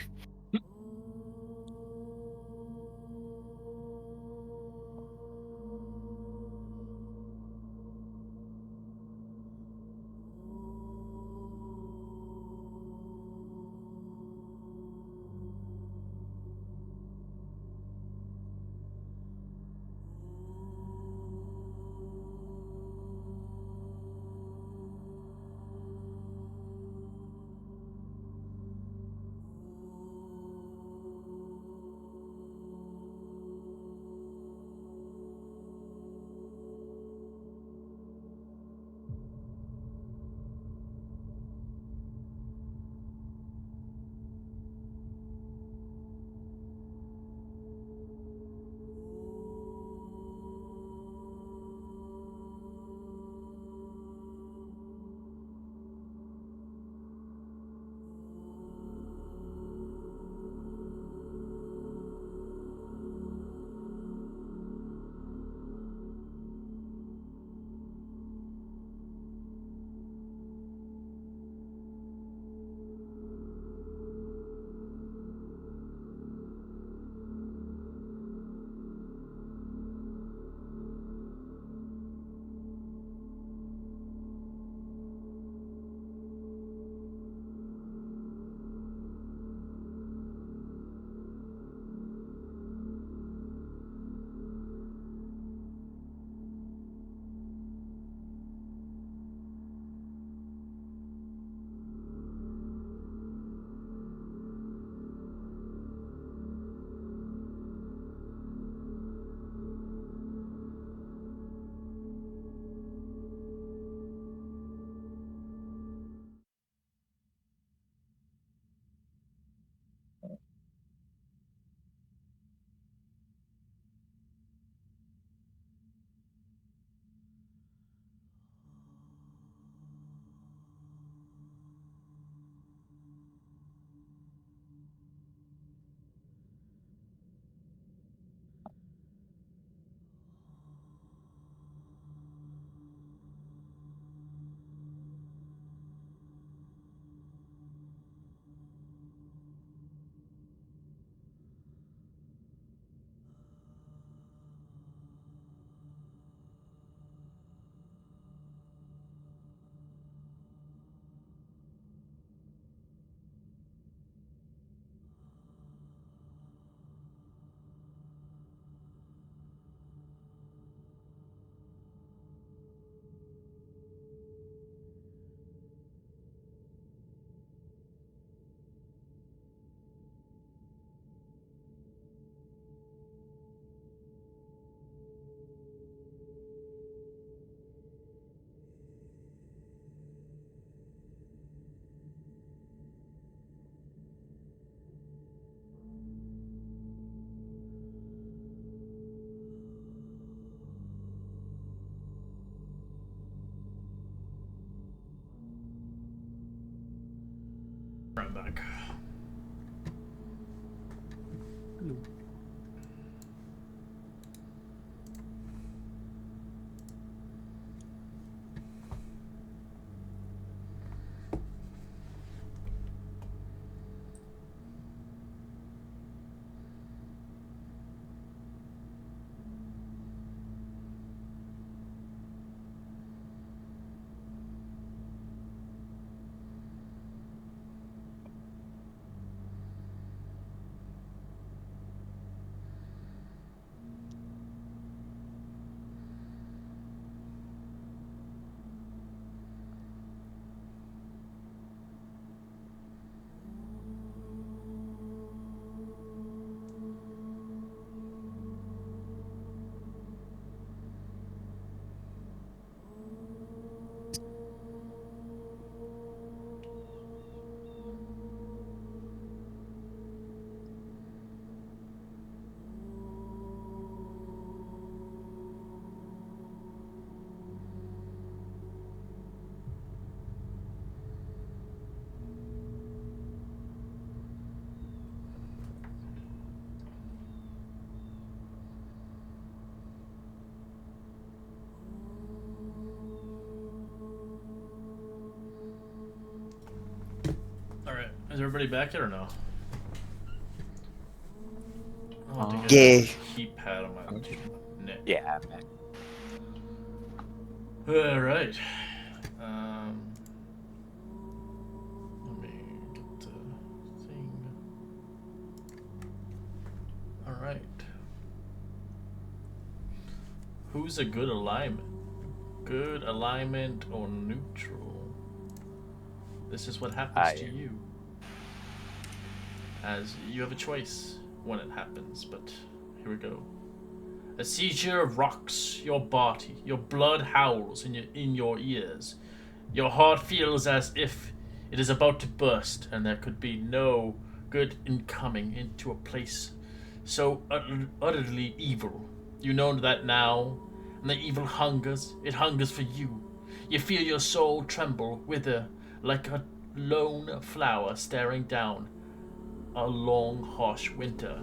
Right back. Is everybody back yet or no? Oh, I think I Yeah. have a keypad on my neck. Yeah, I'm back. Alright. Let me get the thing. Alright. Who's a good alignment? Good alignment or neutral? This is what happens to you. As you have a choice when it happens, but here we go. A seizure rocks your body. Your blood howls in your ears. Your heart feels as if it is about to burst, and there could be no good in coming into a place so utterly evil. You know that now, and the evil hungers. It hungers for you. You feel your soul tremble, wither like a lone flower staring down a long, harsh winter.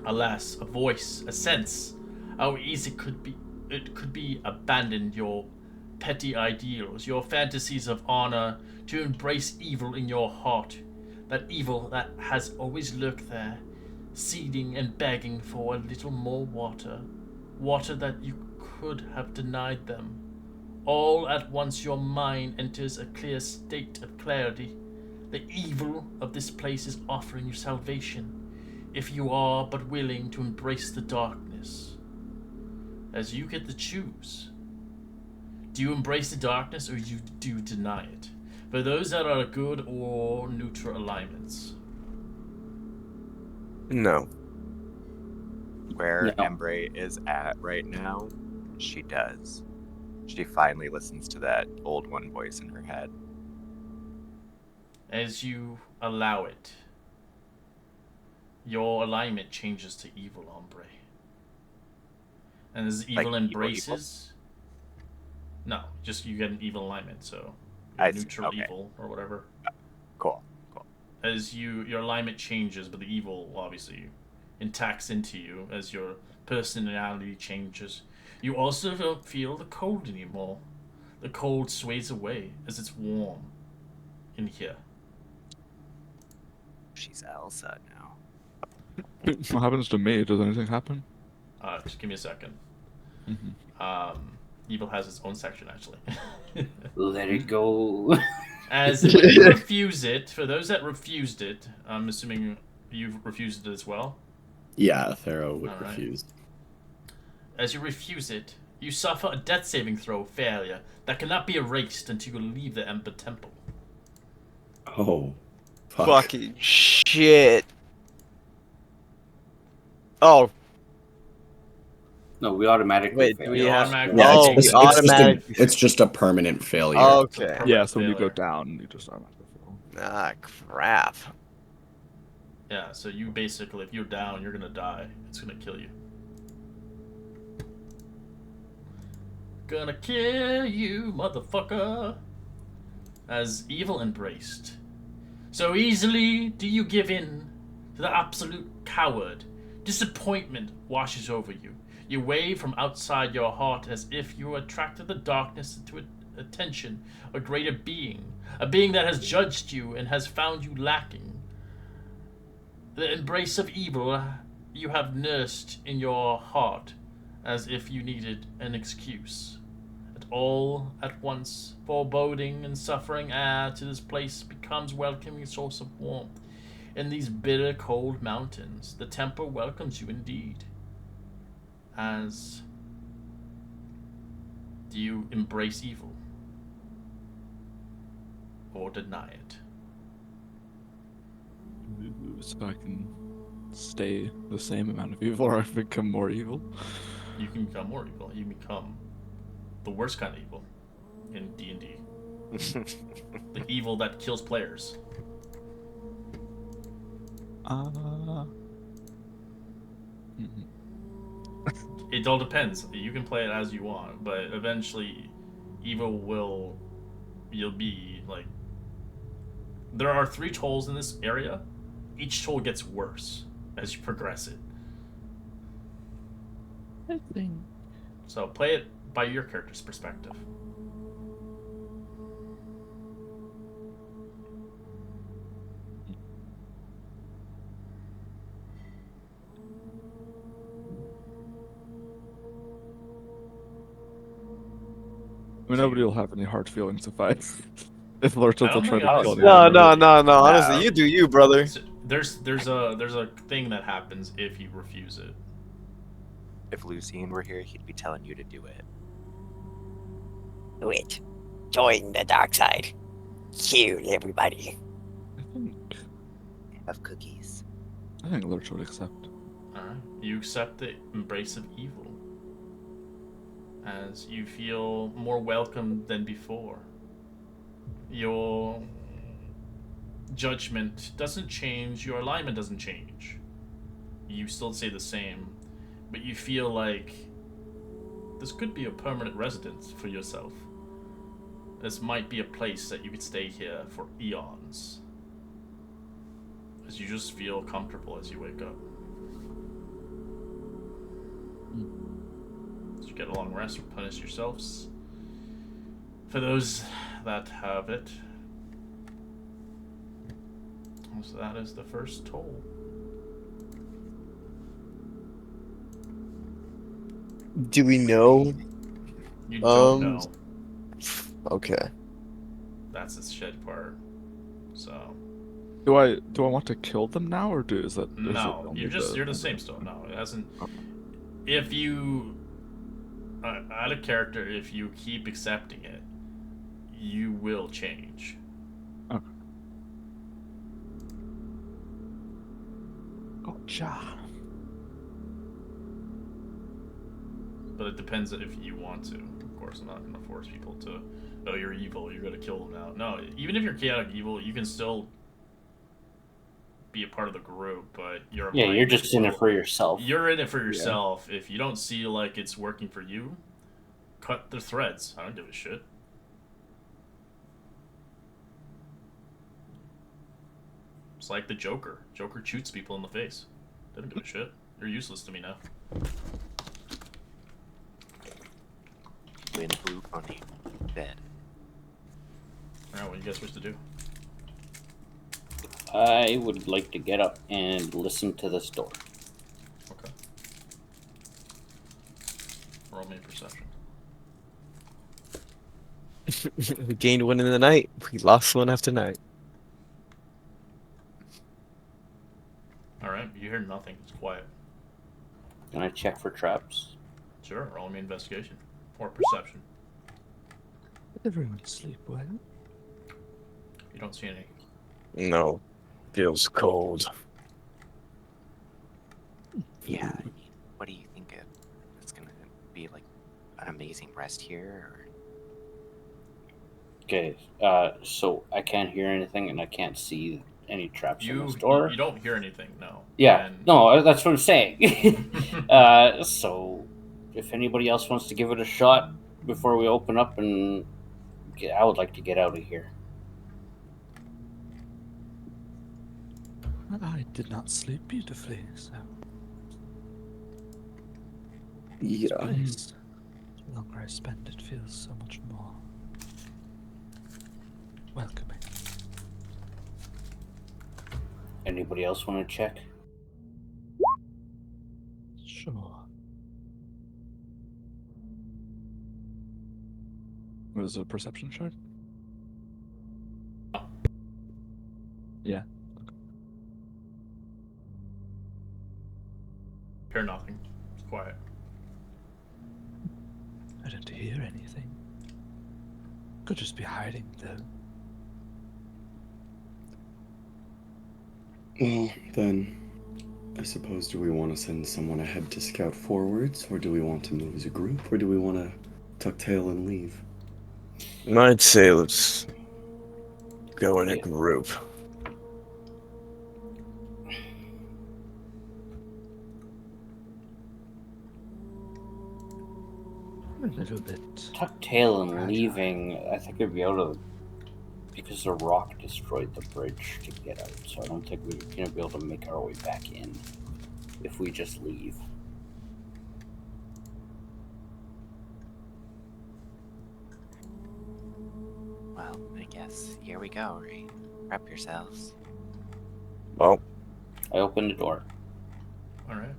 Alas, a voice, a sense, how easy it could be abandoned your petty ideals, your fantasies of honor, to embrace evil in your heart, that evil that has always lurked there, seeding and begging for a little more water, water that you could have denied them. All at once your mind enters a clear state of clarity. The evil of this place is offering you salvation, if you are but willing to embrace the darkness. As you get to choose. Do you embrace the darkness or do you deny it? For those that are good or neutral alignments. No. Where No. Embray is at right now, she does. She finally listens to that old one voice in her head. As you allow it, your alignment changes to evil, Ombre. And as evil Like embraces... No, just you get an evil alignment, so... I see, neutral okay. evil, or whatever. Cool. As your alignment changes, but the evil, obviously, intacts into you as your personality changes. You also don't feel the cold anymore. The cold sways away as it's warm in here. She's Elsa now. What happens to me? Does anything happen? Just give me a second. Mm-hmm. Evil has its own section, actually. Let it go. As when you refuse it, for those that refused it, I'm assuming you've refused it as well. Yeah, Thero would All right. refuse. As you refuse it, you suffer a death saving throw failure that cannot be erased until you leave the Ember Temple. Oh, fuck. Fucking shit. Oh, No, we automatically wait, fail. do we You have... automatically- Yeah, Oh, it's, we automatic... it's just a permanent failure. Okay. Yeah, so when you go failure. down, you just automatically fail. Ah, crap. Yeah, so you basically, if you're down, you're gonna die. It's gonna kill you. Gonna kill you, motherfucker. As evil embraced. So easily do you give in to the absolute coward. Disappointment washes over you. You wave from outside your heart as if you attracted the darkness to attention, a greater being. A being that has judged you and has found you lacking. The embrace of evil you have nursed in your heart as if you needed an excuse. And all at once, foreboding and suffering add to this place becomes welcoming source of warmth. In these bitter cold mountains, the temple welcomes you indeed. As do you embrace evil or deny it? So I can stay the same amount of evil, or I become more evil. You can become more evil. You become the worst kind of evil in D&D. The evil that kills players. Mhm. It all depends. You can play it as you want, but eventually you'll be like, there are 3 tolls in this area. Each toll gets worse as you progress it. I think. So play it by your character's perspective. mean, nobody will have any hard feelings if I if Lurch I will don't try think to kill Alex anyone. will. No, no, no, no. No. Honestly, you do you, brother. So there's a thing that happens if you refuse it. If Lucien were here, he'd be telling you to do it. Do it. Join the dark side. Kill everybody. Have cookies. I think Lurch would accept. Alright. You accept the embrace of evil. As you feel more welcome than before. Your judgment doesn't change, your alignment doesn't change. You still stay the same, but you feel like this could be a permanent residence for yourself. This might be a place that you could stay here for eons. As you just feel comfortable as you wake up. As you get a long rest, replenish yourselves. For those that have it. So that is the first toll. Do we know? You don't know. Okay. That's the shed part. So Do I want to kill them now, or is it no, only you're the same still. No, it hasn't. If you out of character, if you keep accepting it, you will change. Okay. Gotcha. But it depends if you want to. Of course, I'm not going to force people to. Oh, you're evil. You're going to kill them now. No, even if you're chaotic evil, you can still be a part of the group. But You're just in it for yourself. You're in it for yourself. If you don't see like it's working for you, cut the threads. I don't give a shit. It's like the Joker. Joker shoots people in the face. Doesn't give a shit. You're useless to me now. Win blue pony. Dead. Alright, what do you guys wish to do? I would like to get up and listen to this door. Okay. Roll me perception. We gained one in the night. We lost one after night. Alright, you hear nothing. It's quiet. Can I check for traps? Sure, roll me investigation. Or perception. Did everyone sleep well? You don't see any. No. Feels cold. Yeah. I mean, what do you think it's gonna be like an amazing rest here? Or... Okay, so I can't hear anything and I can't see any traps in this You door. you don't hear anything, no. Yeah, And- no, that's what I'm saying. So if anybody else wants to give it a shot before we open up, and I would like to get out of here. I did not sleep beautifully, so Yeah. place, the longer I spend, it feels so much more welcoming. Anybody else want to check? Sure. What is it, a perception check? Yeah. Hear nothing. It's quiet. I don't hear anything. Could just be hiding, though. Well, then, I suppose, do we want to send someone ahead to scout forwards, or do we want to move as a group, or do we want to tuck tail and leave? I'd say let's go in a group. A little bit. Tuck tail and Fragile. leaving, I think it'd be out of because the rock destroyed the bridge to get out. So I don't think we're gonna be able to make our way back in if we just leave. Well, I guess here we go, right? Prep yourselves. Well, I opened the door. Alright.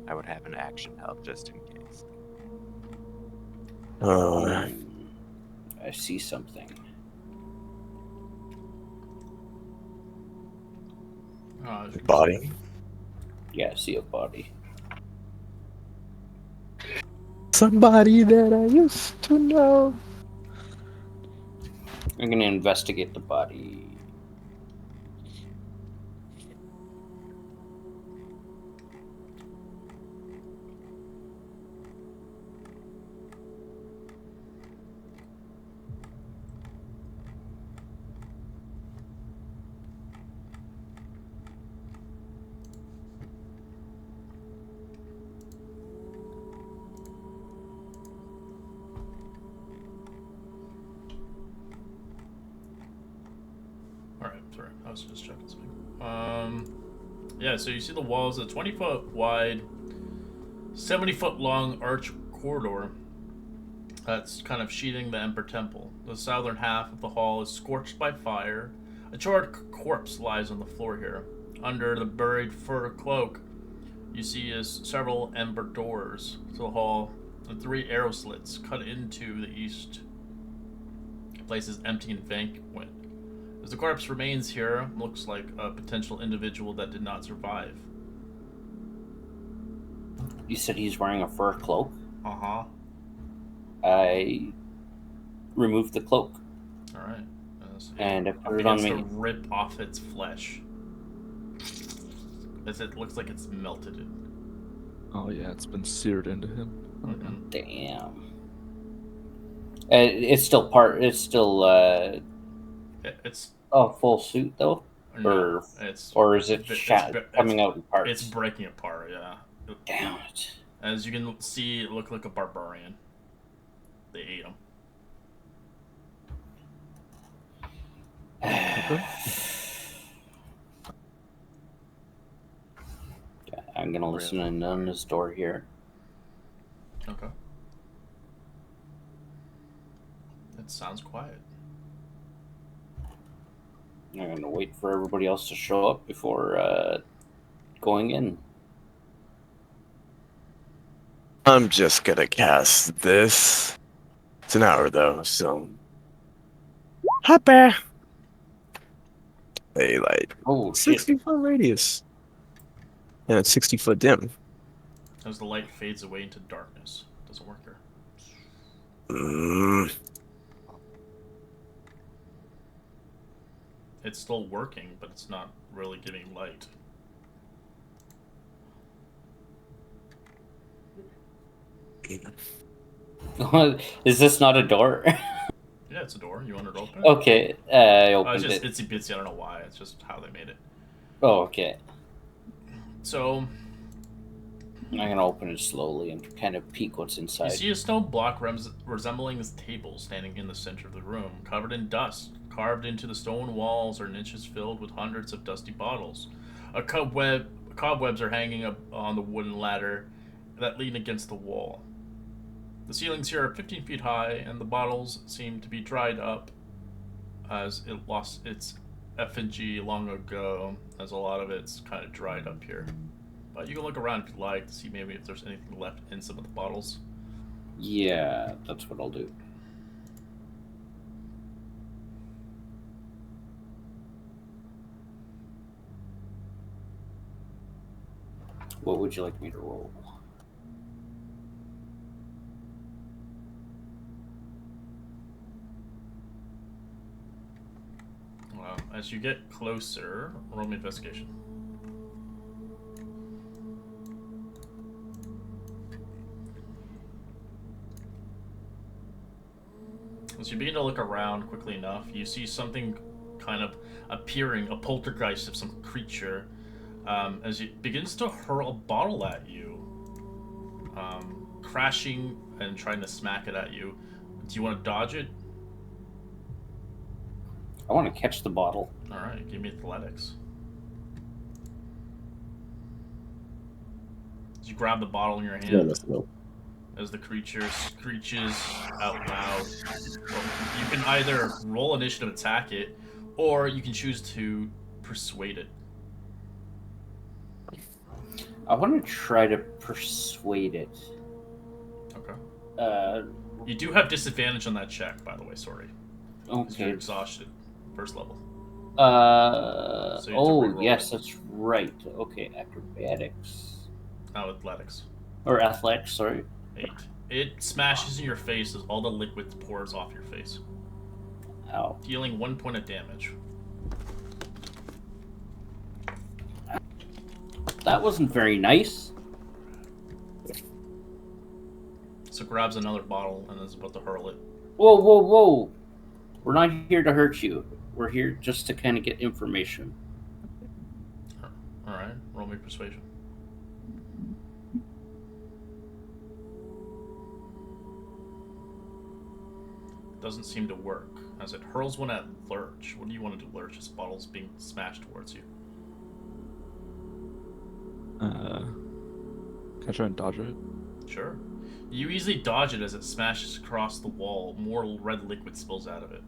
I would have an action help just in case. Uh, I see something. body. Yeah, I see a body. Somebody that I used to know. I'm gonna investigate the body. Alright, sorry. I was just checking something. Yeah, so you see the walls, a 20-foot wide, 70-foot long arch corridor that's kind of sheathing the Emperor Temple. The southern half of the hall is scorched by fire. A charred corpse lies on the floor here. Under the buried fur cloak, you see is several ember doors to the hall and 3 arrow slits cut into the east. The place is empty and vacant. As the corpse remains here, looks like a potential individual that did not survive. You said he's wearing a fur cloak? Uh-huh. I removed the cloak. Alright. And I put it on me. To rip off its flesh. As it looks like it's melted it. Oh yeah, it's been seared into him. Mm-hmm. Damn. It's still part. It's still. It's a full suit though, no, or is it coming out in parts? It's breaking apart. Yeah. Damn it! As you can see, it looked like a barbarian. They ate him. I'm gonna listen in on this door here. Okay. It sounds quiet. I'm gonna wait for everybody else to show up before going in. I'm just gonna cast this. It's an hour though, so. Happy. Hey, like 60-foot radius. Yeah, it's 60-foot dim. As the light fades away into darkness. Doesn't work here. It's still working, but it's not really giving light. Is this not a door? Yeah, it's a door. You want it to open it? Okay, I opened it's just it. itsy bitsy. I don't know why. It's just how they made it. Oh, okay. So I'm gonna open it slowly and kind of peek what's inside. you see a stone block resembling this table standing in the center of the room, covered in dust. Carved into the stone walls are niches filled with hundreds of dusty bottles. Cobwebs are hanging up on the wooden ladder that lean against the wall. The ceilings here are 15 feet high, and the bottles seem to be dried up as it lost its effigy long ago, as a lot of it's kind of dried up here. But you can look around if you like to see maybe if there's anything left in some of the bottles. Yeah, that's what I'll do. What would you like me to roll? As you get closer, roll me investigation. As you begin to look around quickly enough, you see something kind of appearing, a poltergeist of some creature, as it begins to hurl a bottle at you, crashing and trying to smack it at you. Do you want to dodge it? I want to catch the bottle. Alright, give me athletics. As you grab the bottle in your hand, as the creature screeches out loud, you can either roll initiative attack it, or you can choose to persuade it. I want to try to persuade it. Okay. You do have disadvantage on that check, by the way. Sorry. 'Cause you're Okay. exhausted. First level. So you have to Oh, reroll yes, it. that's right. Okay, acrobatics. Now athletics. Or athletics, sorry. 8. It smashes in your face as all the liquid pours off your face, Ow. dealing 1 point of damage. That wasn't very nice. So grabs another bottle and is about to hurl it. Whoa, whoa, whoa. We're not here to hurt you. We're here just to kind of get information. Alright, roll me persuasion. Doesn't seem to work, as it hurls one at Lurch. What do you want to do, Lurch? This bottle's being smashed towards you. Can I try and dodge it? Sure. You easily dodge it as it smashes across the wall. More red liquid spills out of it.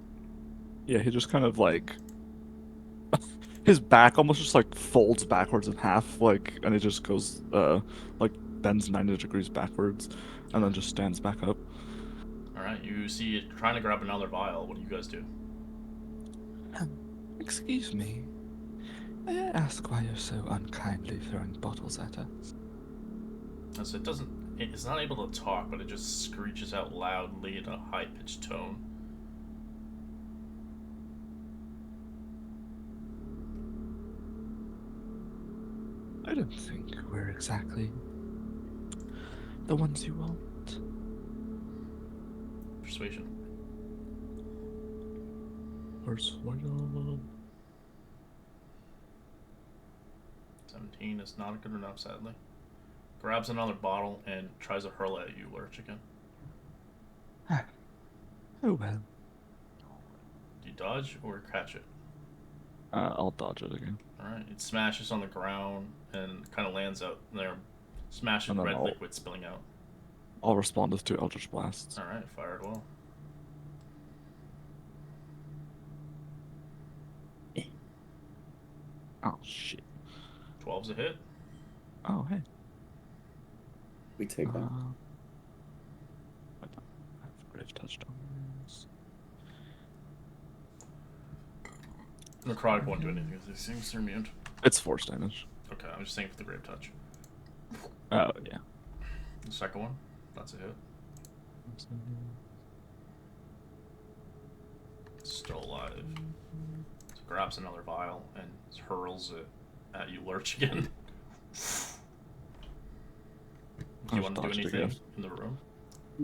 Yeah, he just kind of like his back almost just like folds backwards in half, like, and it just goes like bends 90 degrees backwards, and then just stands back up. Alright, you see it trying to grab another vial. What do you guys do? Excuse me. May I ask why you're so unkindly throwing bottles at us? So it doesn't. It's not able to talk, but it just screeches out loudly in a high-pitched tone. I don't think we're exactly the ones you want. Persuasion. Persuasion. 17 is not good enough, sadly. Grabs another bottle and tries to hurl it at you, Lurch, again. Oh well. Do you dodge or catch it? I'll dodge it again. Alright, it smashes on the ground and kind of lands out there, smashing And then red I'll- liquid spilling out. I'll respond with 2 Eldritch Blasts. Alright, fired well. Oh shit. 12's a hit. Oh hey. We take that. I don't have Grave Touch on this. Necrotic won't do anything. These things are immune. It's force damage. Okay, I'm just saying for the Grave Touch. Oh yeah. The second one, that's a hit. It's still alive. So grabs another vial and hurls it at you, Lurch, again. Do you I've want to do dodged anything again. in the room?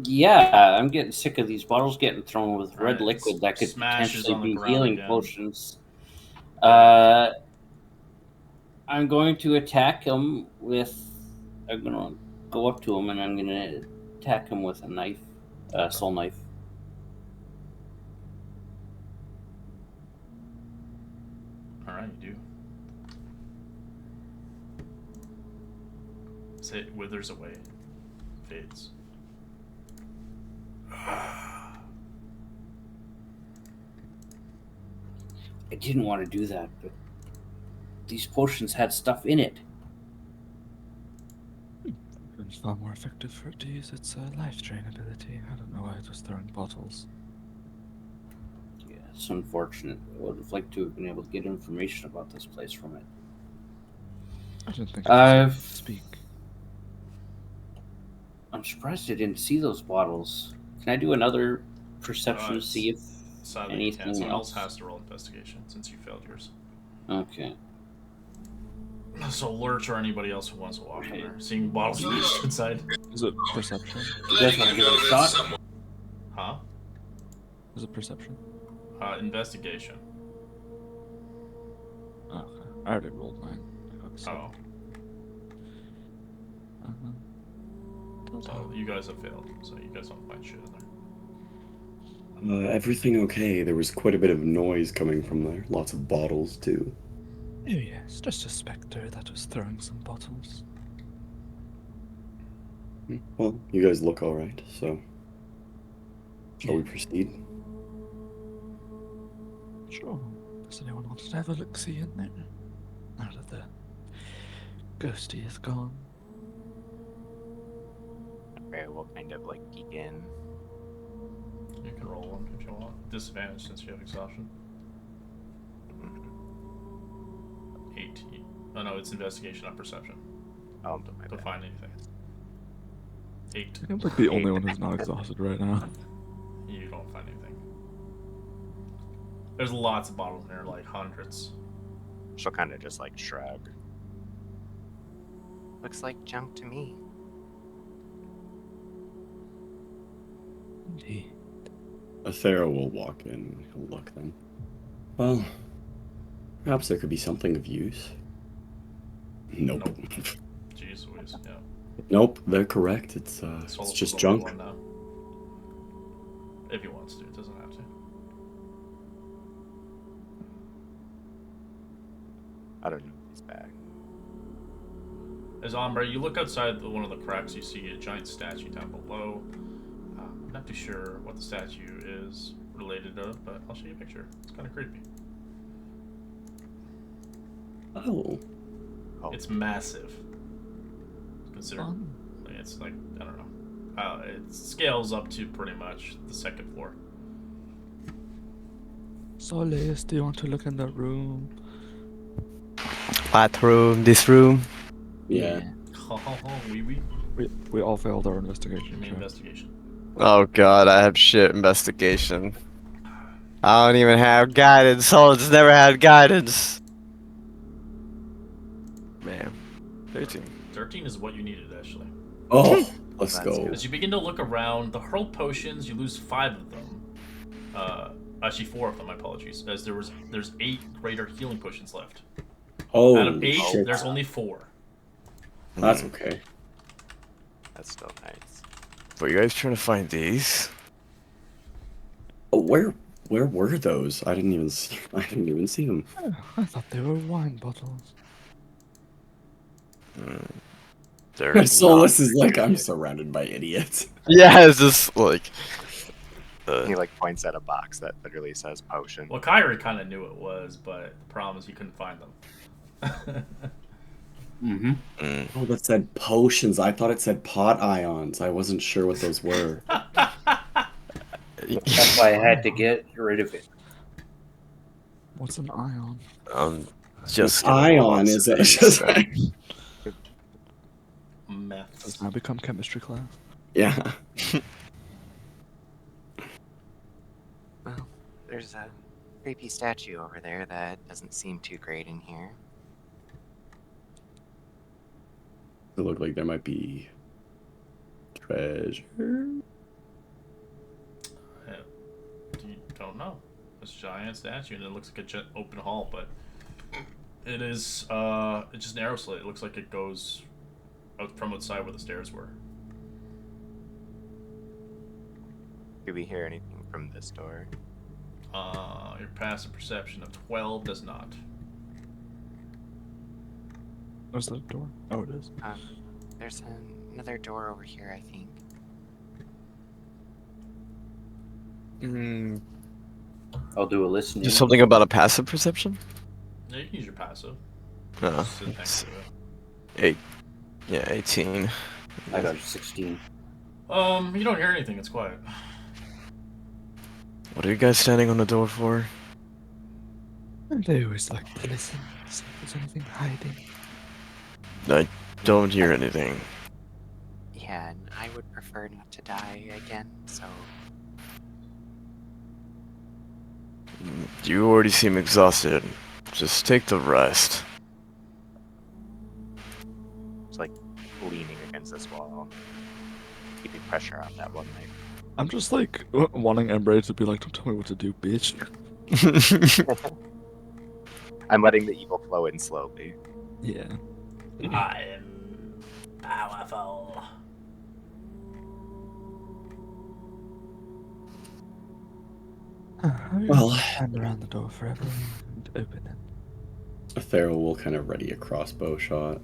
Yeah, I'm getting sick of these bottles getting thrown with red Alright, liquid that could smashes potentially on the be ground healing again. potions. I'm going to attack him with. I'm going to go up to him and I'm going to attack him with a knife, soul knife. Alright, you do. Say it withers away. Fades. I didn't want to do that, but these potions had stuff in it. It's far more effective for it to use its life drain ability. I don't know why it was throwing bottles. Yeah, it's unfortunate. I would have liked to have been able to get information about this place from it. I didn't think I've- it could speak. I'm surprised I didn't see those bottles. Can I do another perception to it's- see if Sadly, you can't. anything Someone else else? has to roll investigation since you failed yours. Okay. So Lurch or anybody else who wants to walk in there, seeing bottles smashed inside. Is it perception? You guys want to give it a shot? Huh? Is it perception? Investigation. Oh, okay. I already rolled mine. So, Oh, so you guys have failed. So you guys don't find shit in there. Everything okay? There was quite a bit of noise coming from there. Lots of bottles, too. Oh yes, just a spectre that was throwing some bottles. Well, you guys look alright, so. Shall we proceed? Sure. Does anyone want to have a look-see in there? Now that the ghosty is gone. Okay, we'll kind of like peek in. You can roll one if you want. Disadvantage since you have exhaustion. 18. Oh no, it's investigation, not perception. Oh, my Don't bad. find anything. 8. I'm like the only one who's not exhausted right now. You don't find anything. There's lots of bottles in there, like hundreds. She'll kind of just like shrug. Looks like junk to me. Indeed. Athera will walk in. He'll look then. Well, perhaps there could be something of use. Nope. Nope. Jeez Louise, yeah. Nope, they're correct. It's Solus just is only junk. one now. If he wants to, it doesn't have to. I don't know if he's back. As Ombre, you look outside one of the cracks, you see a giant statue down below. I'm not too sure what the statue is related to, but I'll show you a picture. It's kind of creepy. Oh. It's massive. Consider, it's like, I don't know. It scales up to pretty much the second floor. Solis, do you want to look in the room? Bathroom, this room. Yeah. We all failed our investigation Give me check. investigation. Oh god, I have shit investigation. I don't even have guidance. Solid's never had guidance. Man. 13. 13 is what you needed, actually. Oh, let's That's go. good. As you begin to look around, the hurl potions, you lose 5 of them. Actually 4 of them, my apologies. As there's 8 greater healing potions left. Oh, Out of 8, shit. there's only 4. That's okay. That's still nice. Were you guys trying to find these? Oh, where were those? I didn't even see. I didn't even see them. Oh, I thought they were wine bottles. They're Solus not. is like, I'm surrounded by idiots. Yeah, it's just like. He like points at a box that literally says potion. Well, Kyrie kind of knew it was, but the problem is he couldn't find them. Mm-hmm. Oh, that said potions. I thought it said pot ions. I wasn't sure what those were. That's why I had to get rid of it. What's an ion? Just Ion is it? Just like, Meth. Does now become chemistry class? yeah. Well, there's a creepy statue over there that doesn't seem too great in here. It looked like there might be treasure. You don't know. This giant statue, and it looks like a open hall, but it is it's just narrow slit. It looks like it goes out from outside where the stairs were. Do we hear anything from this door? Your passive perception of 12 does not. Where's the door? Oh, it is. There's another door over here, I think. I'll do a listening. Just something about a passive perception? Yeah, you can use your passive. Oh, Just sit next to it. 18. I got a 16. You don't hear anything. It's quiet. What are you guys standing on the door for? And they always like to listen, see if there's anything hiding. I don't hear anything. Yeah, and I would prefer not to die again, so You already seem exhausted. Just take the rest. it's like leaning against this wall, keeping pressure on that one leg. I'm just like wanting Embrace to be like, don't tell me what to do, bitch. I'm letting the evil flow in slowly. Yeah. I am powerful. Well, Stand around the door forever and open it. Athera will kind of ready a crossbow shot.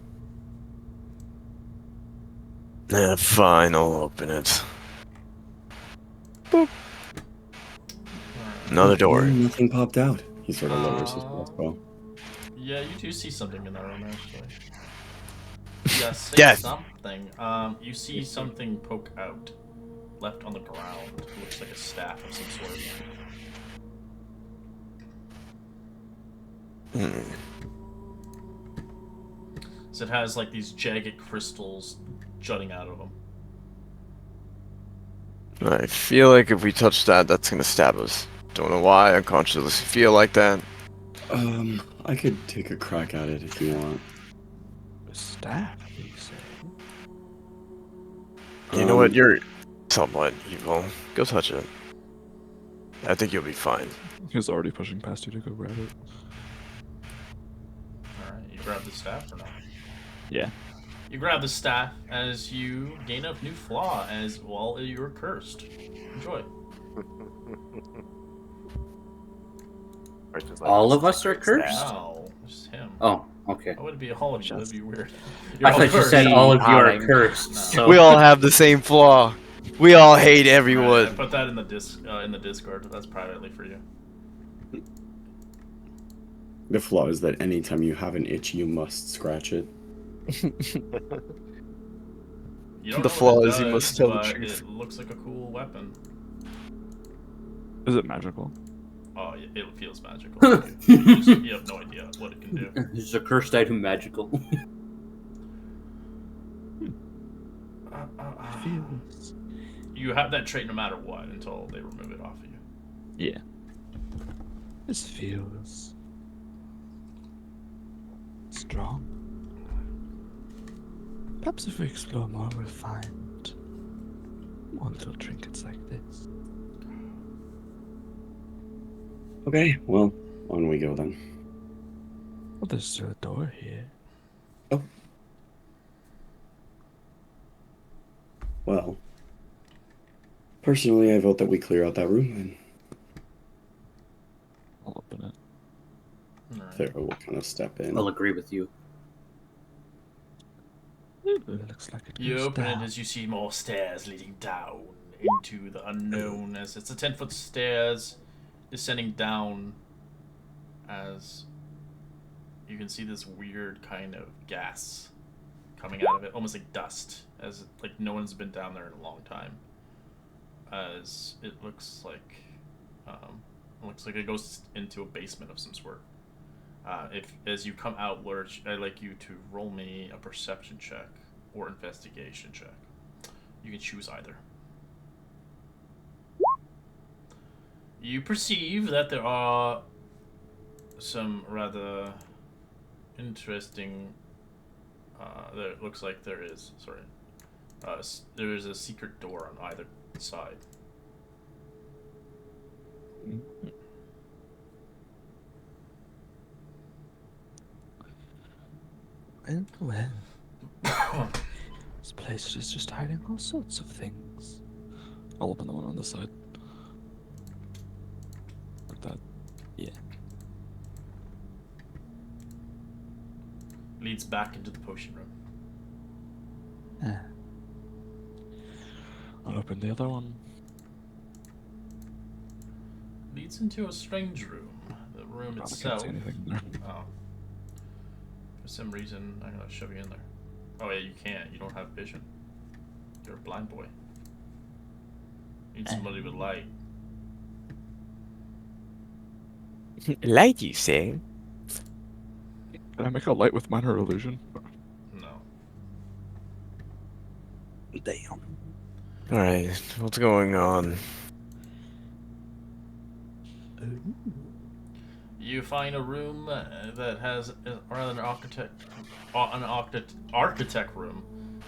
Yeah, fine, I'll open it. Boop. Another door. Nothing popped out. He sort of lowers his crossbow. Yeah, you do see something in that room, actually. Yeah, say Death. something. You see something poke out. left on the ground. It looks like a staff of some sort. So it has like these jagged crystals jutting out of them. I feel like if we touch that, that's gonna stab us. Don't know why. I consciously feel like that. I could take a crack at it if you want. A staff, you say? You know what? You're somewhat evil. Go touch it. I think you'll be fine. He was already pushing past you to go grab it. Alright, you grab the staff or not? Yeah. You grab the staff as you gain a new flaw as well you're cursed. Enjoy. All of us are cursed? No, just him. Oh, okay. That would be all of you. That'd be weird. I thought you said all of you are Fine. cursed. No. So We all have the same flaw. We all hate Alright, I everyone. put that in the Discord. That's privately for you. The flaw is that anytime you have an itch, you must scratch it. You don't The know flaw what it is you does, must tell the but truth. It looks like a cool weapon. Is it magical? Oh, it feels magical. You have no idea what it can do. is a cursed item magical? Feels. You have that trait no matter what until they remove it off of you. Yeah. This feels strong. Perhaps if we explore more refined, more little trinkets like this. Okay, well, on we go then. Well, there's still a door here. Oh. Well, personally, I vote that we clear out that room and I'll open it. Alright. Thera will kind of step in. I'll agree with you. It looks like it You goes open down. it as you see more stairs leading down into the unknown. As it's a 10-foot stairs descending down, as you can see this weird kind of gas coming out of it, almost like dust, as like no one's been down there in a long time. As it looks like it goes into a basement of some sort. If as you come out, Lurch, I'd like you to roll me a perception check or investigation check. You can choose either. You perceive that there are some rather interesting. There it looks like there is. Sorry, there is a secret door on either side. Well, this place is just hiding all sorts of things. I'll open the one on the side. Like that. Yeah. Leads back into the potion room. Ah. I'll open the other one. Leads into a strange room. The room I can't itself. see anything in there. Oh. For some reason, I'm gonna shove you in there. Oh yeah, you can't. You don't have vision. You're a blind boy. Need somebody with light. Light, you say? Can I make a light with minor illusion? No. Damn. Alright, what's going on? You find a room that has rather an architect room.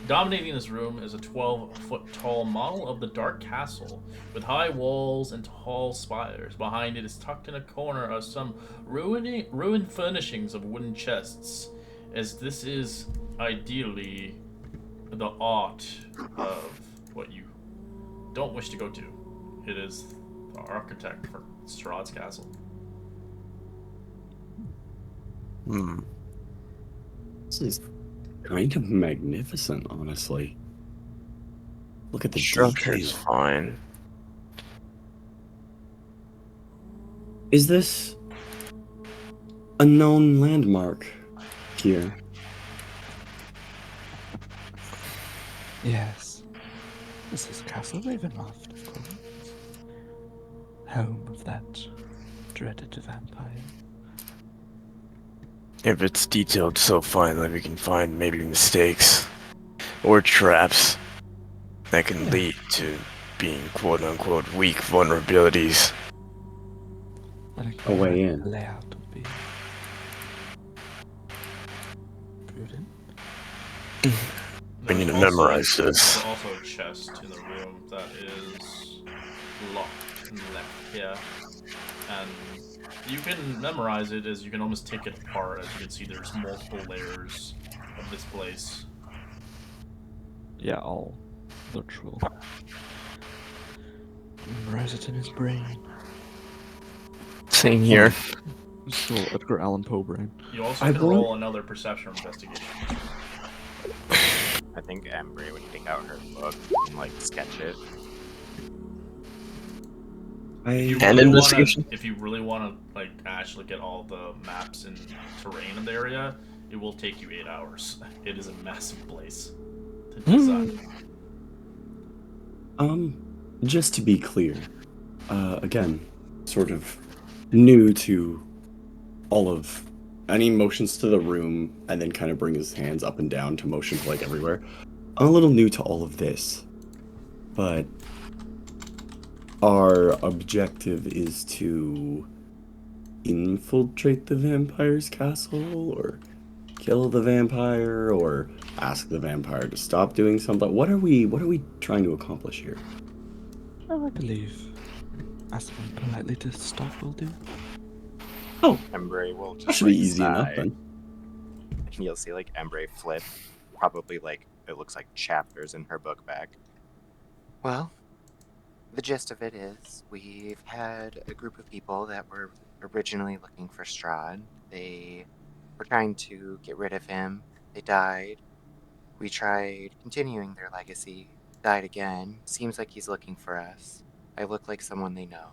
Dominating this room is a 12-foot tall model of the Dark Castle, with high walls and tall spires. Behind it is tucked in a corner are some ruined furnishings of wooden chests, as this is ideally the art of what you don't wish to go to. It is the architect for Strahd's castle. This is kind of magnificent, honestly. Look at the Structure's detail. fine. Is this a known landmark here? Yes. This is Castle Ravenloft, of course. Home of that dreaded vampire. If it's detailed so finely, we can find maybe mistakes or traps that can Yeah. lead to being quote-unquote weak vulnerabilities. I think A way in. the layout would be prudent. We need to There's memorize this. also a chest in the room that is locked in the left here, and you can memorize it as you can almost take it apart. As you can see, there's multiple layers of this place. Yeah, all literal. Memorize it in his brain. Same here. It's still Edgar Allan Poe brain. You also I can want- roll another perception or investigation. I think Embry would take out her book and like sketch it. And investigation? If you really want to like actually get all the maps and terrain in the area, it will take you 8 hours. It is a massive place to design. Just to be clear, again, sort of new to all of any motions to the room and then kind of bring his hands up and down to motion to like everywhere. I'm a little new to all of this, but our objective is to infiltrate the vampire's castle or kill the vampire or ask the vampire to stop doing something. What are we trying to accomplish here? Oh, I believe asking politely to stop will do. Oh, Embry will that just should like be easy enough sigh, then. and you'll see like Embry flip, probably like it looks like chapters in her book back. Well, the gist of it is we've had a group of people that were originally looking for Strahd. They were trying to get rid of him. They died. We tried continuing their legacy. Died again. Seems like he's looking for us. I look like someone they know.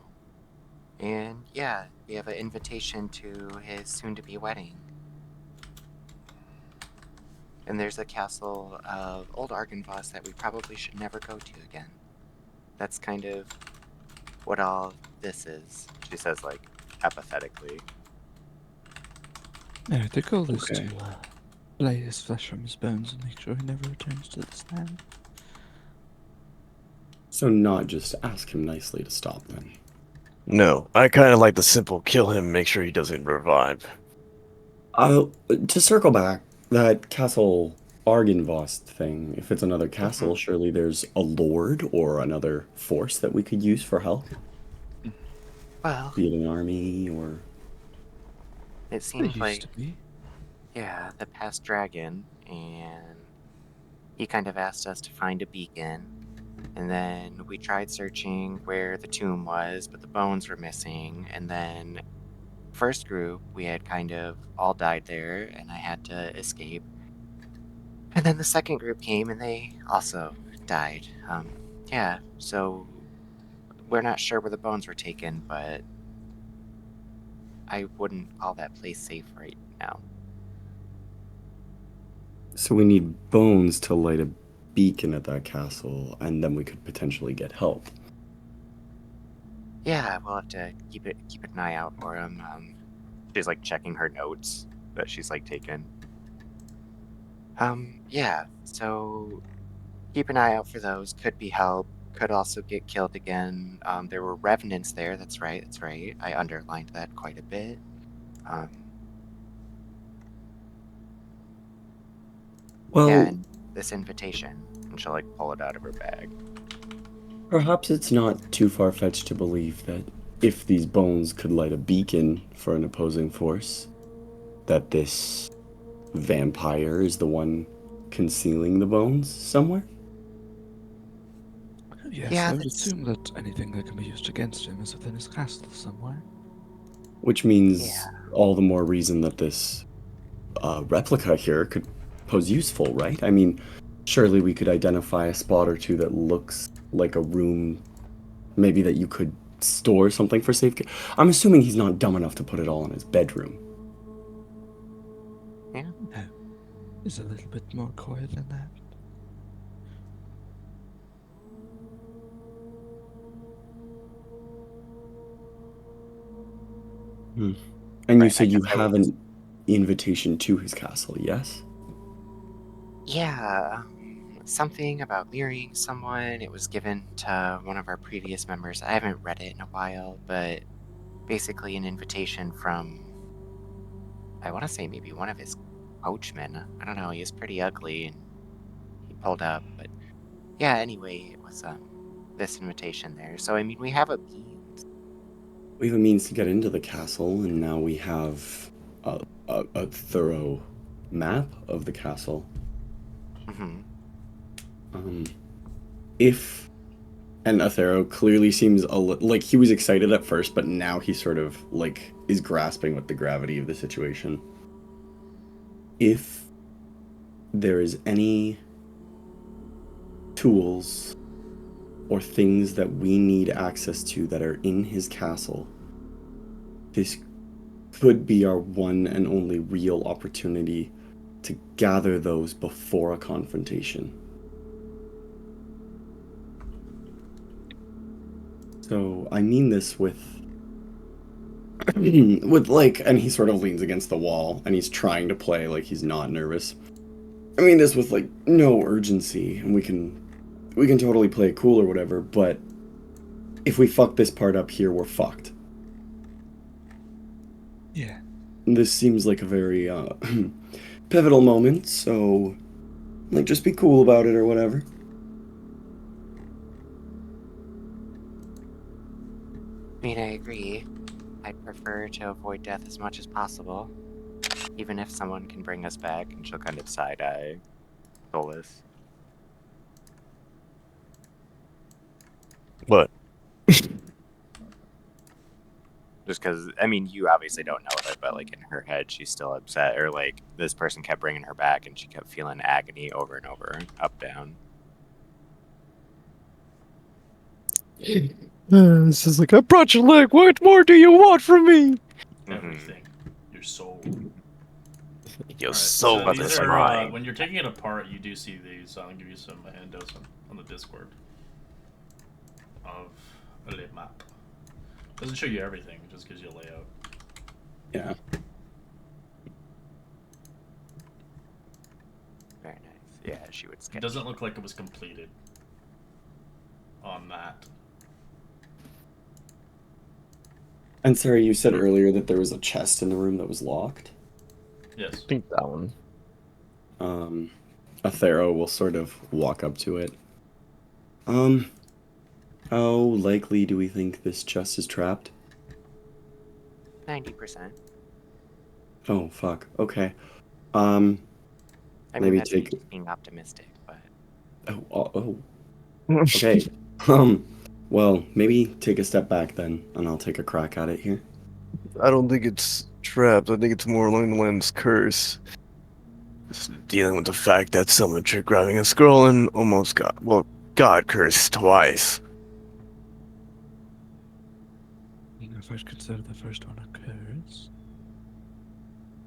And yeah, we have an invitation to his soon-to-be wedding. And there's a castle of old Argynvost that we probably should never go to again. That's kind of what all this is, she says, like, apathetically. No, the goal is Okay. to lay his flesh from his bones and make sure he never returns to this land. So not just ask him nicely to stop then. No, I kind of like the simple kill him, make sure he doesn't revive. To circle back, that Castle Argynvost thing, if it's another castle, surely there's a lord or another force that we could use for help. Well, Be it an army or... it There seems used like, to be. yeah, the past dragon, and he kind of asked us to find a beacon. And then we tried searching where the tomb was, but the bones were missing. And then, first group, we had kind of all died there, and I had to escape. And then the second group came, and they also died. Yeah, so we're not sure where the bones were taken, but I wouldn't call that place safe right now. So we need bones to light a beacon at that castle, and then we could potentially get help. Yeah, we'll have to keep an eye out for him. She's like checking her notes that she's like taken. Yeah, so keep an eye out for those. Could be help. Could also get killed again. There were revenants there. That's right. I underlined that quite a bit. Well, Yeah, and this invitation, and she'll like pull it out of her bag. perhaps it's not too far-fetched to believe that if these bones could light a beacon for an opposing force, that this vampire is the one concealing the bones somewhere? Yes, Yeah, I would that's- assume that anything that can be used against him is within his castle somewhere. Which means Yeah. all the more reason that this replica here could pose useful, right? I mean, surely we could identify a spot or two that looks like a room, maybe that you could store something for safety. I'm assuming he's not dumb enough to put it all in his bedroom. Yeah. No, he's a little bit more coy than that. Hmm. And you Right, I said you guess I have was. an invitation to his castle, yes? Yeah, something about marrying someone. It was given to one of our previous members. I haven't read it in a while, but basically an invitation from, I want to say maybe one of his coachmen. I don't know, he was pretty ugly and he pulled up, but yeah, anyway, it was this invitation there. So I mean, we have a means. We have a means to get into the castle, and now we have a thorough map of the castle. Hmm. Um, if and Athero clearly seems like he was excited at first, but now he sort of like is grasping with the gravity of the situation. If there is any tools or things that we need access to that are in his castle, this could be our one and only real opportunity to gather those before a confrontation. So I mean this with with like, and he sort of leans against the wall and he's trying to play like he's not nervous. I mean this with like no urgency, and we can totally play it cool or whatever, but if we fuck this part up here, we're fucked. Yeah. This seems like a very pivotal moment, so like just be cool about it or whatever. I mean, I agree. I'd prefer to avoid death as much as possible, even if someone can bring us back. And she'll kind of side eye Solus. What? Just because, I mean, you obviously don't know it, but like in her head, she's still upset, or like this person kept bringing her back and she kept feeling agony over and over, up, down. This is like, I brought your leg. What more do you want from me? Everything. Your soul. Your Alright, soul so these is are, mine. when you're taking it apart, you do see these. I'll give you some handouts on the Discord of a lit map. Doesn't show you everything, it just gives you a layout. Yeah. Very nice. Yeah, she would sketch. It doesn't look like it was completed on that. And sorry, you said earlier that there was a chest in the room that was locked. Yes. I think that one. Athero will sort of walk up to it. How likely do we think this chest is trapped? 90%. Oh, fuck. Okay. I mean, Maybe that's me take. just being optimistic, but Oh. Okay. Well, maybe take a step back then, and I'll take a crack at it here. I don't think it's trapped. I think it's more along the lines curse. Just dealing with the fact that someone trick grabbing a scroll and almost got cursed twice. You know, if I consider the first one occurs.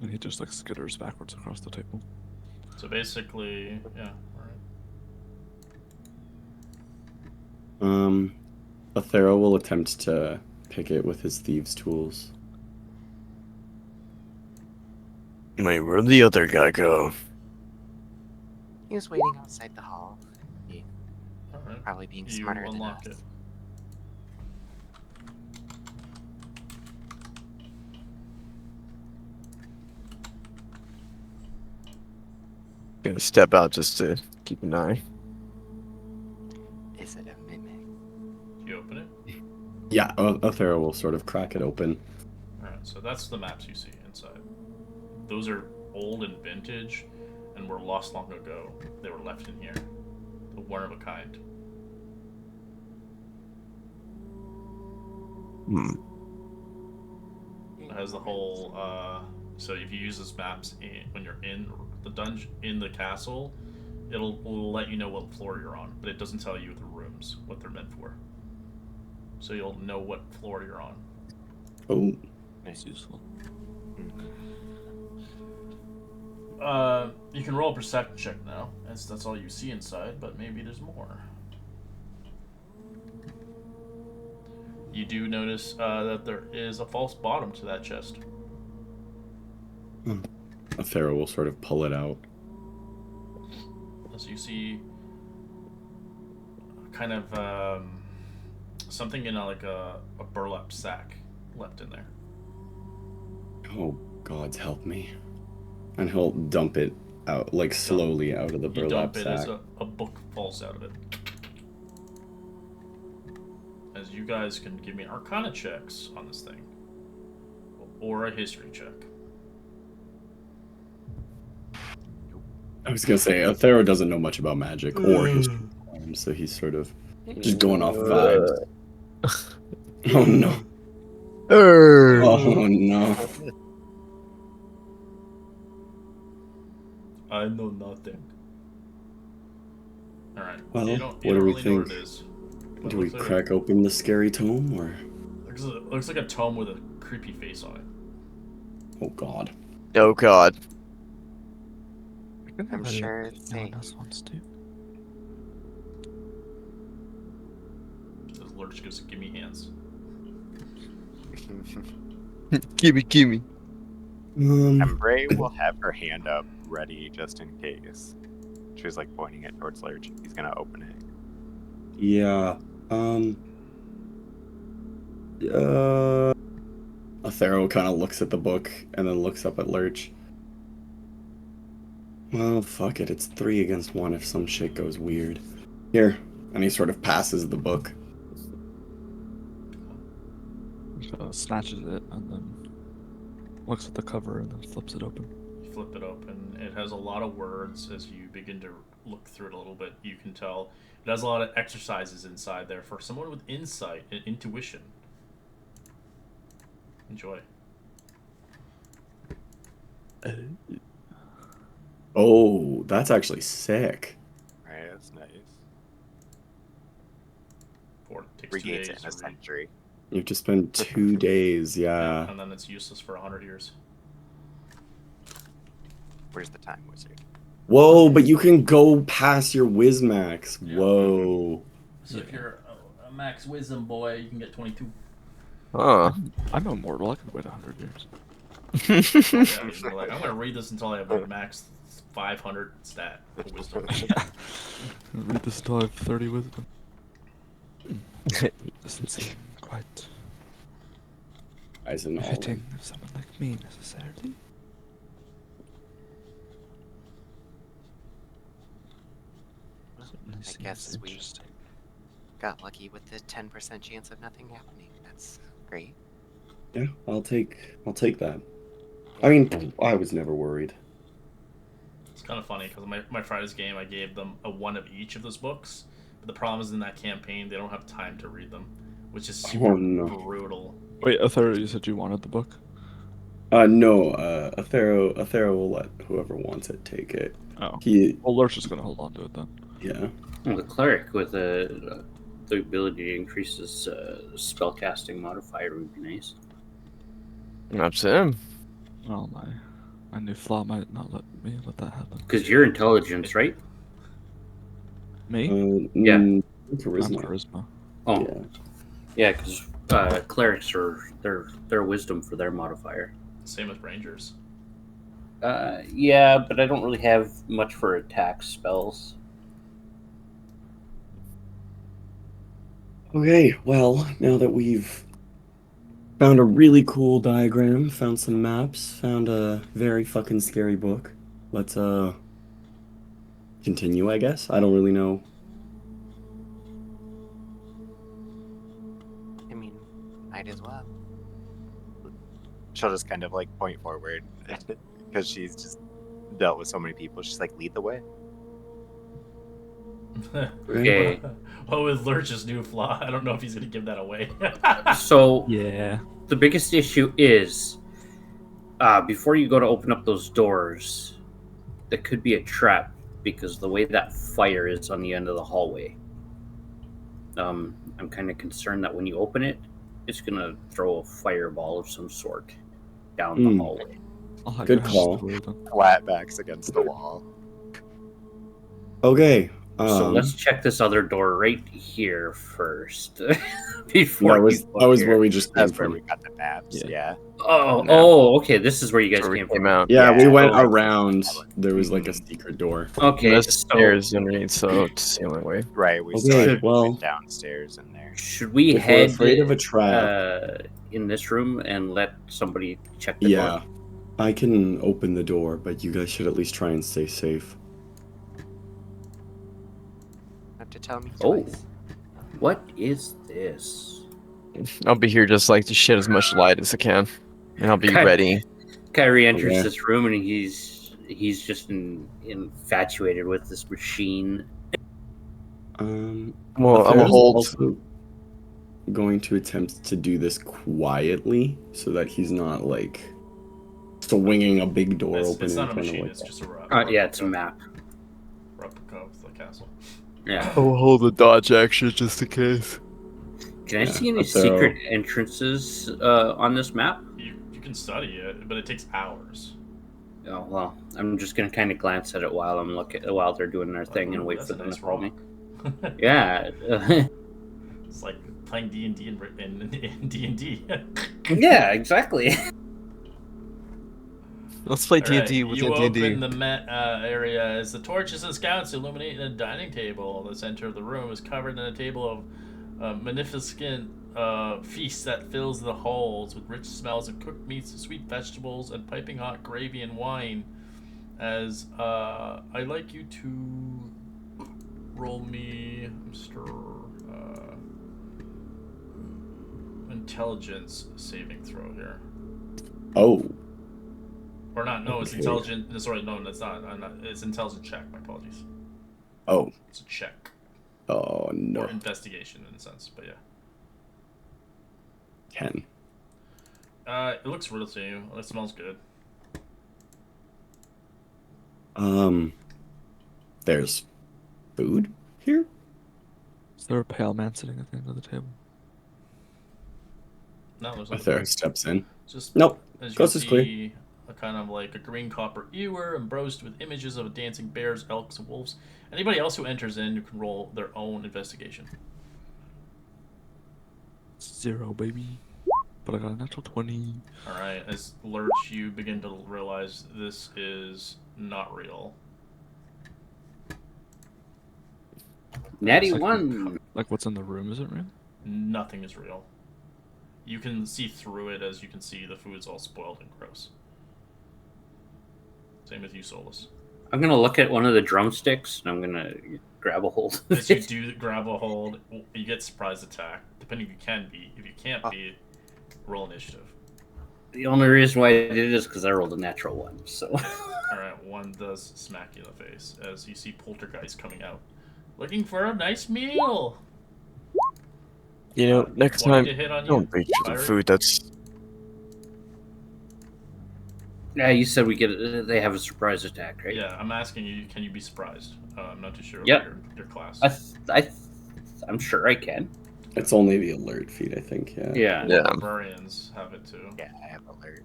And he just like skitters backwards across the table. So basically, yeah, alright. Athero will attempt to pick it with his thieves' tools. Wait, where'd the other guy go? he was waiting outside the hall. He Alright. probably being You smarter than unlock us. it. Gonna step out just to keep an eye. Is it a mimic? You open it? Yeah, Athero will sort of crack it open. Alright, so that's the maps you see inside. Those are old and vintage and were lost long ago. They were left in here. One of a kind. It has the whole, so if you use these maps when you're in the dungeon, in the castle, it'll let you know what floor you're on, but it doesn't tell you the rooms, what they're meant for. So you'll know what floor you're on. Oh. That's useful. You can roll a perception check now, as that's all you see inside, but maybe there's more. You do notice that there is a false bottom to that chest. Athera will sort of pull it out. As you see, kind of something in like a burlap sack left in there. Oh, gods help me. And he'll dump it out, like slowly out of the You burlap dump it sack. as a book falls out of it. As you guys can give me Arcana checks on this thing, or a history check. I was gonna say, Athero doesn't know much about magic or history, so he's sort of just going off vibes. Oh no. Oh no. I know nothing. All right. Well, you what don't do we really know what think? it is. But Do we looks like crack open the scary tome, or? looks like a tome with a creepy face on it. Oh god. Oh god. I'm sure it's no one safe. else wants to. Says Lurch gives give me hands. Gimme. Embray will have her hand up, ready just in case. She's like pointing it towards Lurch. He's gonna open it. Yeah. Athero kind of looks at the book and then looks up at Lurch. Well, fuck it. It's 3 against 1 if some shit goes weird. Here. And he sort of passes the book. Snatches it and then looks at the cover and then flips it open. You flip it open. It has a lot of words. As you begin to look through it a little bit, you can tell it has a lot of exercises inside there for someone with insight and intuition. Enjoy. Oh, that's actually sick. Right, that's nice. Takes 2 Regains days it in a to read. You century. have to spend 2 days, yeah. And then it's useless for 100 years. Where's the time wizard? Whoa, but you can go past your Wizmax. Yeah. Whoa. So if you're a max wisdom boy, you can get 22. Huh. I'm immortal. I could wait 100 years. Yeah, you're like, I'm gonna read this until I have a max 500 stat wisdom. Read this until I have 30 wisdom. Doesn't seem quite Eyes and all. fitting of someone like me necessarily. Certainly I seems guess we interesting. got lucky with the 10% chance of nothing happening. That's great. Yeah, I'll take that. I mean, I was never worried. It's kind of funny because my Friday's game, I gave them a one of each of those books. But the problem is in that campaign, they don't have time to read them, which is super Oh, no. brutal. Wait, Athera, you said you wanted the book? No, Athero will let whoever wants it take it. Oh. He, Well, Lurch is gonna hold on to it then. yeah. Well, the cleric with the ability to increase his spellcasting modifier would be nice. Up to him. Well, my new flaw might not let me let that happen. Because you're intelligence, right? Me? Yeah. I'm Charisma. charisma. Oh, Yeah. yeah, because clerics are their wisdom for their modifier. Same as rangers. Yeah, but I don't really have much for attack spells. Okay, well, now that we've found a really cool diagram, found some maps, found a very fucking scary book, let's continue, I guess. I don't really know. I mean, might as well. She'll just kind of like point forward because she's just dealt with so many people. She's like, lead the way. Okay. Well, with Lurch's new flaw, I don't know if he's gonna give that away. So Yeah. the biggest issue is before you go to open up those doors, there could be a trap because the way that fire is on the end of the hallway. I'm kind of concerned that when you open it, it's gonna throw a fireball of some sort down the hallway. I'll have Good your call. hands through them. Flat backs against the wall. Okay, So Um, let's check this other door right here first before that was you go that was here. where we just came That's where from. we got the maps. Yeah. Yeah. Oh, No. oh, okay. This is where you guys That's where we came came from. out. Yeah, we Yeah, went oh, around. There was like a Mhm. secret door. And Okay, there's so stairs underneath, so it's the only way. Right. We Okay, still had to well- go downstairs in there. should we If we're head afraid of a trap, in this room and let somebody check the door? yeah, I can open the door, but you guys should at least try and stay safe. Have to tell me Oh. twice. What is this? I'll be here just like to shed as much light as I can, and I'll be Okay. ready. Kyrie enters Okay. this room and he's just infatuated with this machine. Well, I'm Aether a is hold. also going to attempt to do this quietly so that he's not like swinging a big door open It's in not a front of machine. like It's that. just a Yeah, it's a map. replica of the castle. Yeah. I'll hold the dodge action just in case. Can I Yeah, see any but they're secret entrances on this map? You can study it, but it takes hours. Oh well, I'm just gonna kind of glance at it while while they're doing their thing and Ooh, wait that's for a them nice to call me. rock. Yeah. It's like playing D&D in D&D. Yeah, exactly. Let's play Alright, D&D with you D&D. open the area as the torches and scouts illuminate a dining table. The center of the room is covered in a table of magnificent feast that fills the halls with rich smells of cooked meats, sweet vegetables, and piping hot gravy and wine. As I'd like you to roll me, Mr. Intelligence saving throw here. Oh, Or not, no, it's Okay. intelligent. Sorry, no, that's not. It's intelligent check. My apologies. oh, It's a check. oh Or no. investigation in a sense, but yeah. 10. It looks real to you. It smells good. There's food here? Is there a pale man sitting at the end of the table? No, there's nothing. Aether steps in. Just Nope. as you Coast can is clear. see, a kind of like a green copper ewer embossed with images of dancing bears, elks, and wolves. Anybody else who enters in, you can roll their own investigation. 0, baby. But I got a natural 20. All right. As Lurch, you begin to realize this is not real. Natty It's like- one. Like what's in the room isn't real? Nothing is real. You can see through it, as you can see the food's all spoiled and gross. Same with you, Solus. I'm gonna look at one of the drumsticks and I'm gonna grab a hold of As you it. do grab a hold, you get surprise attack. Depending if you can be. If you can't be, roll initiative. The only reason why I did it is because I rolled a natural one. So Alright, one does smack you in the face as you see Poltergeist coming out. Looking for a nice meal! You know, next 20 time, to hit on you. don't reach for the Fire. food. That's yeah, you said we get they have a surprise attack, right? Yeah, I'm asking you, can you be surprised? I'm not too sure Yep. about your class. I'm sure I can. It's only the alert feat, I think, yeah. Yeah. yeah. Barbarians have it too. Yeah, I have alert.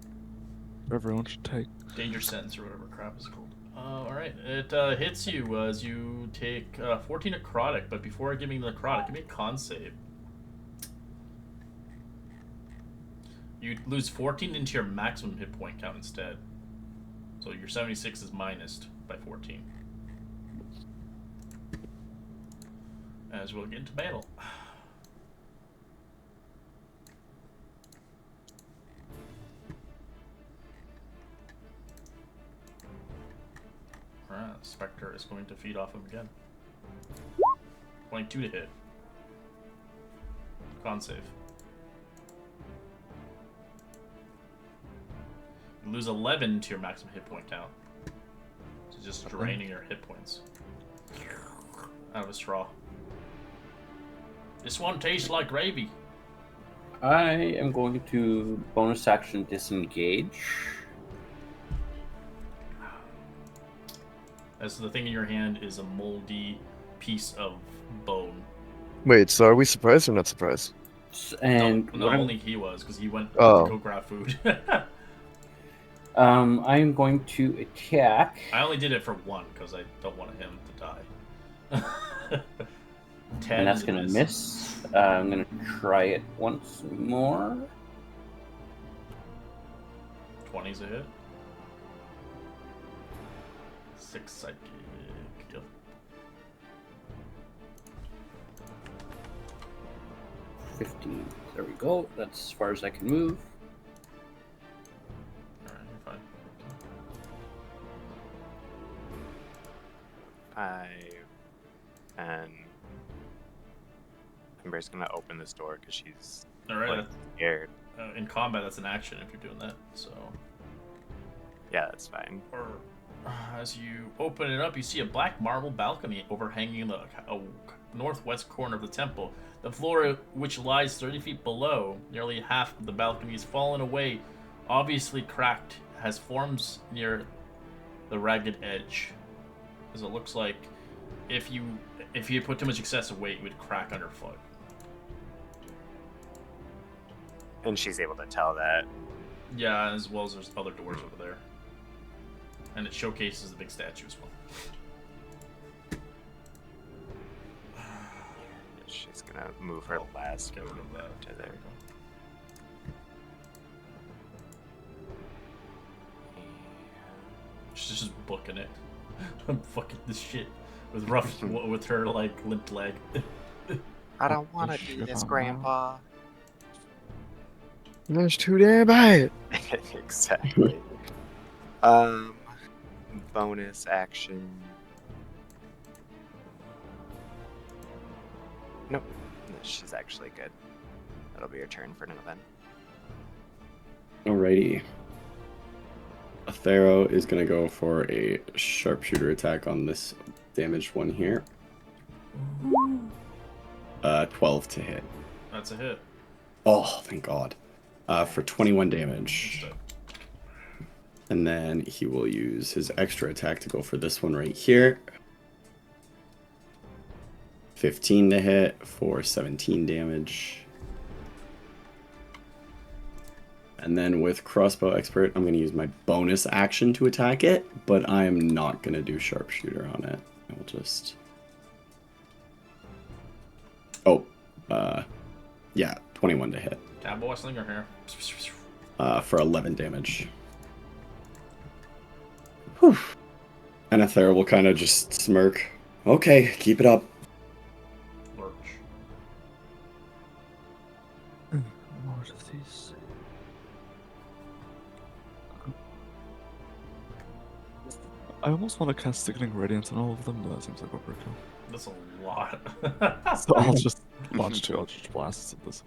Everyone should take. Danger sense or whatever crap is called. Alright, it hits you as you take 14 necrotic, but before giving the necrotic, give me a con save. You lose 14 into your maximum hit point count instead. So your 76 is minused by 14. As we'll get into battle. Alright, Spectre is going to feed off him again. 22 to hit. Con save. You lose 11 to your maximum hit point count. So just draining your hit points. Out of a straw. This one tastes like gravy. I am going to bonus action disengage. As the thing in your hand is a moldy piece of bone. Wait. So are we surprised or not surprised? And no, what I'm- only he was, because he went Oh. to go grab food. I'm going to attack. I only did it for one, because I don't want him to die. 10 And that's is a gonna miss. I'm gonna try it once more. 20 is a hit. 6 psychic. Yep. $15. There we go. That's as far as I can move. Alright, you're fine. 5, and Ember's gonna open this door because she's Alright, like, scared. in combat, that's an action if you're doing that. So, Yeah, that's fine. or as you open it up, you see a black marble balcony overhanging the northwest corner of the temple. The floor, which lies 30 feet below, nearly half of the balcony is fallen away, obviously cracked, has forms near the ragged edge. As it looks like if you put too much excessive weight, it would crack underfoot. And she's able to tell that. Yeah, as well as there's other doors over there. And it showcases the big statue as well. She's gonna move her last Get rid of movement that. to there. She's just booking it. I'm fucking this shit with with her like limp leg. I don't want to the do shit this, out Grandpa. That's too damn bad. Exactly. Bonus action. Nope. She's actually good. That'll be your turn for an event. Alrighty. Athero is going to go for a sharpshooter attack on this damaged one here. 12 to hit. That's a hit. Oh, thank God. For 21 damage. Instead. And then he will use his extra attack to go for this one right here. 15 to hit for 17 damage. And then with Crossbow Expert, I'm going to use my bonus action to attack it, but I am not going to do Sharpshooter on it. I will just... Oh, yeah, 21 to hit. Cowboy slinger here. For 11 damage. Whew. And Athera will kind of just smirk. Okay, keep it up. Lurch. What of these? I almost want to cast Sickening Radiance on all of them, but that seems like overkill. That's a lot. So I'll just launch 2 Eldritch Blasts at this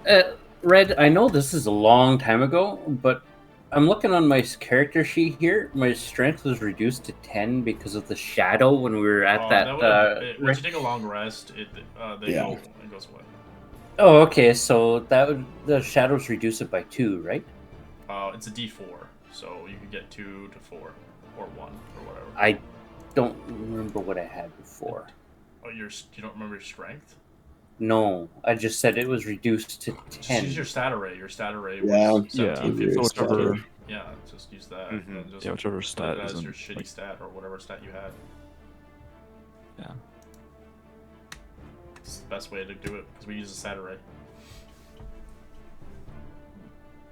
one. Red, I know this is a long time ago, but I'm looking on my character sheet here. My strength was reduced to 10 because of the shadow when we were at once you take a long rest, it goes away. Oh, okay. So the shadows reduce it by 2, right? It's a D4, so you can get 2 to 4 or 1 or whatever. I don't remember what I had before. Oh, you don't remember your strength? No, I just said it was reduced to 10. Just use your stat array. Your stat array Yeah. was 17, Yeah, 15, so whichever- 16. Yeah, just use that. Mhm. And just Yeah, whichever put stat it as isn't, your shitty like- stat or whatever stat you had. Yeah. It's the best way to do it because we use a stat array.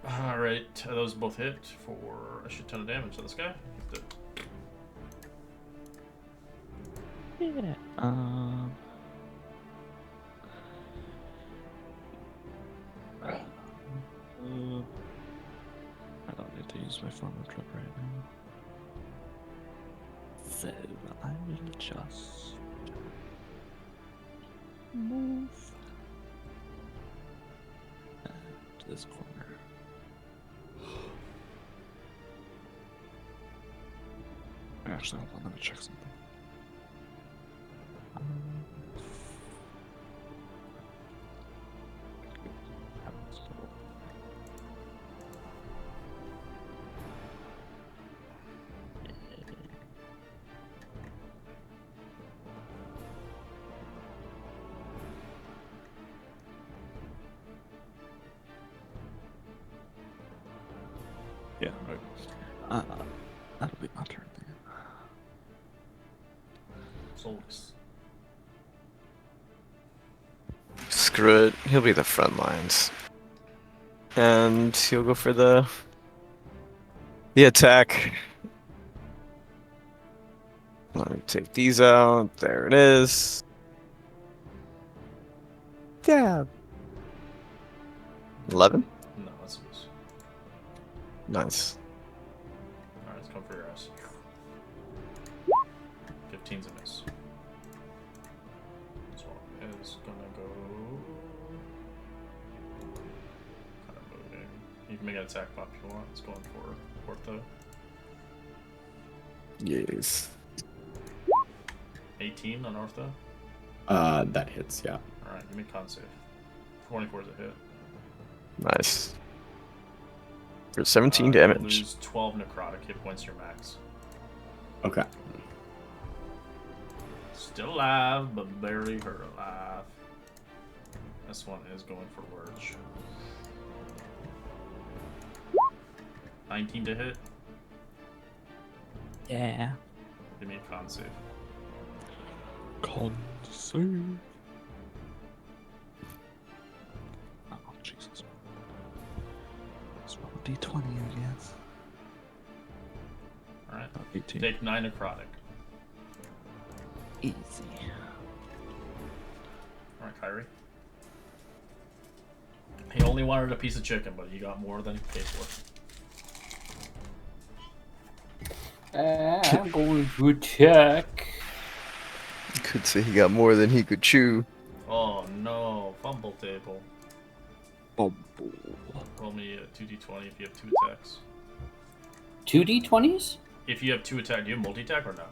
Alright, those both hit for a shit ton of damage to this guy. Yeah. I don't need to use my form of trip right now. So I will just move to this corner. Actually, hold on, let me check something. Yeah, right. That'll be my turn then. Soulless. Screw it. He'll be the front lines. And he'll go for the attack. Let me take these out. There it is. Yeah. 11? No, that's a miss. Nice. Alright, let's come for your ass. 15's a miss. This one is gonna go. Kind of moving. You can make an attack pop if you want. It's going for Ortho. Yes. 18 on Ortho. That hits, yeah. Alright, give me a con save. 24 is a hit. Nice. For 17 You damage. lose 12 necrotic hit points your max. Okay. Still alive, but barely hurt alive. This one is going for Lurch. 19 to hit. Yeah. Give me a con save. Con save. Oh, Jesus. Let's roll a d20, I guess. Alright. 18. Take 9 necrotic. Easy. Alright, Kyrie. He only wanted a piece of chicken, but he got more than he paid for. I'm going to attack. Could say he got more than he could chew. Oh no, fumble table. Bumble. Roll me a 2d20 if you have 2 attacks. 2d20s? If you have 2 attacks, do you have multi-attack or no?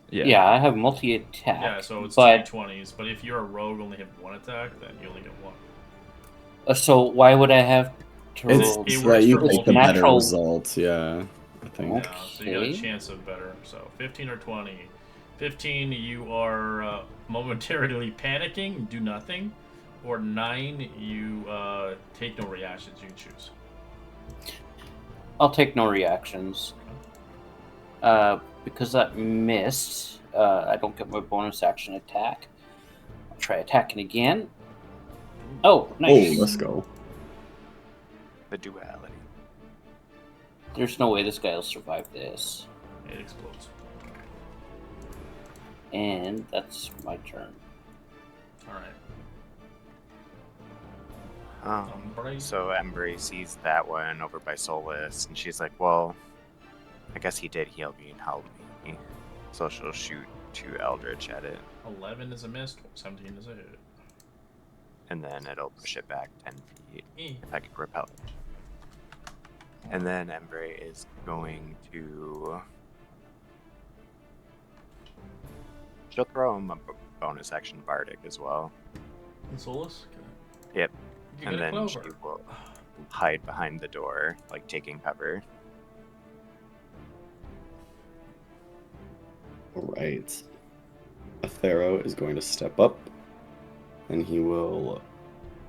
Yeah, I have multi-attack. Yeah, so it's but 2d20s, but if you're a rogue only have 1 attack, then you only get 1. so why would I have to It's roll? it so works that you for get the better natural- results, yeah. I think. Yeah, so you got a Okay. chance of better. So 15 or 20. 15, you are momentarily panicking, do nothing. Or 9, you take no reactions, you can choose. I'll take no reactions. Because that missed, I don't get my bonus action attack. I'll try attacking again. Oh, nice. Oh, let's go. The duality. There's no way this guy will survive this. It explodes. And that's my turn. Alright. So Embry sees that one over by Solus, and she's like, well, I guess he did heal me and help me. So she'll shoot 2 Eldritch at it, 11 is a miss, 17 is a hit. and then it'll push it back 10 feet Eh. if I can repel it. And then Embry is going to... She'll throw him a bonus action Bardic as well. And Solus? Yep. You And get a then she clover. will hide behind the door, like taking cover. Alright. Athero is going to step up, and he will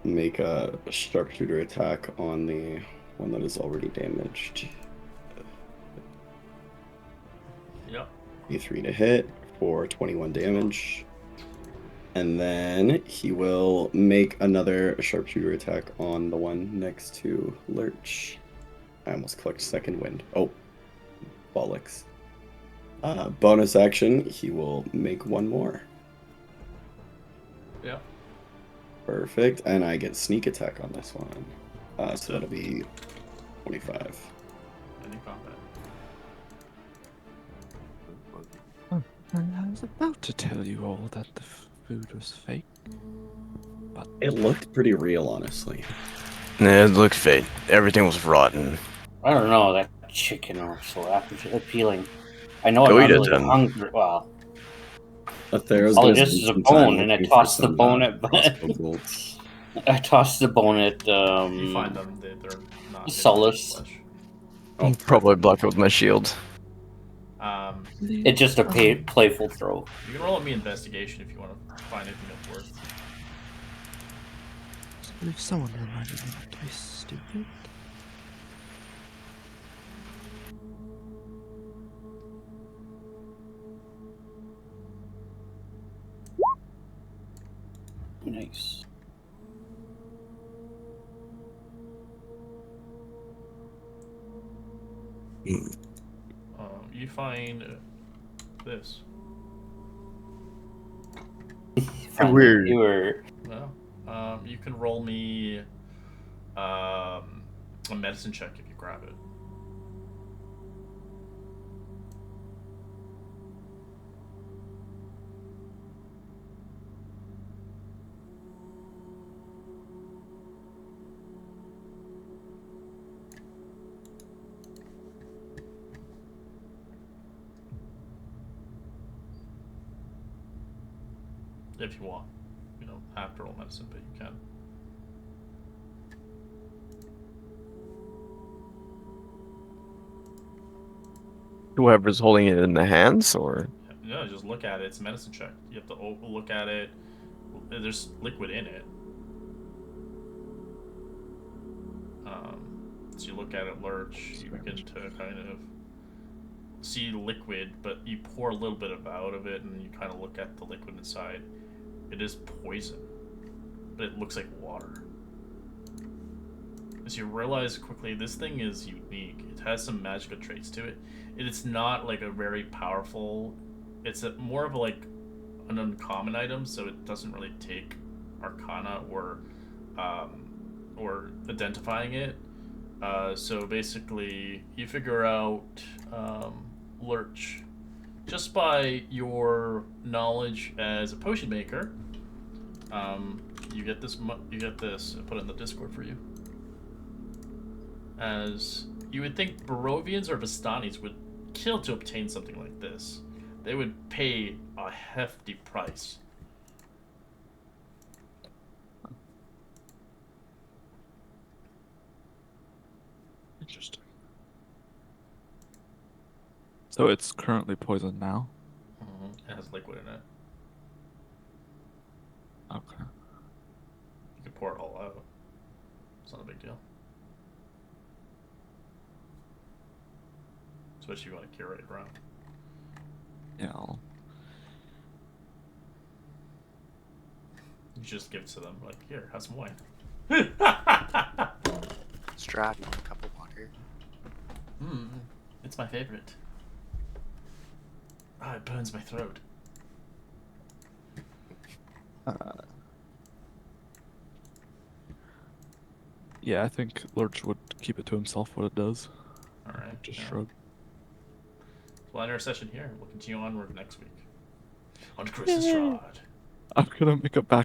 make a sharpshooter attack on the one that is already damaged. Yep. D3 to hit for 21 damage. And then he will make another sharpshooter attack on the one next to Lurch. I almost clicked second wind. Oh, bollocks. Bonus action, he will make one more. Yep. Perfect. And I get sneak attack on this one. So that'll be 25. Any combat. I was about to tell you all that the food was fake. But It looked pretty real, honestly. It looked fake. Everything was rotten. I don't know, that chicken looks so appealing. I know Go I'm eat not it, really then. hungry. Well, Athero's all gonna it is spend is a some time bone, and I looking tossed for the some, bone at crossbow bolts. I tossed the bone at You find them, they're not hitting Solus. flesh. Oh, Probably blocked with my shield. It's just a playful throw. You can roll me investigation if you want to find anything that's worth. if someone reminded me not to be stupid. You find this. Weird. You were Well, you can roll me a medicine check if you grab it. If you want. You don't have to roll medicine, but you can. Whoever's holding it in the hands, or No, just look at it. It's a medicine check. You have to look at it. There's liquid in it. So you look at it, Lurch. You begin to kind of see liquid, but you pour a little bit out of it, and you kind of look at the liquid inside. It is poison, but it looks like water. As you realize quickly, this thing is unique. It has some magical traits to it. It's not like a very powerful. It's more of like an uncommon item, so it doesn't really take Arcana or identifying it. So basically, you figure out Lurch just by your knowledge as a potion maker. You get this. You get this. I put it in the Discord for you. As you would think, Barovians or Vistanis would kill to obtain something like this. They would pay a hefty price. Interesting. So it's currently poisoned now? It has liquid in it. Okay. You can pour it all out. It's not a big deal. Especially if you want to curate it around. Yeah, I'll... You just give it to them, like, here, have some wine. Strahd, want a cup of water? It's my favorite. Ah, it burns my throat. Yeah, I think Lurch would keep it to himself what it does. Alright. Just yeah. shrug. We'll end our session here. We'll continue onward next week. On Chris and Strahd. I'm gonna make a back